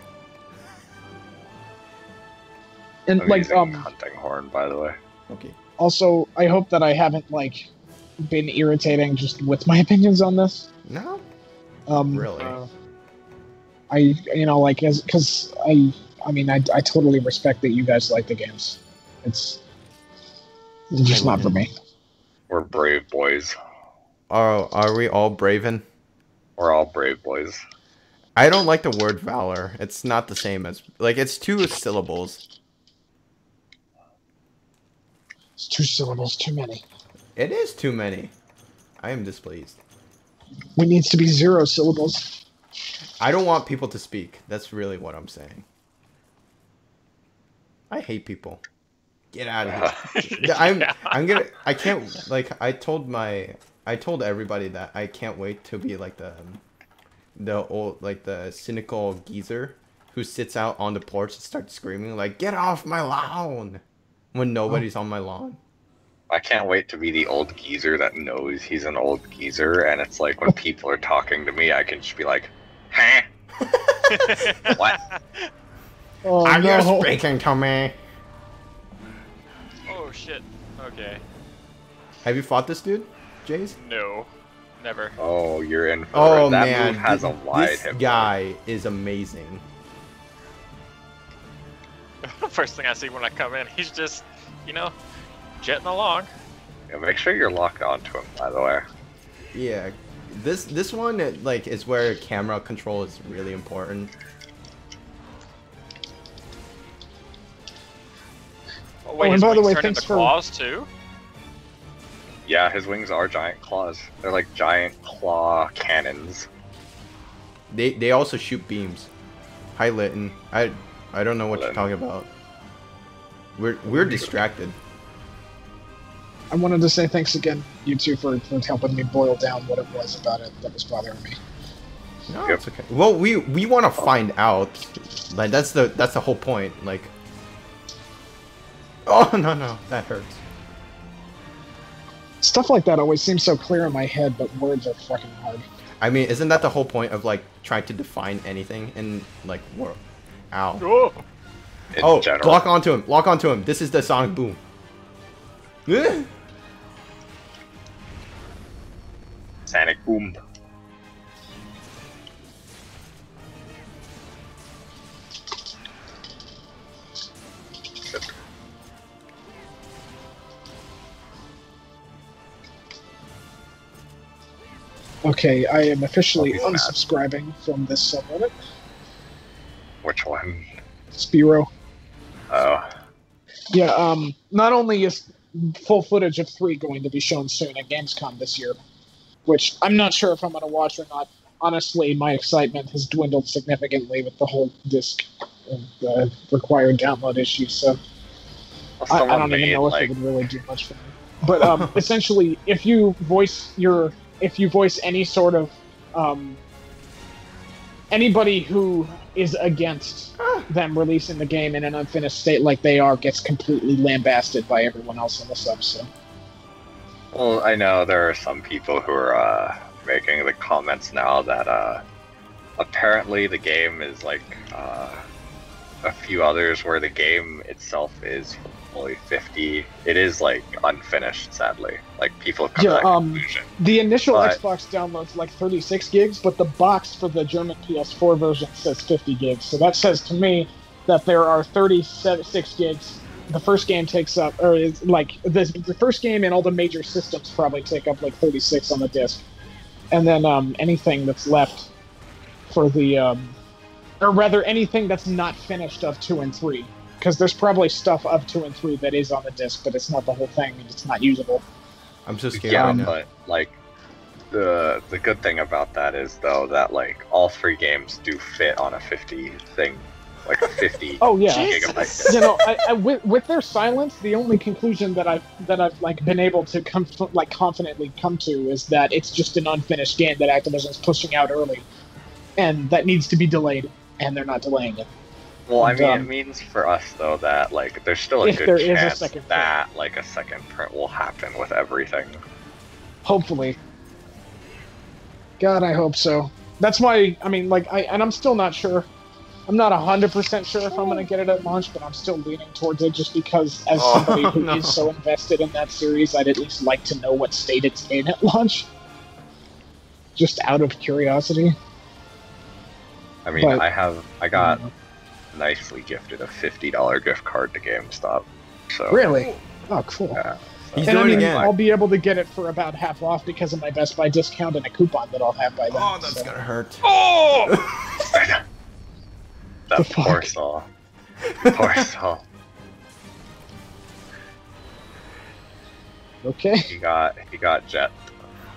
And I'm like using Hunting Horn, by the way. Okay. also, I hope that I haven't like been irritating just with my opinions on this. No. Um, Really? I like because I mean I totally respect that you guys like the games. It's just not for me. We're brave boys. Are we all Braven? We're all brave boys. I don't like the word Valor. It's not the same as like it's 2 syllables. It's 2 syllables too many. It is too many. I am displeased. It needs to be 0 syllables. I don't want people to speak. That's really what I'm saying. I hate people. Get out of here. I can't, like, I told everybody that I can't wait to be like the old, like the cynical geezer who sits out on the porch and starts screaming like, get off my lawn when nobody's on my lawn. I can't wait to be the old geezer that knows he's an old geezer, and it's like when people are talking to me, I can just be like, huh? What? Oh, Are no. you speaking to me? Oh shit. Okay. Have you fought this dude, Jace? No. Never. Oh, you're in for Oh it. That man, move has a wide this hit. guy is amazing. First thing I see when I come in, he's just, jetting along. Yeah, make sure you're locked onto him, by the way. Yeah, this one like is where camera control is really important. Oh, wait, and his by the wings way, turn thanks into for- claws too? Yeah, his wings are giant claws. They're like giant claw cannons. They also shoot beams. Hi Litton. I don't know what you're Litton. talking about. We're distracted. I wanted to say thanks again, you two, for helping me boil down what it was about it that was bothering me. No, Yep. it's okay. Well, we want to find out. Like that's the whole point. Like, oh no, that hurts. Stuff like that always seems so clear in my head, but words are fucking hard. I mean, isn't that the whole point of like trying to define anything in like world? Ow. Oh! In general. Lock onto him. Lock onto him. This is the sonic boom. Sonic boom. Okay, I am officially Oh, he's mad. unsubscribing from this subreddit. Which one? Spiro. Oh. Yeah, not only is full footage of 3 going to be shown soon at Gamescom this year, which I'm not sure if I'm going to watch or not. Honestly, my excitement has dwindled significantly with the whole disc the required download issues. So I Someone don't even made, know if like, it would really do much for me. But essentially, if you voice any sort of anybody who is against them releasing the game in an unfinished state like they are gets completely lambasted by everyone else in the sub. So. Well, I know there are some people who are making the comments now that apparently the game is like a few others where the game itself is fully 50. It is like unfinished, sadly. Like people come to that conclusion. The initial Xbox download's like 36 gigs, but the box for the German PS4 version says 50 gigs. So that says to me that there are 36 gigs. The first game takes up, or is like the first game and all the major systems probably take up like 36 on the disc, and then anything that's left for the, or rather anything that's not finished of 2 and 3, because there's probably stuff of 2 and 3 that is on the disc, but it's not the whole thing and it's not usable. I'm so scared. Yeah, right now. but like the good thing about that is though that like all 3 games do fit on a 50 thing. Like a 50 gigabyte disc. You know, I with their silence, the only conclusion that I've like been able to confidently come to is that it's just an unfinished game that Activision's pushing out early, and that needs to be delayed, and they're not delaying it. Well, I mean, it means for us though that like there's still a good chance that like a second print will happen with everything. Hopefully. God, I hope so. That's why I mean, like, I'm still not sure. I'm not 100% sure if I'm going to get it at launch, but I'm still leaning towards it just because, as somebody who is so invested in that series, I'd at least like to know what state it's in at launch. Just out of curiosity. I mean, but, I got nicely gifted a $50 gift card to GameStop. So really? Oh, cool. Yeah, so. He's doing it again. I'll be able to get it for about half off because of my Best Buy discount and a coupon that I'll have by then. Oh, that's gonna hurt. Oh! That poor Saul. Poor Saul. Okay. He got jet.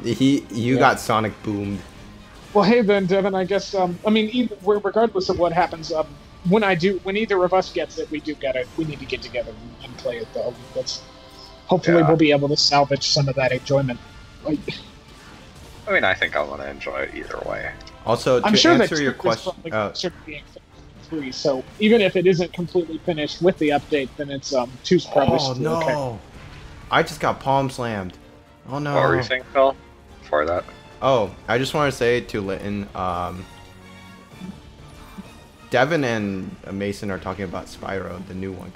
You got Sonic boomed. Well, hey then, Devin. I guess I mean, regardless of what happens, when either of us gets it, we need to get together and play it though. Hopefully we'll be able to salvage some of that enjoyment. Like, I mean, I think I want to enjoy it either way. Also, I'm to sure answer your question, being free, so even if it isn't completely finished with the update, then it's 2's probably still okay. Oh no! I just got palm slammed. Oh no! What were you saying, Phil? Before that? Oh, I just want to say to Litton, Devin and Mason are talking about Spyro, the new one.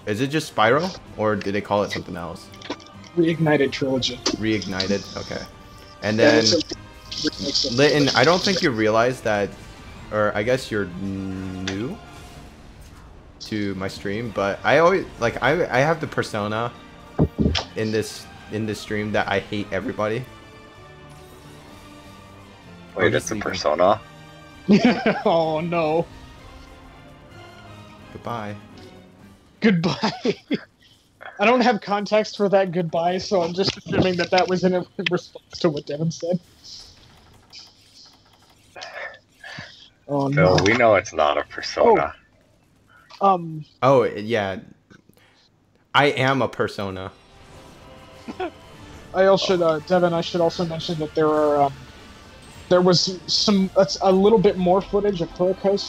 Is it just Spyro, or did they call it something else? Reignited Trilogy. Reignited, okay. And then, Litton, I don't think you realize that, or I guess you're new to my stream, but I always, like, I have the persona in this stream that I hate everybody. Wait, it's a persona? Oh no. Goodbye. Goodbye. I don't have context for that goodbye, so I'm just assuming that was in response to what Devin said. Oh no. Phil, we know it's not a persona. Oh, yeah. I am a persona. Devin, I should also mention that there was a little bit more footage of Hurricane.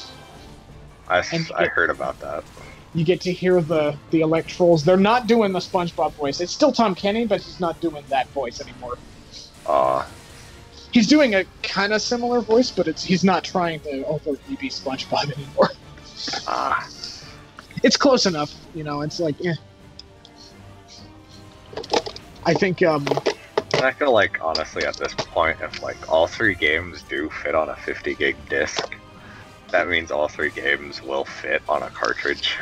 I heard about that. You get to hear the Electrolls. They're not doing the SpongeBob voice. It's still Tom Kenny, but he's not doing that voice anymore. He's doing a kind of similar voice, but he's not trying to overtly be SpongeBob anymore. It's close enough, you know. It's like, I think. I feel like honestly, at this point, if like all 3 games do fit on a 50 gig disc, that means all 3 games will fit on a cartridge.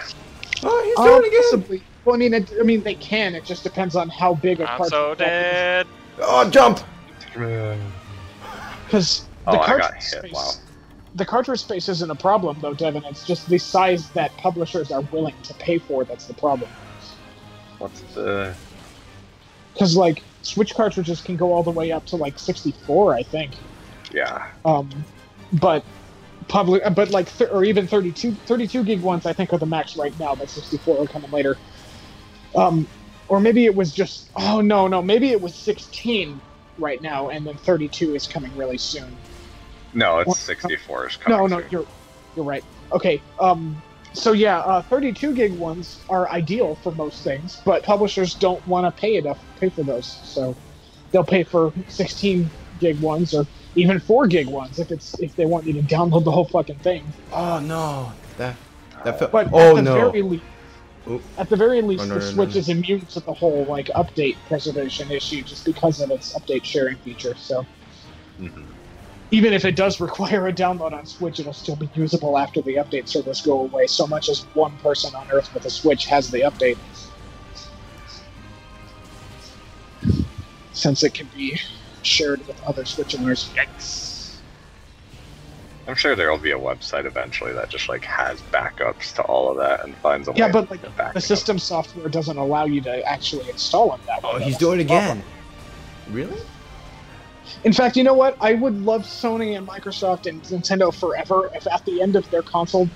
Oh, he's doing it again. Possibly. Well, I mean, they can. It just depends on how big a cartridge. I'm so dead. Oh, jump! Because the cartridge space isn't a problem, though, Devin. It's just the size that publishers are willing to pay for that's the problem. What's the? Because like Switch cartridges can go all the way up to like 64, I think. Yeah. But public, but like, or even 32 gig ones, I think are the max right now, but 64 are coming later. Or maybe it was just, oh no, maybe it was 16 right now, and then 32 is coming really soon. No, it's 64 is coming No, soon. you're right. Okay, so yeah, 32 gig ones are ideal for most things, but publishers don't want to pay for those, so they'll pay for 16 gig ones or even 4 gig ones if they want you to download the whole fucking thing. Oh no, that felt. But Oh at the no. very least, At the very least, no, the no, Switch no. is immune to the whole like update preservation issue just because of its update sharing feature. So even if it does require a download on Switch, it'll still be usable after the update servers go away. So much as one person on Earth with a Switch has the update, since it can be shared with other Switch owners. Yikes. I'm sure there will be a website eventually that just like has backups to all of that and finds a way. Yeah, but like to back it the up. system software doesn't allow you to actually install them that way. Oh, he's That's doing it the problem. again. Really? In fact, you know what? I would love Sony and Microsoft and Nintendo forever if at the end of their console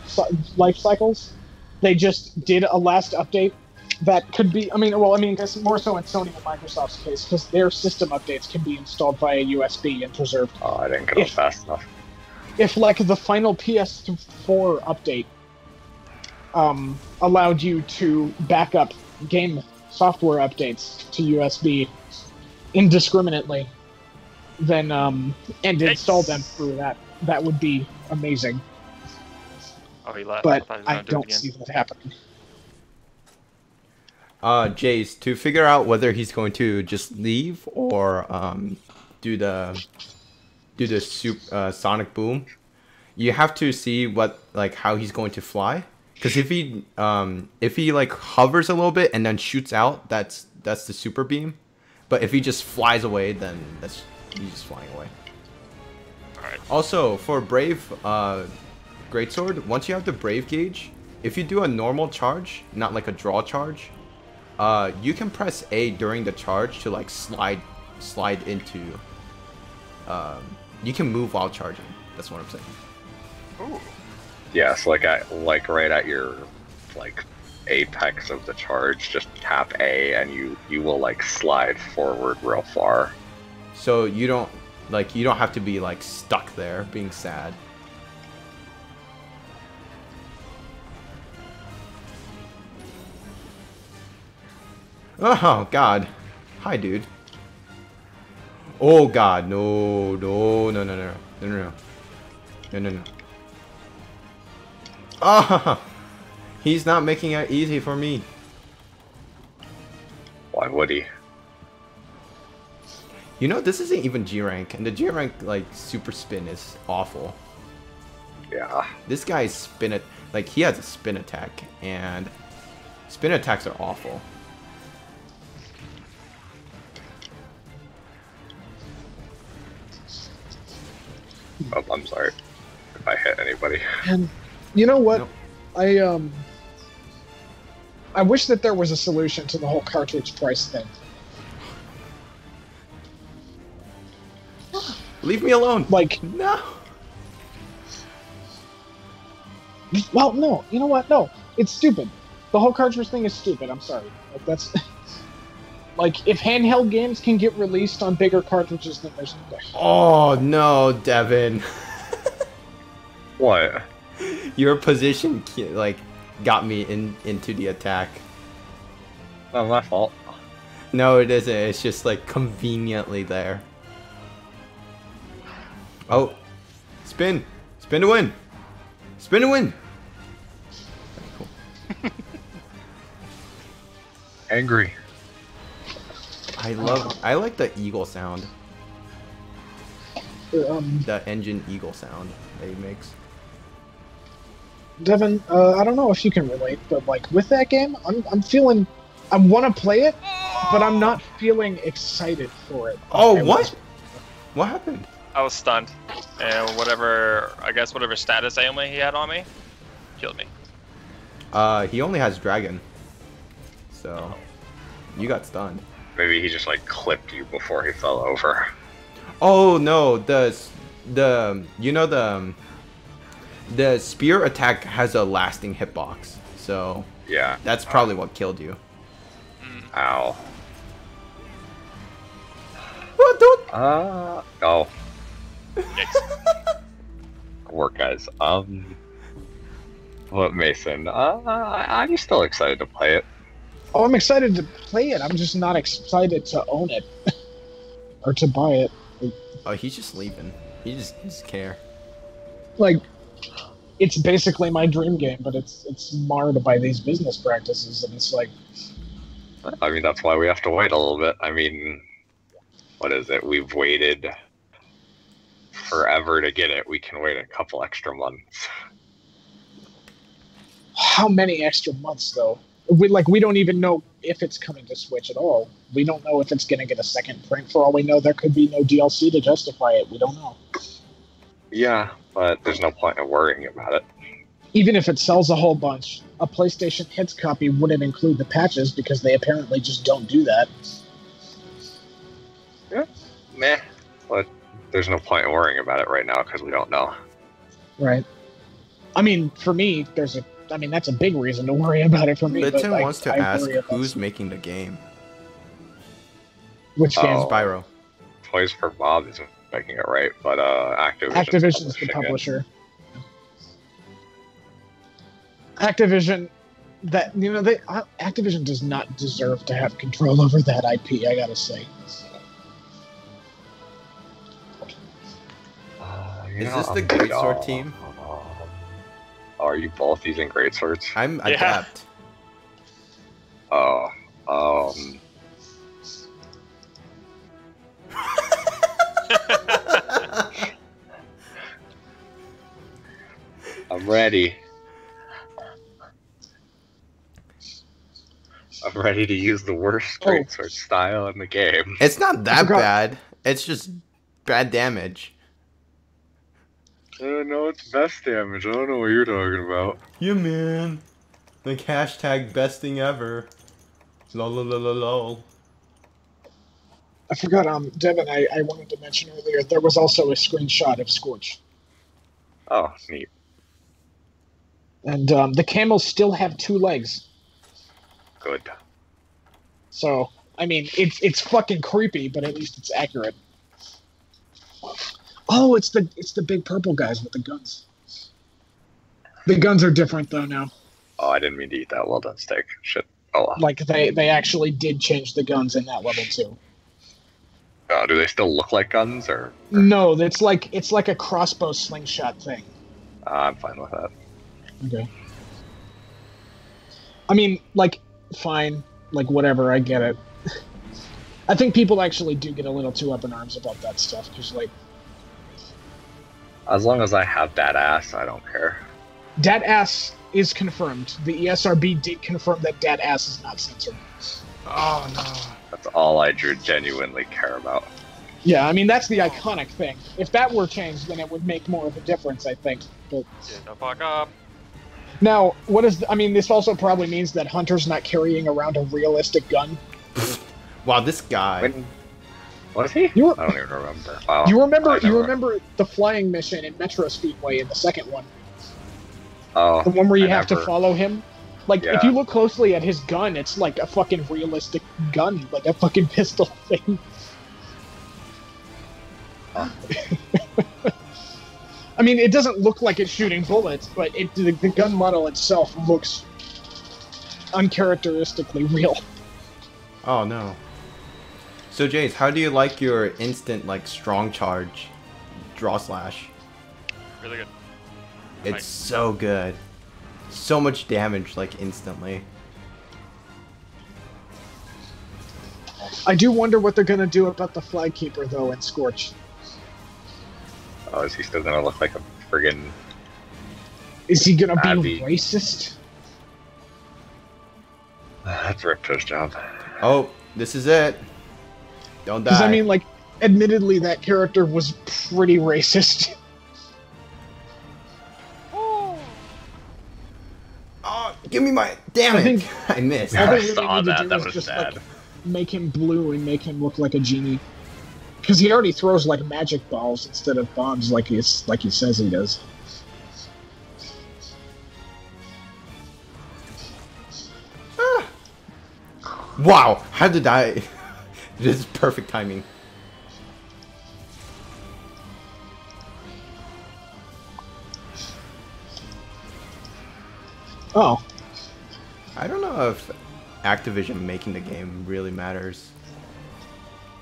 life cycles, they just did a last update that could be, I guess more so in Sony and Microsoft's case, because their system updates can be installed via USB and preserved. Oh, I didn't get up fast enough. If, like, the final PS4 update allowed you to back up game software updates to USB indiscriminately, then and install them through that would be amazing. Oh, he left. But thought he was I gonna do it don't again. see that happening. Jace, to figure out whether he's going to just leave or do the sonic boom, you have to see how he's going to fly. Because if he like hovers a little bit and then shoots out, that's the super beam. But if he just flies away, then he's just flying away. Alright. Also, for Brave Greatsword, once you have the Brave gauge, if you do a normal charge, not like a draw charge, you can press A during the charge to like slide into. You can move while charging. That's what I'm saying. Ooh. Yeah, so like right at your like apex of the charge, just tap A and you will like slide forward real far. So you don't have to be like stuck there being sad. Oh god. Hi dude. Oh god, no. Ah, he's not making it easy for me. Why would he? You know, this isn't even G rank, and the G rank like super spin is awful. Yeah. This guy's he has a spin attack, and spin attacks are awful. Oh, I'm sorry if I hit anybody. And you know what? Nope. I wish that there was a solution to the whole cartridge price thing. Leave me alone. Like, No. well, no. You know what? No, it's stupid. The whole cartridge thing is stupid. I'm sorry. Like that's like if handheld games can get released on bigger cartridges, then there's no. Oh no, Devin. What? Your position got me into the attack. Not my fault. No, it isn't. It's just like conveniently there. Oh, spin to win. Spin to win. Okay, cool. Angry. I like the eagle sound. Um, The engine eagle sound that he makes. Devin, I don't know if you can relate, but like with that game, I'm feeling, I want to play it, but I'm not feeling excited for it. Oh, I what? was- What happened? I was stunned, and whatever status ailment he had on me, killed me. He only has dragon. So, you got stunned. Maybe he just like clipped you before he fell over. Oh no, the The spear attack has a lasting hitbox, so Yeah. that's probably what killed you. Ow. Oh, don't. Oh. Yikes. Good work, guys. What, Mason? I'm still excited to play it. Oh, I'm excited to play it. I'm just not excited to own it or to buy it. Oh, he's just leaving. He just care. Like, it's basically my dream game, but it's marred by these business practices, and it's like, I mean, that's why we have to wait a little bit. I mean, what is it? We've waited forever to get it. We can wait a couple extra months. how many extra months though? We don't even know if it's coming to Switch at all. We don't know if it's going to get a second print. For all we know, there could be no DLC to justify it. We don't know. Yeah, but there's no point in worrying about it. Even if it sells a whole bunch, a PlayStation Hits copy wouldn't include the patches because they apparently just don't do that. Yeah, meh. But there's no point in worrying about it right now because we don't know. Right. I mean, for me, that's a big reason to worry about it for me. Litton but wants to I ask worry about who's making the game. which game. Oh. Spyro. Toys for Bob isn't making it right, but Activision's the publisher. Activision, Activision does not deserve to have control over that IP. I gotta say. Is this the Greatsword team? Are you both using greatswords? I'm Yeah. adept. Oh, I'm ready. I'm ready to use the worst greatsword style in the game. It's not that forgot- bad. It's just bad damage. No, it's best damage. I don't know what you're talking about. Yeah, man. Like hashtag best thing ever. Lol, lol, lol, lol, lol. I forgot, Devin, I wanted to mention earlier, there was also a screenshot of Scorch. Oh, neat. And the camels still have 2 legs. Good. So, I mean, it's fucking creepy, but at least it's accurate. Oh, it's the big purple guys with the guns. The guns are different, though, now. Oh, I didn't mean to eat that well done steak. Shit. Oh, well. Like, they actually did change the guns in that level, too. Do they still look like guns, or? No, it's like a crossbow slingshot thing. I'm fine with that. Okay. I mean, like, fine. Like, whatever, I get it. I think people actually do get a little too up in arms about that stuff, because, like... As long as I have that ass, I don't care. Dat ass is confirmed. The ESRB did confirm that dat ass is not censored. Oh, no. That's all I genuinely care about. Yeah, I mean, that's the iconic thing. If that were changed, then it would make more of a difference, I think. But Get the fuck up. now, this also probably means that Hunter's not carrying around a realistic gun. Wow, this guy. When was he? You I don't even remember. Wow. You remember I never- remember the flying mission in Metro Speedway in the second one? Oh, The one where you I have to never- follow him? Like, Yeah. if you look closely at his gun, it's like a fucking realistic gun, like a fucking pistol thing. Huh. I mean, it doesn't look like it's shooting bullets, but the gun model itself looks uncharacteristically real. Oh, no. So, Jace, how do you like your instant, like, strong charge draw slash? Really good. It's Nice. so good. So much damage, like, instantly. I do wonder what they're gonna do about the Flagkeeper, though, in Scorch. Oh, is he still gonna look like a friggin'? Is he gonna be Abby. racist? That's Ripto's job. Oh, this is it. Don't die. Because, I mean, like, admittedly, that character was pretty racist. Oh, give me my... Damn I it. think- I missed. All I they really saw need to that. do That is was just, sad. like, make him blue and make him look like a genie. Because he already throws, like, magic balls instead of bombs like he says he does. Wow, how did I? This is perfect timing. Oh. I don't know if Activision making the game really matters.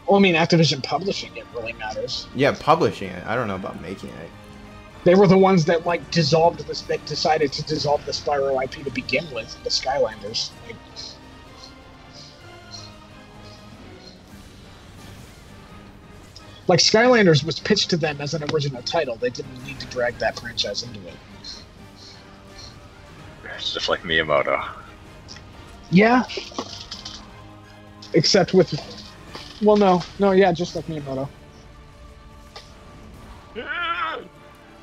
Well, I mean, Activision publishing it really matters. Yeah, publishing it. I don't know about making it. They were the ones that like dissolved this. That decided to dissolve the Spyro IP to begin with. The Skylanders. Like Skylanders was pitched to them as an original title. They didn't need to drag that franchise into it. It's just like Miyamoto. Yeah. Except with, well, no, yeah, just like Miyamoto.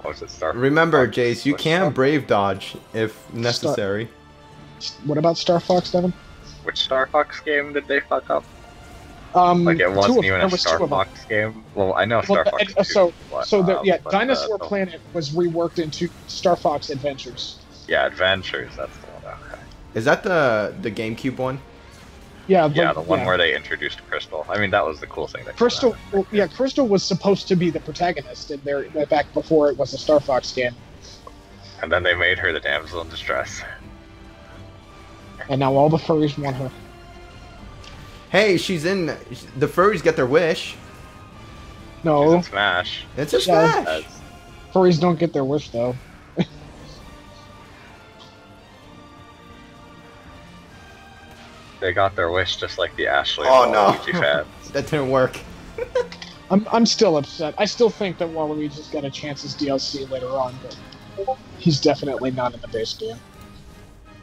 Was it Star? Remember, Jace, you can brave dodge if necessary. What about Star Fox, Devin? Which Star Fox game did they fuck up? Like it wasn't even a Star Fox game. Well, I know Star Fox. Dinosaur Planet was reworked into Star Fox Adventures. Yeah, Adventures. That's the one. Okay. Is that the GameCube one? Yeah, the one where they introduced Crystal. I mean, that was the cool thing. Crystal, Crystal was supposed to be the protagonist in there back before it was a Star Fox game. And then they made her the damsel in distress. And now all the furries want her. Hey, she's in. The furries get their wish. No. It's a Smash. It's a Smash. Yeah. Furries don't get their wish though. They got their wish just like the Ashley and Waluigi fans. That didn't work. I'm still upset. I still think that Waluigi's got a chance as DLC later on, but he's definitely not in the base game.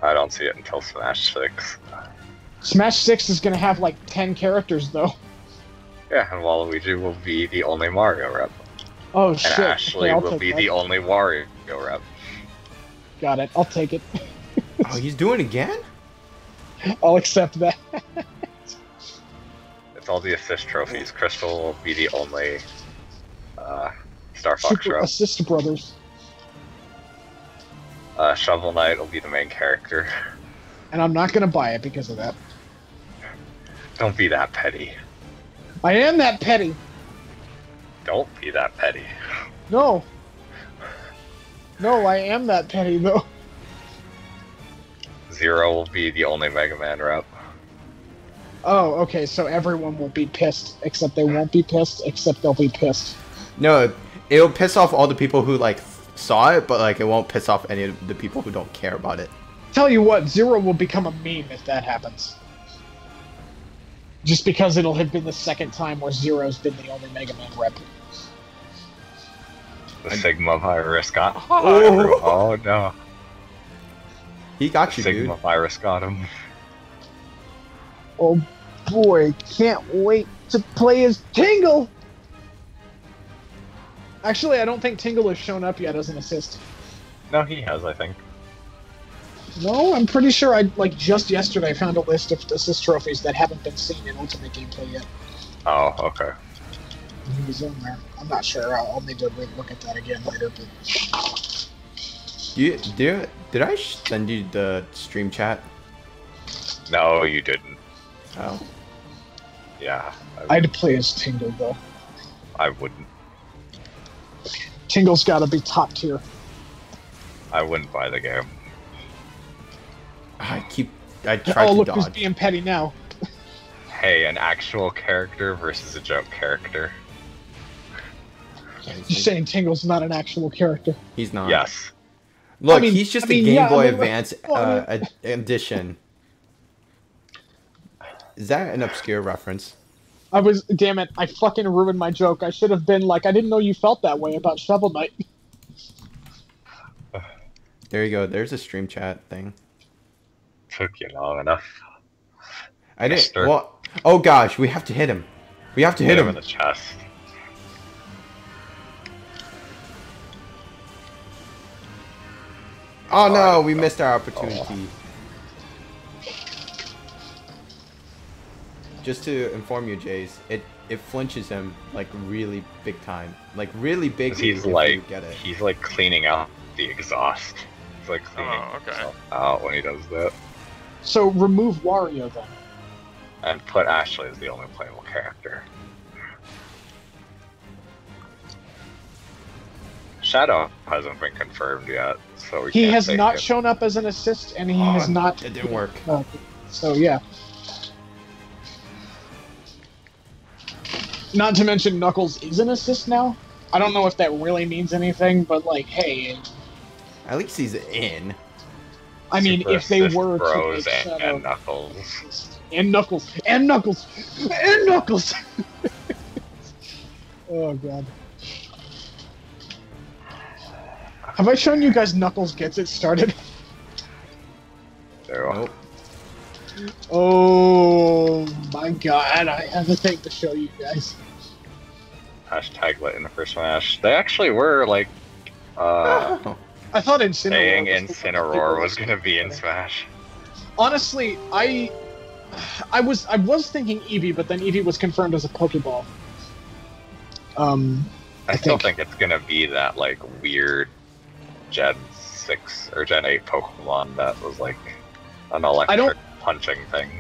I don't see it until Smash 6. Smash 6 is gonna have like 10 characters though. Yeah, and Waluigi will be the only Mario rep. Oh shit. And Ashley will be the only Wario rep. Got it. I'll take it. Oh, he's doing it again? I'll accept that. It's all the assist trophies. Crystal will be the only Star Fox Super rep. Assist Brothers. Shovel Knight will be the main character. And I'm not gonna buy it because of that. Don't be that petty. I am that petty. Don't be that petty. No. No, I am that petty though. Zero will be the only Mega Man rep. Oh, okay, so everyone will be pissed, except they won't be pissed, except they'll be pissed. No, it'll piss off all the people who like saw it, but like it won't piss off any of the people who don't care about it. Tell you what, Zero will become a meme if that happens. Just because it'll have been the second time where Zero's been the only Mega Man rep. The Sigma virus got Oh. Oh no. He got you, Sigma dude. virus got him. Oh boy, can't wait to play as Tingle! Actually, I don't think Tingle has shown up yet as an assist. No, he has, I think. No, I'm pretty sure just yesterday found a list of assist trophies that haven't been seen in Ultimate Gameplay yet. Oh, okay. He was in there. I'm not sure. I'll need to look at that again later, but... Did I send you the stream chat? No, you didn't. Oh. Yeah. I'd play as Tingle, though. I wouldn't. Tingle's gotta be top tier. I wouldn't buy the game. I tried Oh, to look dodge. who's being petty now. Hey, an actual character versus a joke character. You're saying Tingle's not an actual character. He's not. Yes. Look, he's just a Game Boy Advance well, edition. Is that an obscure reference? Damn it, I fucking ruined my joke. I should have been like, I didn't know you felt that way about Shovel Knight. There you go. There's a stream chat thing. Took you long enough. I didn't. Mister. Well, oh gosh, we have to hit him. We have to hit him. in the chest. Oh no, we missed our opportunity. Just to inform you, Jace, it flinches him like really big time, like really big. He's if you like get it. he's like cleaning out the exhaust. He's like cleaning Oh, okay. himself out when he does that. So remove Wario then. And put Ashley as the only playable character. Shadow hasn't been confirmed yet, so we He can't has take not it. shown up as an assist, and he has not. It didn't work. So yeah. Not to mention Knuckles is an assist now. I don't know if that really means anything, but like, hey. At least he's in. I mean, Super if they assist were to Bros make Shadow and Knuckles. and Knuckles and Knuckles and Knuckles. Oh god. Have I shown you guys Knuckles gets it started? So, Nope. Oh my god, I have a thing to show you guys. hashtag lit in the first Smash. They actually were like Oh. I thought Incineroar saying was the one that Incineroar people was were gonna be in saying. Smash. Honestly, I was thinking Eevee, but then Eevee was confirmed as a Pokeball. I still think it's gonna be that like weird Gen 6 or Gen 8 Pokemon that was like an electric punching thing.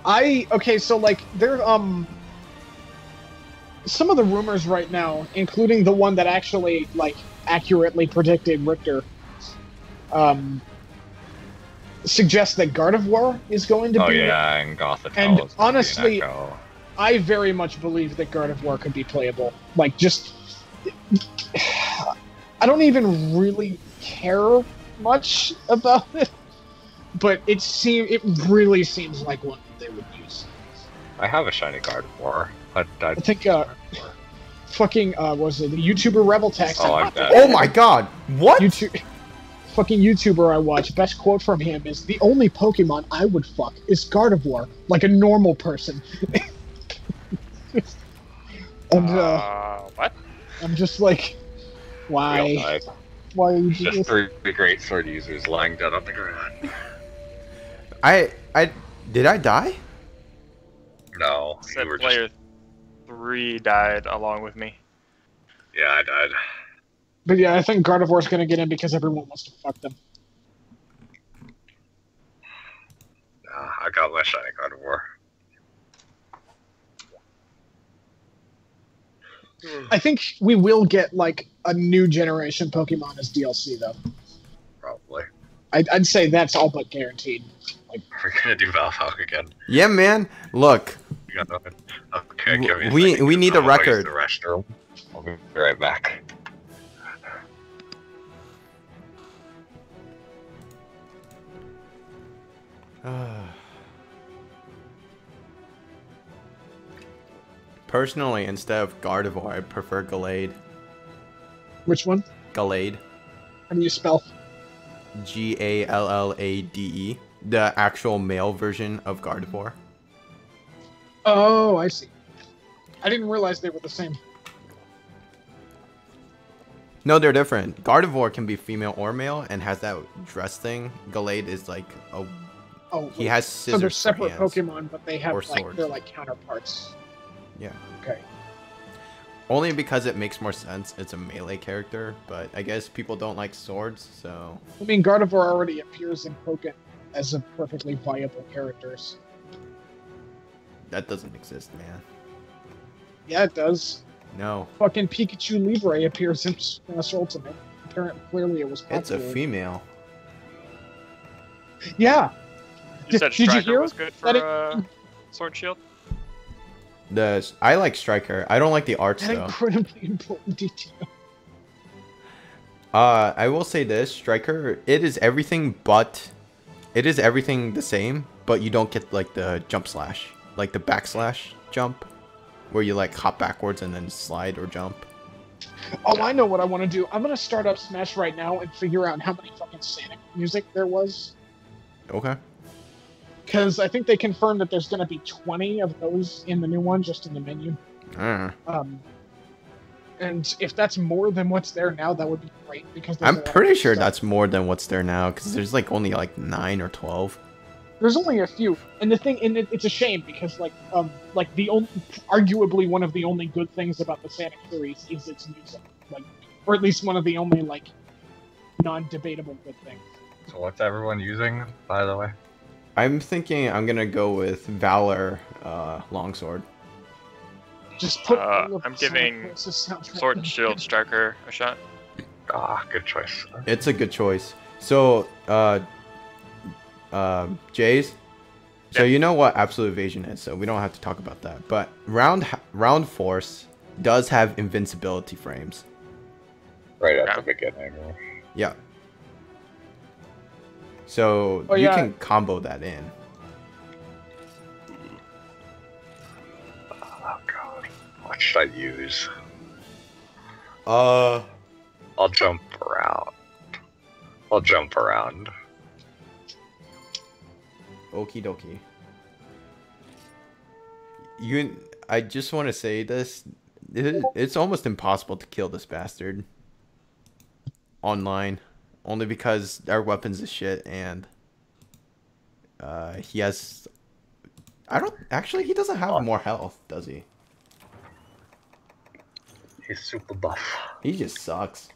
Okay, so like there some of the rumors right now, including the one that actually like accurately predicted Richter, suggest that Gardevoir is going to Oh be. yeah, and Gothitelle And is gonna honestly, be an Echo. I very much believe that Gardevoir could be playable. Like, just I don't even really care much about it, but it really seems like one that they would use. I have a shiny Gardevoir. I think fucking was it the YouTuber Rebel Tax? Oh, I'm dead. Oh my god! What? Fucking YouTuber I watch. Best quote from him is, "The only Pokemon I would fuck is Gardevoir, like a normal person." And What? I'm just like, We all why? died. Why are you doing Just this? three great sword users lying dead on the ground. Did I die? No, you Said were player just... 3 died along with me. Yeah, I died. But yeah, I think Gardevoir's gonna get in because everyone wants to fuck them. Nah, I got my shiny Gardevoir. I think we will get like a new generation Pokemon as DLC though. Probably. I'd say that's all but guaranteed. We're gonna do Valhalla again. Yeah, man. Look, We got nothing. Okay, give me a we second, need a I'm gonna use record. The restroom. I'll be right back. Personally, instead of Gardevoir, I prefer Gallade. Which one? Gallade. How do you spell? Gallade. The actual male version of Gardevoir. Oh, I see. I didn't realize they were the same. No, they're different. Gardevoir can be female or male and has that dress thing. Gallade is like a... Oh, He has so scissors they're for separate hands. Pokemon, but they have Or like swords. they're like counterparts. Yeah. Okay. Only because it makes more sense. It's a melee character, but I guess people don't like swords, so... I mean, Gardevoir already appears in Pokken as a perfectly viable character. That doesn't exist, man. Yeah, it does. No. Fucking Pikachu Libre appears in Smash Ultimate. Apparently, clearly it was popular. It's a female. Yeah. You said Did you Striker hear was good for that Sword Shield? I like Striker. I don't like the arts, That though. incredibly important detail. I will say this. Striker, it is everything but... It is everything the same, but you don't get, like, the jump slash. Like, the backslash jump. Where you, like, hop backwards and then slide or jump. Oh, I know what I want to do. I'm gonna start up Smash right now and figure out how many fucking Sonic music there was. Okay. Because I think they confirmed that there's gonna be 20 of those in the new one, just in the menu. And if that's more than what's there now, that would be great. Because there's a I'm lot of pretty good sure stuff. that's more than what's there now, because there's, like, only, like, 9 or 12. There's only a few, and the thing, and it's a shame because like the only, arguably one of the only good things about the Sonic series is its music, like, or at least one of the only like non-debatable good things. So what's everyone using, by the way? I'm thinking I'm gonna go with Valor longsword. Just put. I'm giving Sword and Shield Striker a shot. Ah, good choice. It's a good choice. So, Jays. So Yep. you know what absolute evasion is, so we don't have to talk about that. But round force does have invincibility frames. Right at Yeah. the beginning. Yeah. So Oh, you yeah. can combo that in. Oh god. What should I use? Uh, I'll jump around. I'll jump around. okie dokie. I just want to say this. It's almost impossible to kill this bastard online, only because our weapons is shit and he has. I don't actually. He doesn't have more health, does he? He's super buff. He just sucks.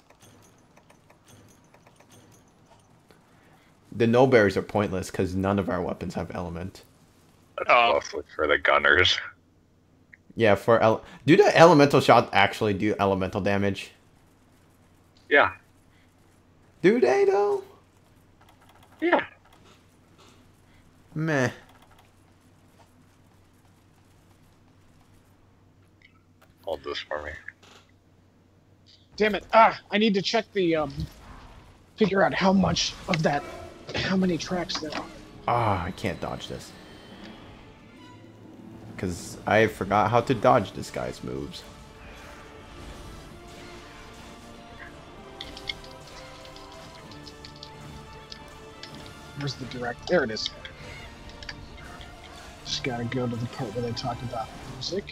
The no berries are pointless because none of our weapons have element. That's Oh. mostly for the gunners. Yeah, do the elemental shot actually do elemental damage? Yeah. Do they though? Yeah. Meh. Hold this for me. Damn it! Ah, I need to check the figure out how much of that, how many tracks there are. Ah, I can't dodge this. Because I forgot how to dodge this guy's moves. Where's the direct? There it is. Just gotta go to the part where they talk about music.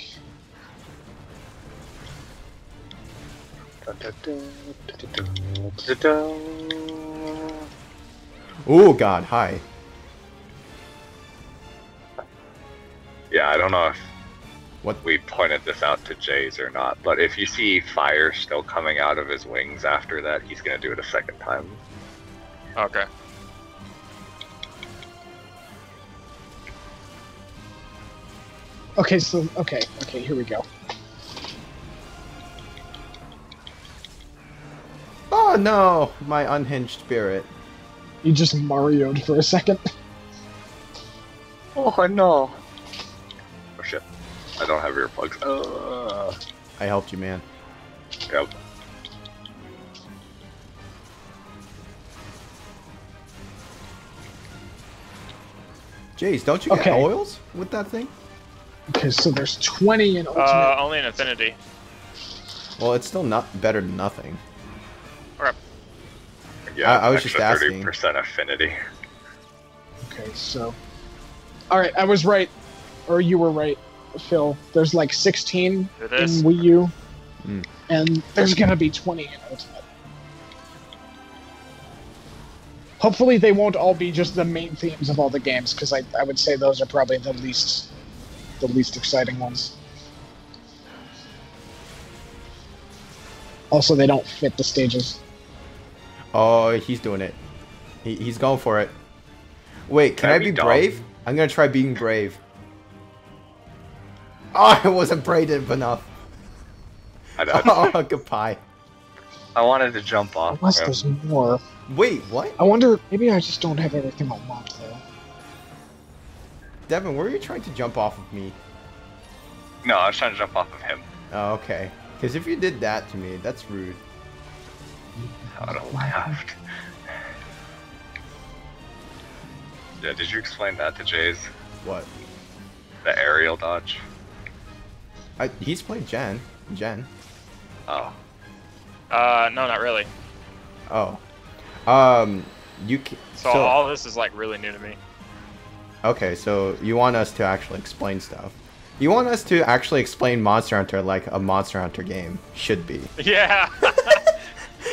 Oh god, hi. Yeah, I don't know if What? we pointed this out to Jays or not, but if you see fire still coming out of his wings after that, he's gonna do it a second time. Okay. Okay, so okay, here we go. Oh no, my unhinged spirit. You just Mario'd for a second. Oh no! Oh shit. I don't have earplugs. I helped you, man. Yep. Jace, don't you get Okay. oils with that thing? Okay, so there's 20 in ultimate. Only an affinity. Well, it's still not better than nothing. Okay. Yeah, I was just extra asking. 30% affinity. Okay, so. Alright, I was right. Or you were right, Phil. There's like 16 It in is. Wii U. Mm. And there's gonna be 20 in ultimate. Hopefully they won't all be just the main themes of all the games, because I would say those are probably the least exciting ones. Also, they don't fit the stages. Oh, he's doing it. He's going for it. Wait, can I be dumb? brave? I'm gonna try being brave. Oh, I wasn't brave enough. Oh, goodbye. I wanted to jump off. Unless him. there's more. Wait, what? I wonder, maybe I just don't have everything unlocked though. Devin, were you trying to jump off of me? No, I was trying to jump off of him. Oh, okay. Because if you did that to me, that's rude. I would have laughed. Yeah, did you explain that to Jays? What? The aerial dodge? He's playing Jen. Oh. No, not really. Oh. You can, So all this is like really new to me. Okay, so you want us to actually explain stuff. You want us to actually explain Monster Hunter like a Monster Hunter game should be. Yeah.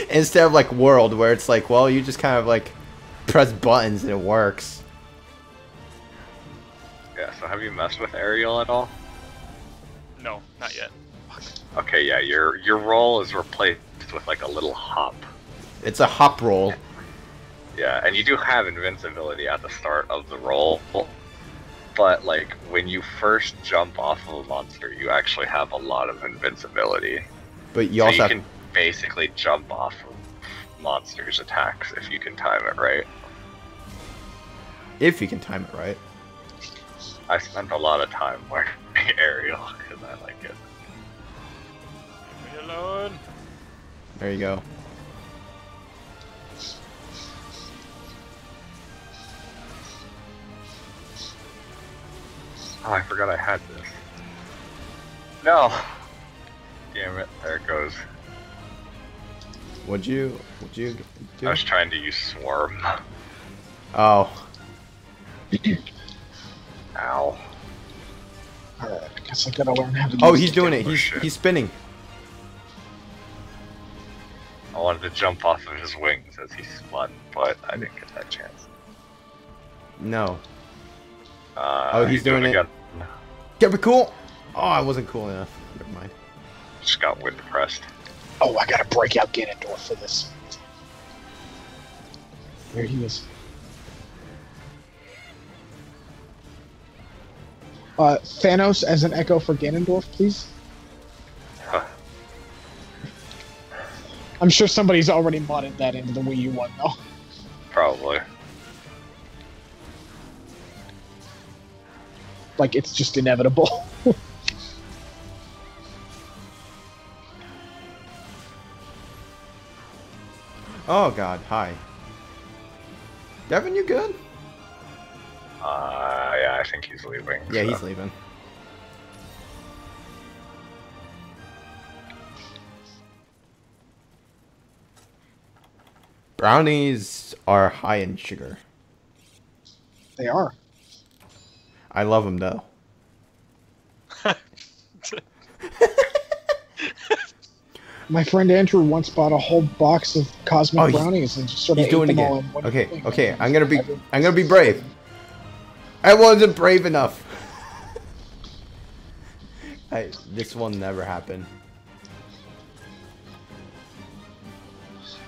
Instead of like World, where it's like, well, you just kind of like press buttons and it works. Yeah, so have you messed with aerial at all? No, not yet. Okay, yeah, your roll is replaced with like a little hop. It's a hop roll. Yeah, and you do have invincibility at the start of the roll, but like when you first jump off of a monster, you actually have a lot of invincibility. But you So also you have, can basically jump off of monsters' attacks if you can time it right. if you can time it right. I spent a lot of time learning aerial because I like it. Leave me alone. There you go. Oh, I forgot I had this. No! Damn it, there it goes. Would you do? I was trying to use Swarm. Oh. Ow. Alright, I guess I gotta learn how to Oh, use he's doing it. Oh, He's shit. he's spinning. I wanted to jump off of his wings as he spun, but I didn't get that chance. No. Oh, he's doing it. again. Get me cool. Oh, I wasn't cool enough. Never mind. Just got wind pressed. Oh, I gotta break out Ganondorf for this. There he is. Thanos as an echo for Ganondorf, please. Huh. I'm sure somebody's already modded that into the Wii U one, though. Probably. Like, it's just inevitable. Oh God, hi. Devin, you good? Yeah, I think he's leaving. Yeah, so. he's leaving. Brownies are high in sugar. They are. I love them though. My friend Andrew once bought a whole box of cosmic Oh, brownies and just sort of He's ate doing it them all again. in one Okay, thing. okay. I'm gonna be brave. I wasn't brave enough. This will never happen.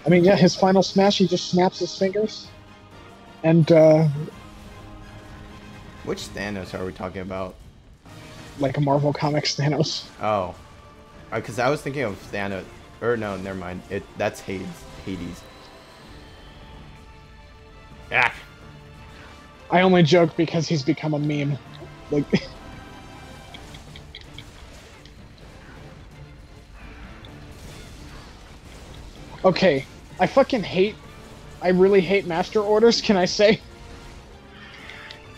I mean, yeah, his final smash, he just snaps his fingers. And, Which Thanos are we talking about? like a Marvel Comics Thanos. Oh, because I was thinking of Thanos. Or no, never mind. That's Hades. Ah. I only joke because he's become a meme. Like, okay, I really hate master orders, can I say?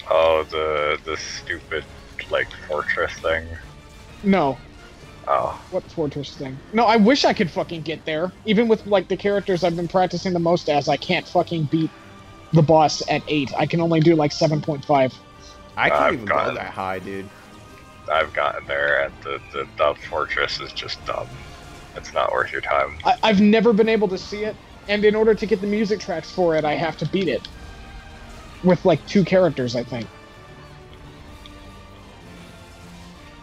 Oh, the stupid, like, fortress thing. No. Oh. What fortress thing? No, I wish I could fucking get there. Even with, like, the characters I've been practicing the most as, I can't fucking beat the boss at 8. I can only do, like, 7.5. I can't I've even gotten- go that high, dude. I've gotten there, and the fortress is just dumb. It's not worth your time. I've never been able to see it, and in order to get the music tracks for it, I have to beat it. With, like, 2 characters, I think.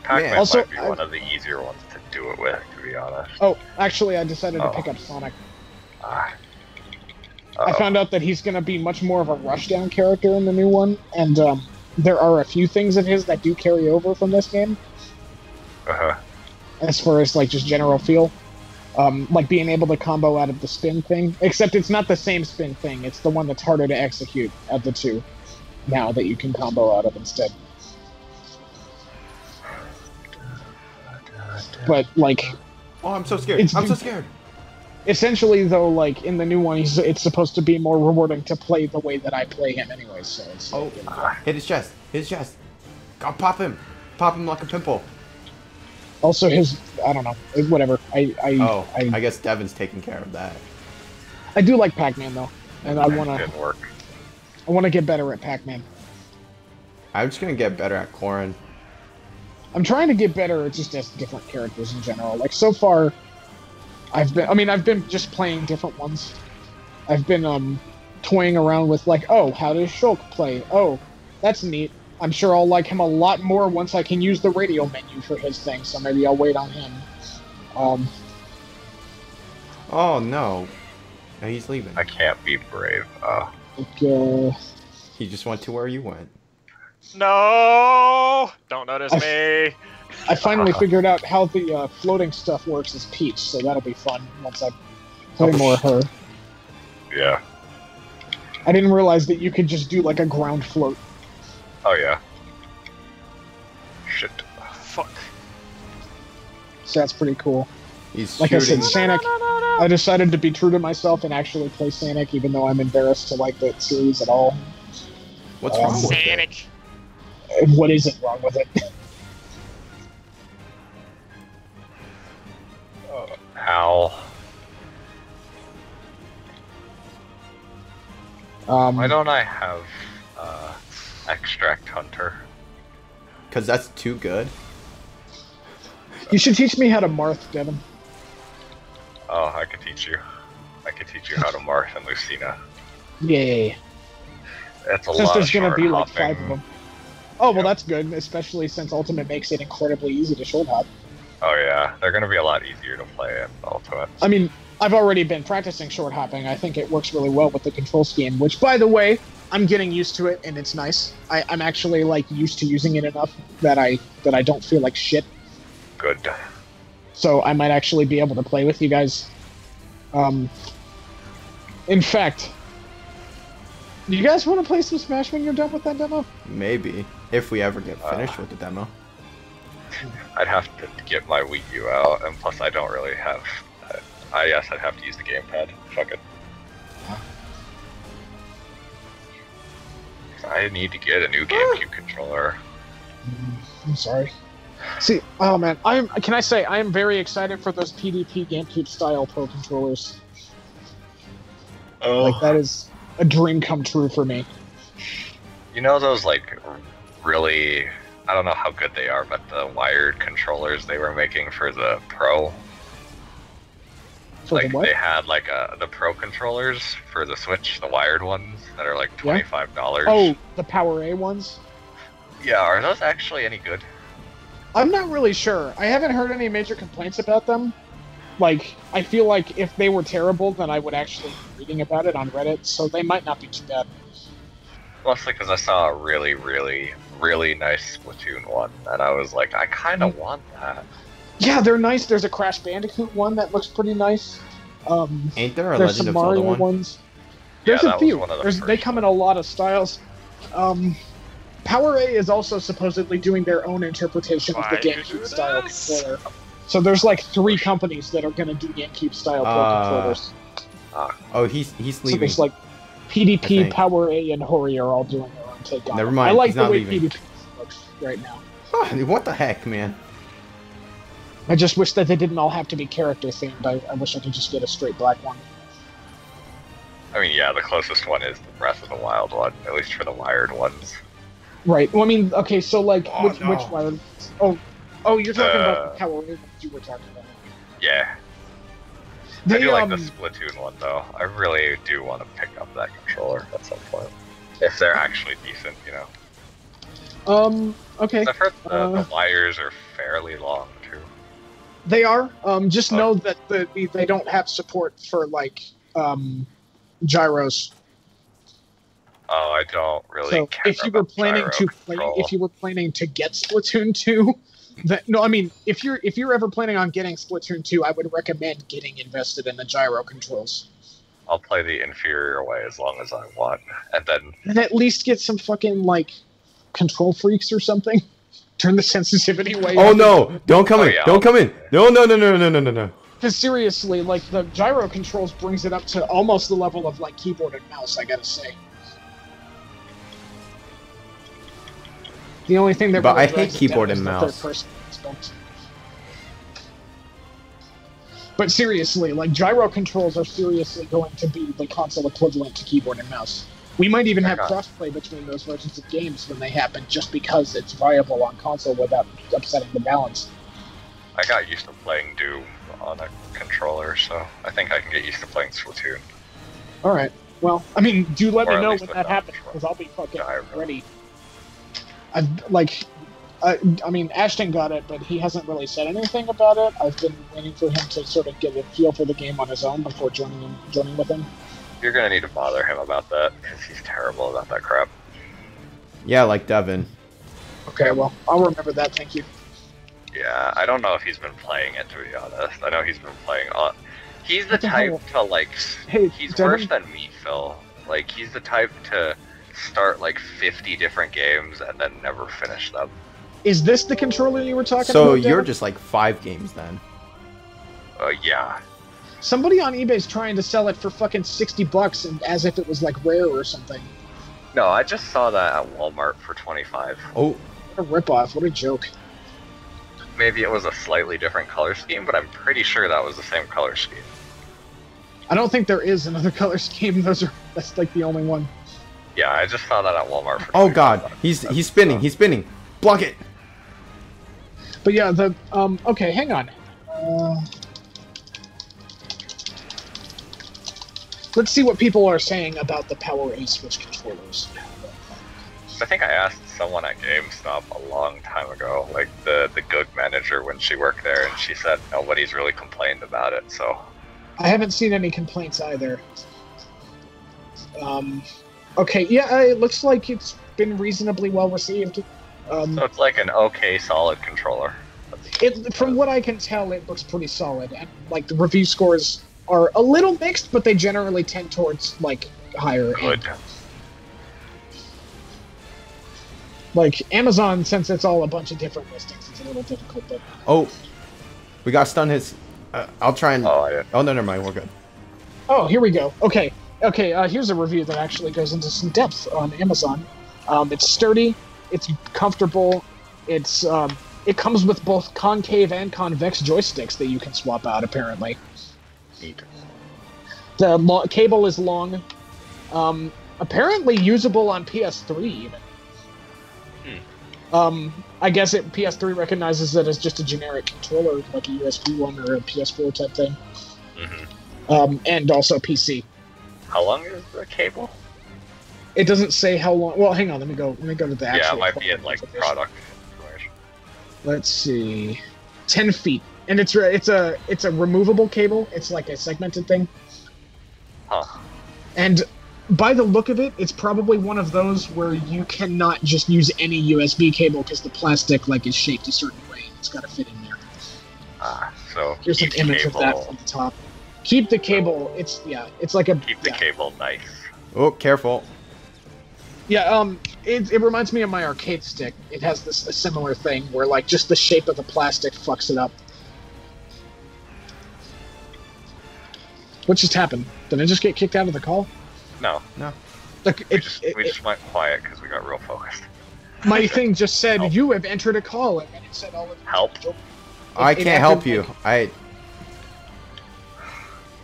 Pac-Man Also, might be one of the easier ones to do it with, to be honest. Oh, actually, I decided to Oh. pick up Sonic. Ah. I found out that he's going to be much more of a rushdown character in the new one, and there are a few things of his that do carry over from this game, Uh-huh. as far as, like, just general feel. Like being able to combo out of the spin thing, except it's not the same spin thing, it's the one that's harder to execute of the two, now that you can combo out of instead. But, like, Oh, I'm so scared. It's- I'm so scared. essentially, though, like, in the new one, it's supposed to be more rewarding to play the way that I play him anyway, so it's... Oh, hit his chest. Hit his chest. Go pop him. Pop him like a pimple. Also, his... I don't know. Whatever. Oh, I I guess Devin's taking care of that. I do like Pac-Man, though, and I Didn't work. wanna get better at Pac-Man. I'm just gonna get better at Corrin. I'm trying to get better at just as different characters in general. Like, so far, I've been just playing different ones. I've been, toying around with, like, oh, how does Shulk play? Oh, that's neat. I'm sure I'll like him a lot more once I can use the radio menu for his thing, so maybe I'll wait on him. Oh no. No, he's leaving. I can't be brave. Okay. He just went to where you went. No! Don't notice me. I finally figured out how the floating stuff works as Peach, so that'll be fun once I play more of her. Yeah. I didn't realize that you could just do like a ground float. Oh yeah. Shit. Fuck. So that's pretty cool. He's Like shooting. I said, Sanic, I decided to be true to myself and actually play Sanic, even though I'm embarrassed to like that series at all. What's wrong with it? Sanic. And what isn't wrong with it? Ow. Why don't I have Extract Hunter? Because that's too good. You should teach me how to Marth, Devin. Oh, I could teach you. I could teach you how to Marth and Lucina. Yeah. That's a Since lot there's of gonna short be like hopping. 5 of them. Oh, well Yep. that's good, especially since Ultimate makes it incredibly easy to short hop. Oh yeah, they're gonna be a lot easier to play in Ultimate. I mean, I've already been practicing short hopping. I think it works really well with the control scheme, which, by the way, I'm getting used to it, and it's nice. I'm actually like used to using it enough that I don't feel like shit. Good. So I might actually be able to play with you guys. In fact, do you guys want to play some Smash when you're done with that demo? Maybe. If we ever get finished with the demo. I'd have to get my Wii U out, and plus I don't really have. I guess I'd have to use the gamepad. Fuck it. I need to get a new GameCube controller. I'm sorry. See, oh man, can I say I am very excited for those PDP GameCube style Pro controllers. Oh. Like that is a dream come true for me. You know those like really, I don't know how good they are, but the wired controllers they were making for the Pro. For Like the what? they had like the Pro controllers for the Switch, the wired ones that are like $25. Oh, the Power A ones? Yeah, are those actually any good? I'm not really sure. I haven't heard any major complaints about them. Like, I feel like if they were terrible, then I would actually be reading about it on Reddit, so they might not be too bad. Mostly because I saw a really, really, really nice Splatoon one, and I was like, I kind of want that. Yeah, they're nice. There's a Crash Bandicoot one that looks pretty nice. Ain't there a There's Legend some of Zelda Mario one? ones. Yeah, There's that a was few. one of the They first come in a lot of styles. Power A is also supposedly doing their own interpretation of the Why you do GameCube style this? controller. So there's like 3 companies that are going to do GameCube style Pro controllers. Oh, he's So leaving. there's like I PDP, think. Power A, and Hori are all doing their own take on Never it. mind, I like he's the not way leaving. PDP looks right now. What the heck, man? I just wish that they didn't all have to be character themed. I wish I could just get a straight black one. I mean, yeah, the closest one is the Breath of the Wild one, at least for the wired ones. Right. Well, I mean, okay, so like, Oh, which no. one? Oh, you're talking about the Power A ones you were talking about. Yeah. They, I do like the Splatoon one, though. I really do want to pick up that controller at some point. If they're actually decent, you know. Okay. I've heard the wires are fairly long, too. They are. Just know that they don't have support for like gyros. Oh, I don't really So care if you were about planning gyro to play, control. if you were planning to get Splatoon 2, no, I mean if you're ever planning on getting Splatoon 2, I would recommend getting invested in the gyro controls. I'll play the inferior way as long as I want, and then And at least get some fucking like control freaks or something. Turn the sensitivity way Oh up. no! Don't come Oh, in! yeah. Don't come in! No! No! No! No! No! No! No! No! Because seriously, like the gyro controls brings it up to almost the level of like keyboard and mouse. I gotta say. The only thing that But really I hate drags it keyboard down and is the mouse. third-person aspect. But seriously, like gyro controls are seriously going to be the console equivalent to keyboard and mouse. We might even have crossplay between those versions of games when they happen, just because it's viable on console without upsetting the balance. I got used to playing Doom on a controller, so I think I can get used to playing Splatoon. All right. Well, I mean, do let Or me at know least when with that that happens, control. because I'll be fucking Gyro. ready. I mean, Ashton got it, but he hasn't really said anything about it. I've been waiting for him to sort of get a feel for the game on his own before joining with him. You're gonna need to bother him about that, because he's terrible about that crap. Yeah, like Devin. Okay, well, I'll remember that, thank you. Yeah, I don't know if he's been playing it, to be honest. I know he's been playing on... He's the type to, like... Hey, he's Devin? worse than me, Phil. Like, he's the type to start, like, 50 different games and then never finish them. Is this the controller you were talking about, So you're Devin? just like 5 games then. Yeah. Somebody on eBay's trying to sell it for fucking $60 and as if it was like rare or something. No, I just saw that at Walmart for 25. Oh, What a ripoff, what a joke. Maybe it was a slightly different color scheme, but I'm pretty sure that was the same color scheme. I don't think there is another color scheme. That's like the only one. Yeah, I just saw that at Walmart for oh 25 God, bucks. he's spinning. He's spinning. Block it. But yeah, okay, hang on. Let's see what people are saying about the Power A Switch controllers. I think I asked someone at GameStop a long time ago, like the good manager when she worked there, and she said nobody's really complained about it, so... I haven't seen any complaints either. Okay, yeah, it looks like it's been reasonably well received. So it's like an okay, solid controller. From what I can tell, it looks pretty solid, and like the review scores are a little mixed, but they generally tend towards like higher. Good. Like Amazon, since it's all a bunch of different listings, it's a little difficult. But Oh, we got stun hits. I'll try and. Oh, I didn't. Oh no, never mind. We're good. oh, here we go. Okay. Here's a review that actually goes into some depth on Amazon. It's sturdy. It's comfortable. It comes with both concave and convex joysticks that you can swap out, apparently. Neat. The cable is long. Apparently usable on PS3 even. I guess PS3 recognizes it as just a generic controller, like a USB one or a PS4 type thing. Mm-hmm. And also PC. How long is the cable? It doesn't say how long. Well, hang on. Let me go to the actual. Yeah, it might be in like information. product information. Let's see, 10 feet, and it's a removable cable. It's like a segmented thing. Huh. And by the look of it, it's probably one of those where you cannot just use any USB cable because the plastic like is shaped a certain way. It's got to fit in there. So Here's an keep image of that from the top. Keep the cable. It's like a Keep the cable nice. Oh, careful. Yeah, it reminds me of my arcade stick. It has a similar thing where like just the shape of the plastic fucks it up. What just happened? Did I just get kicked out of the call? No, No. Look, we just went quiet because we got real focused. my thing just said Help. you have entered a call, and then it said all of Help. I it can't help acted you.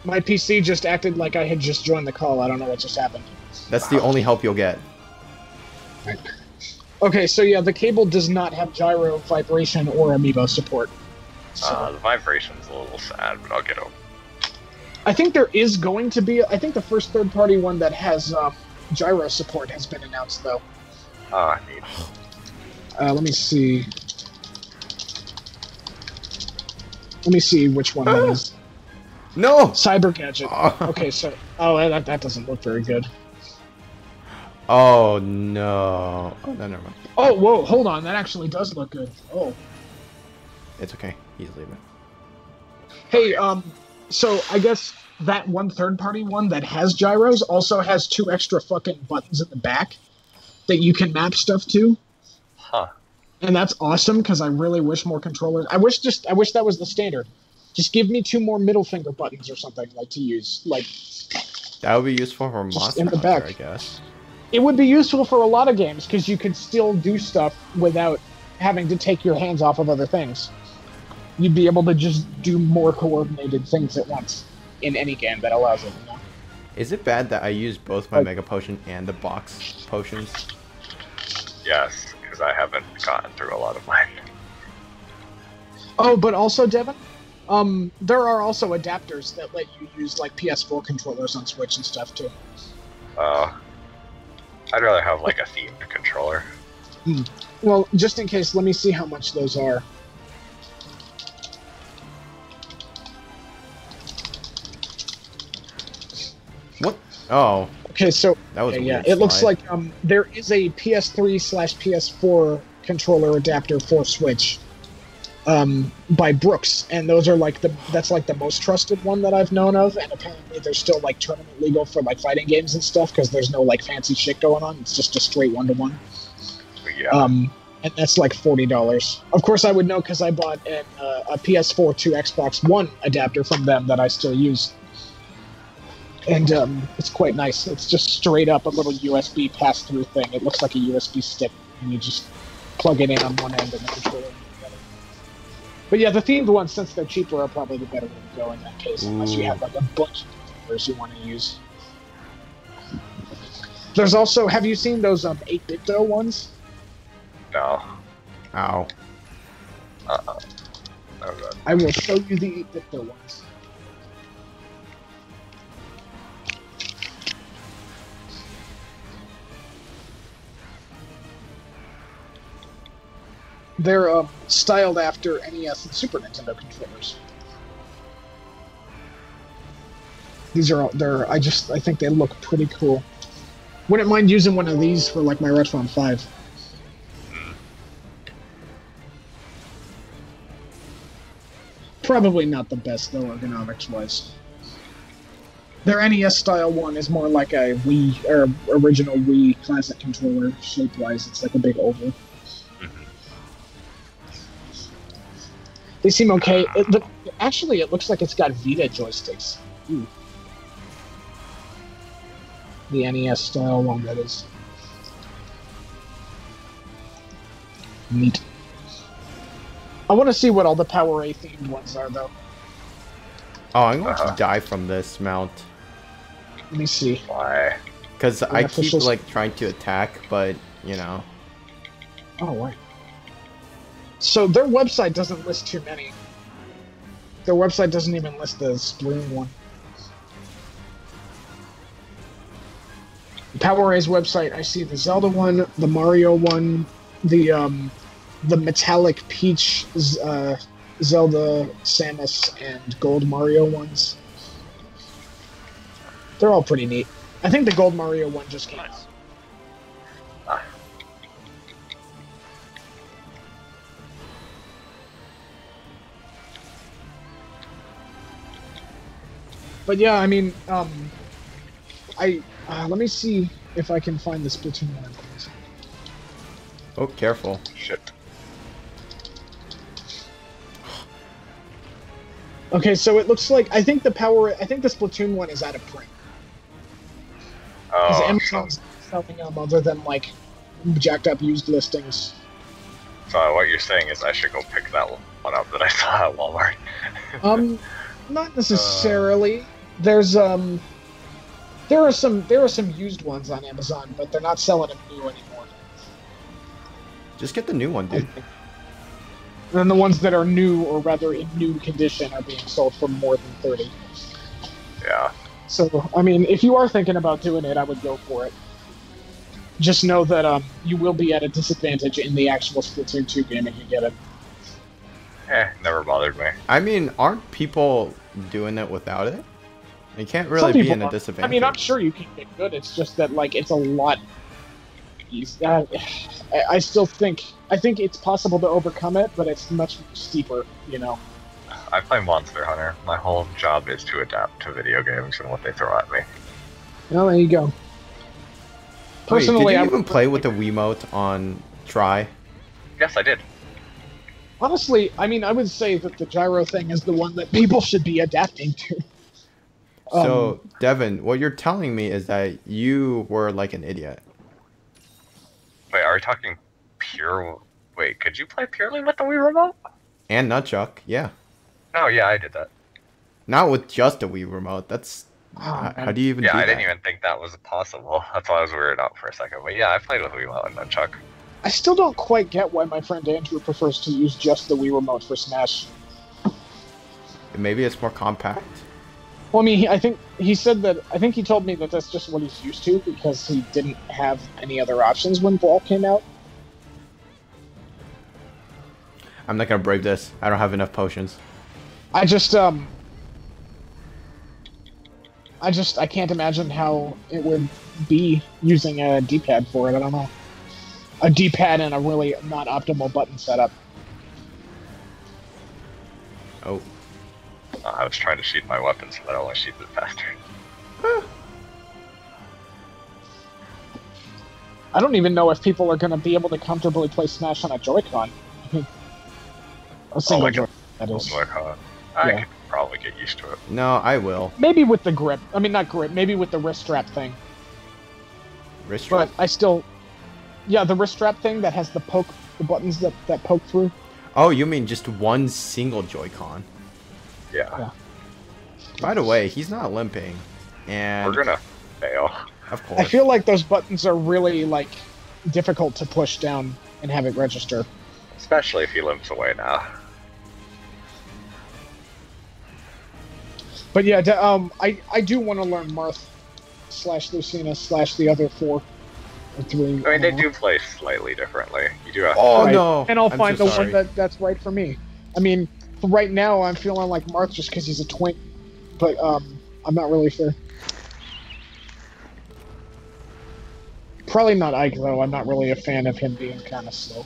My PC just acted like I had just joined the call. I don't know what just happened. That's the only help you'll get. Okay, so yeah, the cable does not have gyro, vibration, or amiibo support. So The vibration's a little sad, but I'll get over. I think there is going to be. I think the first third-party one that has gyro support has been announced, though. Neat. Let me see. Let me see which one that is. No. Cyber Gadget. Oh. Okay, so that doesn't look very good. Oh no. Oh no, never mind. Oh, whoa, hold on. That actually does look good. Oh. It's okay. He's leaving. Hey, so I guess that one third-party one that has gyros also has 2 extra fucking buttons in the back that you can map stuff to. Huh. And that's awesome because I really wish more controllers. I wish that was the standard. Just give me 2 more middle finger buttons or something like to use. Like That would be useful for Just Monster in the Hunter, back. I guess. it would be useful for a lot of games because you could still do stuff without having to take your hands off of other things. You'd be able to just do more coordinated things at once in any game that allows it. You know? Is it bad that I use both my Mega Potion and the box potions? Yes, because I haven't gotten through a lot of mine. Oh, but also, Devin, there are also adapters that let you use like PS4 controllers on Switch and stuff too. I'd rather have like a themed controller. Well, just in case, let me see how much those are. What? Oh. Okay, so That was a yeah, weird it looks slide. like there is a PS3/PS4 controller adapter for Switch by Brooks, and those are like that's like the most trusted one that I've known of, and apparently they're still like tournament legal for like fighting games and stuff because there's no like fancy shit going on. It's just a straight 1-to-1. Yeah. And that's like $40. Of course, I would know because I bought a PS4 to Xbox One adapter from them that I still use. And it's quite nice. It's just straight up a little USB pass-through thing. It looks like a USB stick, and you just plug it in on one end and the controller on the other. But yeah, the themed ones, since they're cheaper, are probably the better way to go in that case, unless you have like a bunch of controllers you want to use. There's also, have you seen those 8-bit dough ones? No. Ow. Oh, God. I will show you the 8-bit dough ones. They're styled after NES and Super Nintendo controllers. These are I think they look pretty cool. Wouldn't mind using one of these for like my Redphone 5. Probably not the best though, ergonomics-wise. Their NES style one is more like a Wii or original Wii classic controller shape-wise. It's like a big oval. They seem okay. Actually, it looks like it's got Vita joysticks. Ooh. The NES style one, that is. Neat. I want to see what all the Power A themed ones are, though. Oh, I'm going to die from this mount. Let me see. Why? Because I keep officials- like trying to attack, but you know. Oh, wait. So their website doesn't list too many. Their website doesn't even list the Sploon one. Power A's website, I see the Zelda one, the Mario one, the Metallic Peach Zelda, Samus, and Gold Mario ones. They're all pretty neat. I think the Gold Mario one just came out. But yeah, I mean, let me see if I can find the Splatoon one. Oh, careful. Shit. Okay, so it looks like I think the Splatoon one is out of print. Because Oh, Amazon's not selling them other than like jacked up used listings. so what you're saying is I should go pick that one up that I saw at Walmart. Not necessarily. There are some used ones on Amazon, but they're not selling them new anymore. Just get the new one, dude. And then the ones that are new, or rather in new condition, are being sold for more than 30. Yeah. So, I mean, if you are thinking about doing it, I would go for it. Just know that you will be at a disadvantage in the actual Splatoon 2 game if you get it. Never bothered me. I mean, aren't people doing it without it? You can't really Some be people in a are. disadvantage. I mean, I'm sure you can get good. It's just that, like, it's a lot. I still think it's possible to overcome it, but it's much steeper, you know. I play Monster Hunter. My whole job is to adapt to video games and what they throw at me. Well, there you go. Wait, Personally, did you I even would play with the Wiimote on Try? Yes, I did. Honestly, I mean, I would say that the gyro thing is the one that people should be adapting to. So, Devin, what you're telling me is that you were like an idiot. Wait, are we talking pure? Wait, could you play purely with the Wii remote? And Nunchuck, yeah. No, yeah, I did that. Not with just a Wii remote. That's how do you even do Yeah, I that? didn't even think that was possible. That's why I was weirded out for a second. But yeah, I played with Wii remote and Nunchuck. I still don't quite get why my friend Andrew prefers to use just the Wii remote for Smash. Maybe it's more compact. Well, I mean, I think he told me that that's just what he's used to because he didn't have any other options when Brawl came out. I'm not gonna brave this. I don't have enough potions. I can't imagine how it would be using a D-pad for it. I don't know. A D-pad and a really not optimal button setup. Oh. I was trying to sheath my weapon so that I only sheath it faster. I don't even know if people are going to be able to comfortably play Smash on a Joy-Con. A single Joy-Con, that is. I Yeah. could probably get used to it. No, I will. Maybe with the grip. I mean, not grip. Maybe with the wrist strap thing. Wrist strap? But I still... Yeah, the wrist strap thing that has the buttons that poke through. Oh, you mean just one single Joy-Con? Yeah. By the way, he's not limping. And We're gonna fail. of course. I feel like those buttons are really, like, difficult to push down and have it register. Especially if he limps away now. But yeah, I do want to learn Marth / Lucina / the other 4 or 3. I mean, they do play slightly differently. You do have Oh Right. no! And I'll I'm find so the sorry. one that's right for me. I mean, for right now, I'm feeling like Marth just because he's a twink. But I'm not really sure. Probably not Ike, though. I'm not really a fan of him being kind of slow.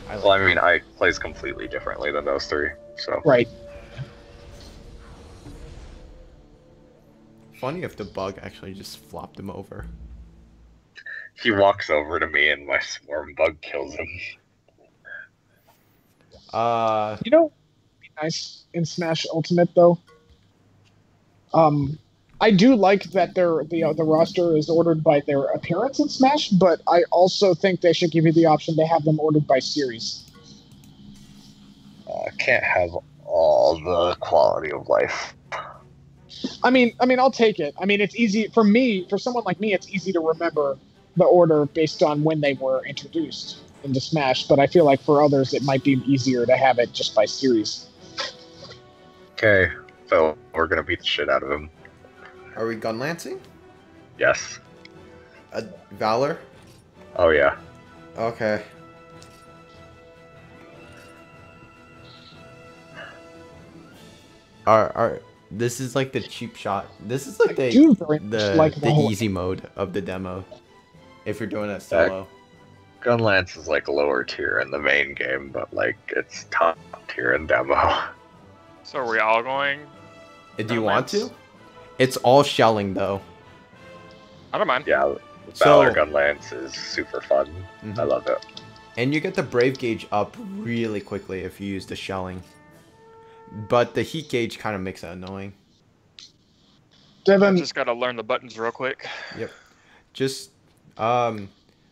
Well, I mean, Ike plays completely differently than those three, so... Right. Funny if the bug actually just flopped him over. He walks over to me and my swarm bug kills him. You know, it'd be nice in Smash Ultimate, though. I do like that the roster is ordered by their appearance in Smash, but I also think they should give you the option to have them ordered by series. Can't have all the quality of life. I mean, I'll take it. I mean, it's easy for me, for someone like me, it's easy to remember the order based on when they were introduced into Smash, but I feel like for others it might be easier to have it just by series. Okay, so we're gonna beat the shit out of him. Are we gun lancing? Yes. Valor? Oh yeah. Okay. This is like the cheap shot. This is like I do very much the like the whole- easy mode of the demo. If you're doing it solo. Gunlance is like lower tier in the main game, but like it's top tier in demo. So are we all going? Do you want Gunlance? to? It's all shelling though. I don't mind. Yeah, So- Valor Gunlance is super fun. Mhm. I love it. And you get the brave gauge up really quickly if you use the shelling. But the heat gauge kind of makes it annoying. I Devin, just gotta learn the buttons real quick. Yep. Just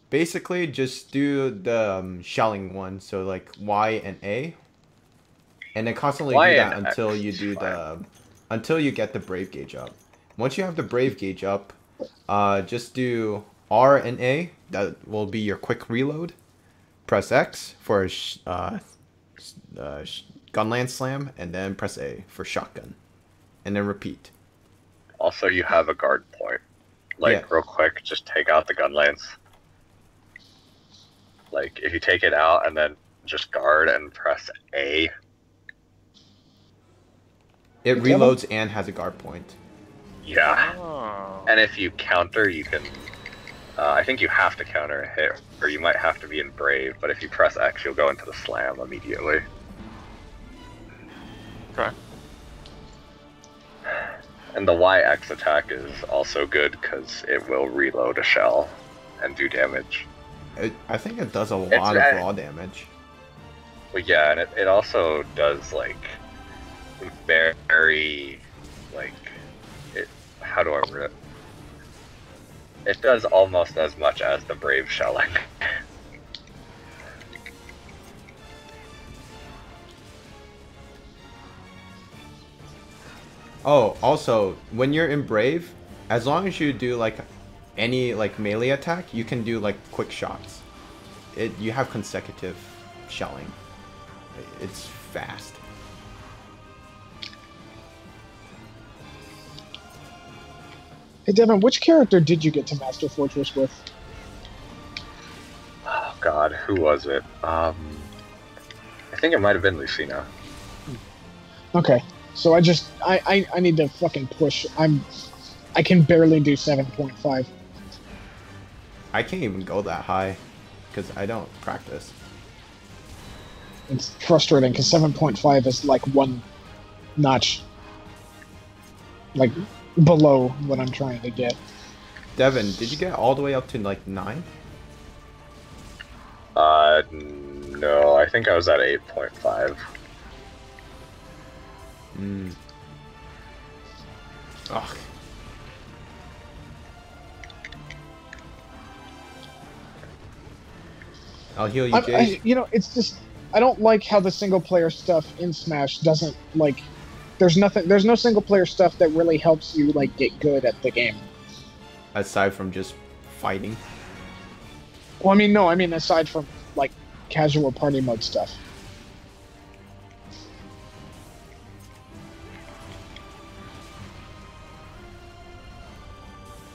basically just do the shelling one, so like Y and A. And then constantly Y do that and until X you is do fine. until you get the brave gauge up. Once you have the brave gauge up, just do R and A. That will be your quick reload. Press X for gun lance slam, and then press A for shotgun, and then repeat. Also, you have a guard point. Like, Yeah. real quick, just take out the Gunlance. Like, if you take it out and then just guard and press A. It reloads and has a guard point. Yeah. Oh. And if you counter, you can... I think you have to counter a hit, or you might have to be in Brave, but if you press X, you'll go into the slam immediately. Okay. And the YX attack is also good because it will reload a shell and do damage. I think it does a lot of raw damage. But yeah, and it also does like very like it. How do I word it? It does almost as much as the Brave shelling. Oh, also, when you're in Brave, as long as you do like any like melee attack, you can do like quick shots. You have consecutive shelling. It's fast. hey Devin, which character did you get to Master Fortress with? Oh God, who was it? I I think it might have been Lucina. Okay, so I need to fucking push. I can barely do 7.5. I can't even go that high because I don't practice. It's frustrating because 7.5 is like one notch, like below what I'm trying to get. Devin, did you get all the way up to like 9? No, I think I was at 8.5. Ugh. I'll heal you, Jace. You know, it's just I don't like how the single player stuff in Smash doesn't like. There's no single player stuff that really helps you like get good at the game. Aside from just fighting. Well, I mean, no, I mean aside from like casual party mode stuff.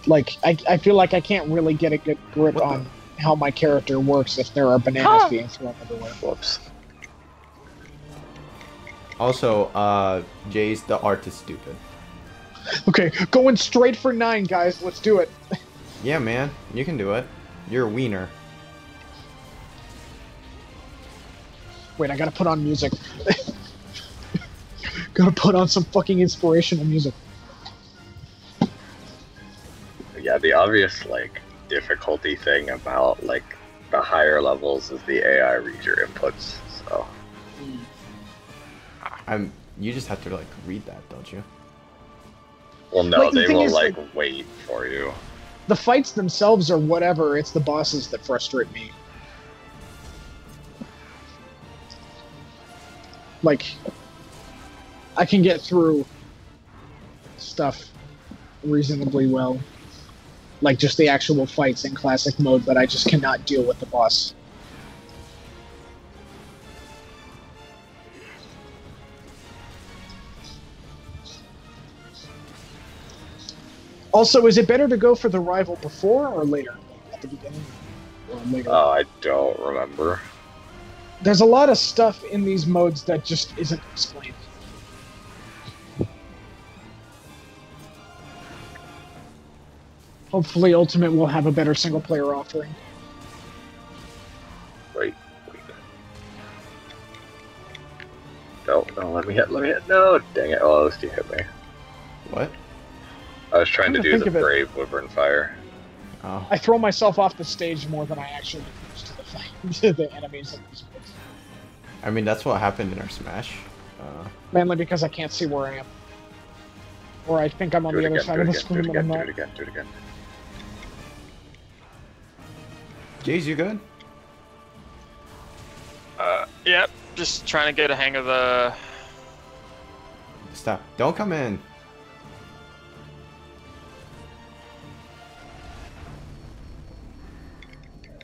Like, I feel like I can't really get a good grip on how my character works if there are bananas being thrown everywhere. Whoops. Also, Jace, the art is stupid. Okay, going straight for 9, guys. Let's do it. Yeah, man. You can do it. You're a wiener. Wait, I gotta put on music. Gotta put on some fucking inspirational music. Yeah, the obvious, like, difficulty thing about, like, the higher levels is the AI read your inputs, so... You just have to, like, read that, don't you? Well, no, Like, the they thing will, is, like, like- wait for you. The fights themselves are whatever, it's the bosses that frustrate me. Like, I can get through stuff reasonably well. Like, just the actual fights in classic mode, but I just cannot deal with the boss. Also, is it better to go for the rival before or later? Like, at the beginning? Or later? I don't remember. There's a lot of stuff in these modes that just isn't explained. Hopefully Ultimate will have a better single-player offering. Wait. No, let me hit, no, dang it, oh, this you hit me. What? I was trying to Come to do think the of it- Brave Wyvern Fire. Oh. I throw myself off the stage more than I actually use to the fight, to the enemies in these modes. I mean, that's what happened in our Smash. Mainly because I can't see where I am. Or I think I'm on the other side of the screen when I'm do not. it again. Jace, you good? Yep, just trying to get a hang of the... Stop. Don't come in.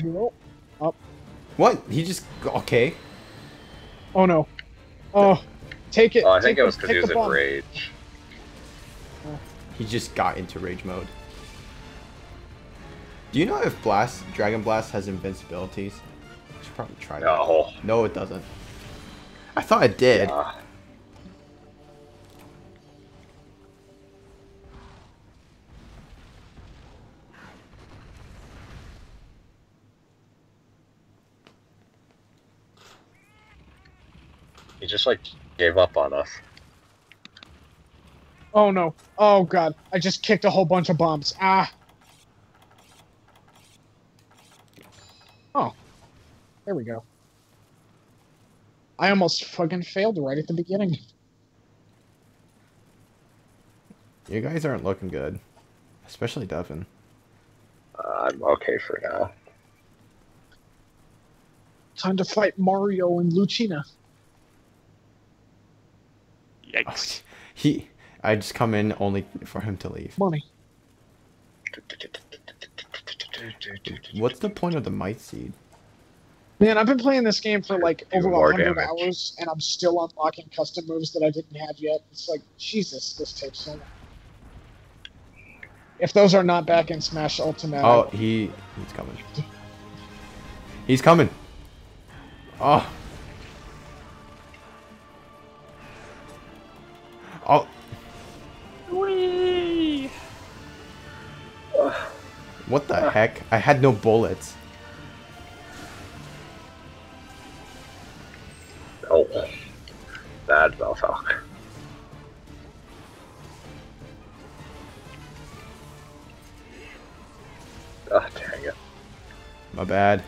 Nope. Up. What? He just... Okay. Oh no. Oh. Take it. Oh, I think take it was because take he was the in bomb. Rage. He just got into rage mode. Do you know if Dragon Blast has invincibilities? I should probably try that. No. No, it doesn't. I thought it did. He just, like, gave up on us. Oh no. Oh god. I just kicked a whole bunch of bombs. Ah. Oh. There we go. I almost fucking failed right at the beginning. You guys aren't looking good. Especially Devin. I'm okay for now. Time to fight Mario and Lucina. Yikes. I just come in only for him to leave. Money. What's the point of the Might Seed? Man, I've been playing this game for like Do over more 100 damage. hours, and I'm still unlocking custom moves that I didn't have yet. It's like, Jesus, this takes so long. If those are not back in Smash Ultimate, Oh, he's coming. He's coming. Oh. What the heck? I had no bullets. Oh, bad Valfalk. Oh, dang it. My bad.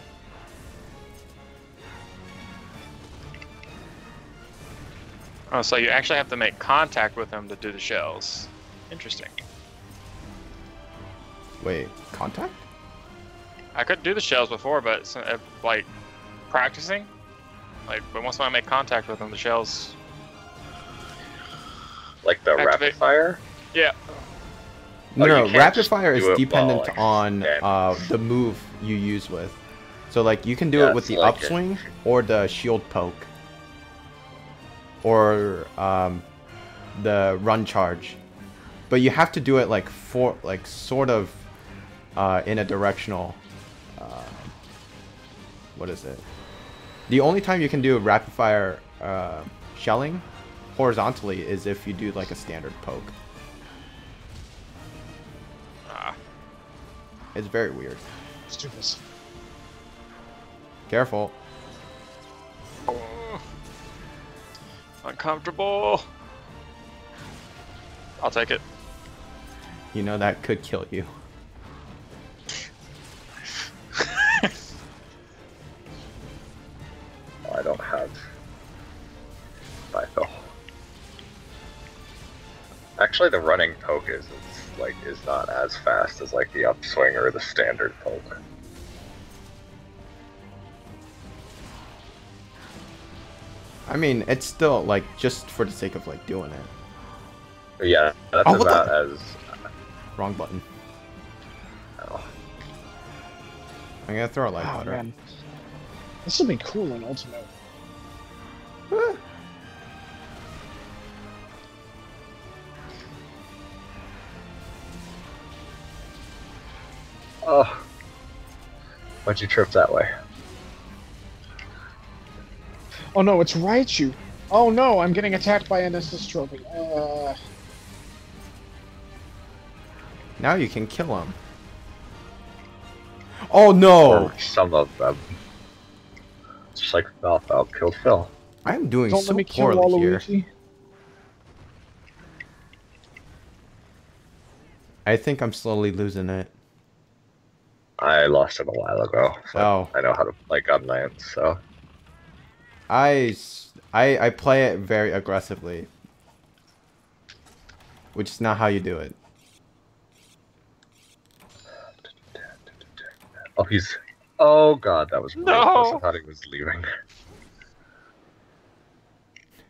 Oh, so you actually have to make contact with them to do the shells. Interesting. Wait, contact? I could do the shells before, but like practicing, but once I make contact with them, the shells. Like the Activate. rapid fire? Yeah. No, you no, can't rapid just fire is do it dependent while, like, on standing. the move you use with. So like you can do Yeah, it with it's the like upswing or the shield poke. Or the run charge. But you have to do it like sort of in a directional what is it? The only time you can do rapid fire shelling horizontally is if you do like a standard poke. It's very weird. Stupid. Careful. Uncomfortable. I'll take it. You know that could kill you. I don't have Bifil. Actually, the running poke is not as fast as like the upswing or the standard poke. I mean, it's still like just for the sake of like doing it. But yeah, that's Oh, what about the- as. Wrong button. Oh, I'm gonna throw a light Oh butter. man, this will be cool in Ultimate. oh. Why'd you trip that way? Oh no, it's Raichu. Oh no, I'm getting attacked by an Estus trophy. Now you can kill him. Oh no! Or some of them. Just like Valfalk killed Phil. I'm doing Don't so let me kill poorly here. Waluigi. I think I'm slowly losing it. I lost him a while ago. So Oh. I know how to play Gunlance, so. I play it very aggressively. Which is not how you do it. Oh, he's. Oh god, that was really No. close. I thought he was leaving.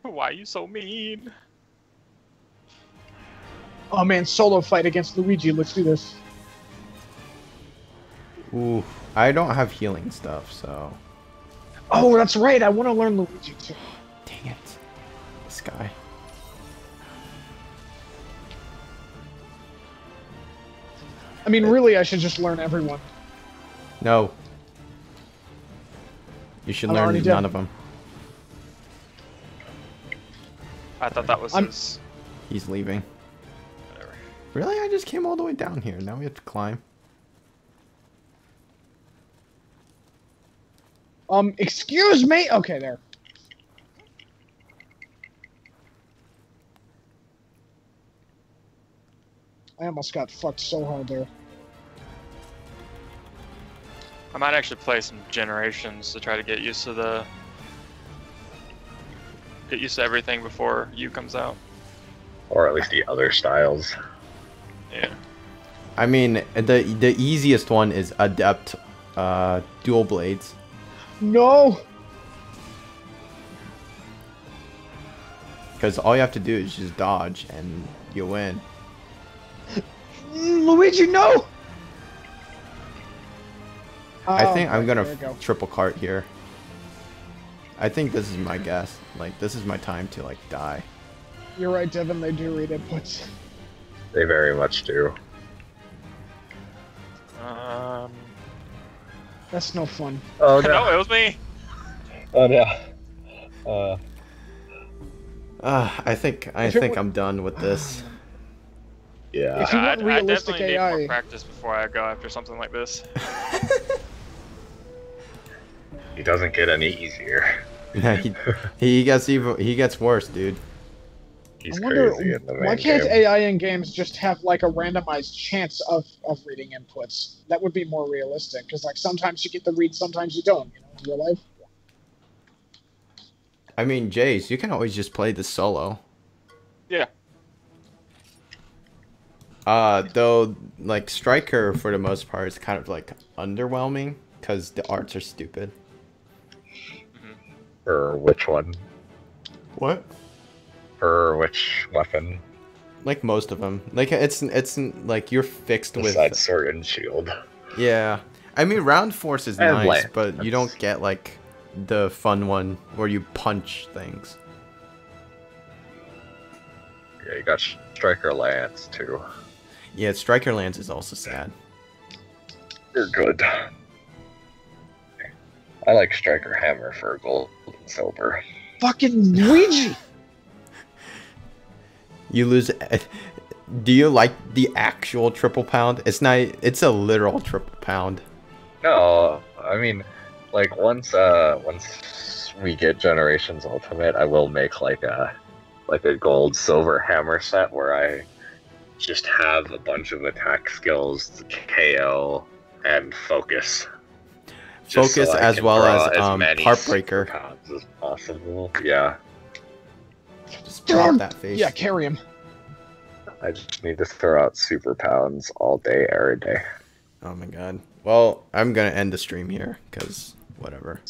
Why are you so mean? Oh man, solo fight against Luigi. Let's do this. Ooh, I don't have healing stuff, so... Oh, that's right. I want to learn Luigi too. Dang it. This guy. I mean, really, I should just learn everyone. No. You should I'm learn already none dead. of them. I thought that was I'm- his. He's leaving. Whatever. Really? I just came all the way down here. Now we have to climb. Excuse me? Okay, there. I almost got fucked so hard there. I might actually play some Generations to try to get used to everything before U comes out. Or at least the other styles. Yeah. I mean, the easiest one is Adept Dual Blades. No! Because all you have to do is just dodge and you win. Luigi, no! I Oh, think I'm there gonna we go. triple cart here. I think this is my guess. Like, this is my time to, like, die. You're right, Devin, they do read inputs. They very much do. That's no fun. Oh No, it was me. Oh no. I think If it would- I'm done with this. Yeah. If you want I realistic definitely need more AI, practice before I go after something like this. He doesn't get any easier. No, he gets he gets worse, dude. He's I wonder crazy in the main why can't game. AI in games just have like a randomized chance of reading inputs? That would be more realistic because like sometimes you get the read, sometimes you don't. You know, in real life. I mean, Jace, you can always just play the solo. Yeah. Though, like, Striker, for the most part, is kind of, like, underwhelming, because the arts are stupid. For which one? What? For which weapon? Like, most of them. Like, it's like, you're fixed Besides with... sword and shield. Yeah. I mean, Round Force is And nice, lance. but you don't get, like, the fun one where you punch things. Yeah, you got Striker Lance, too. Yeah, Striker Lance is also sad. They're good. I like Striker Hammer for gold and silver. Fucking Luigi. You lose... Do you like the actual triple pound? It's not... It's a literal triple pound. No, I mean, like once we get Generations Ultimate, I will make like a gold silver hammer set where I just have a bunch of attack skills, KO, and focus. Just Focus so I as can well draw as many Heartbreaker. pounds as possible. Yeah, Just pop that face. Yeah, carry him. I just need to throw out super pounds all day, every day. Oh my god. Well, I'm gonna end the stream here, because whatever.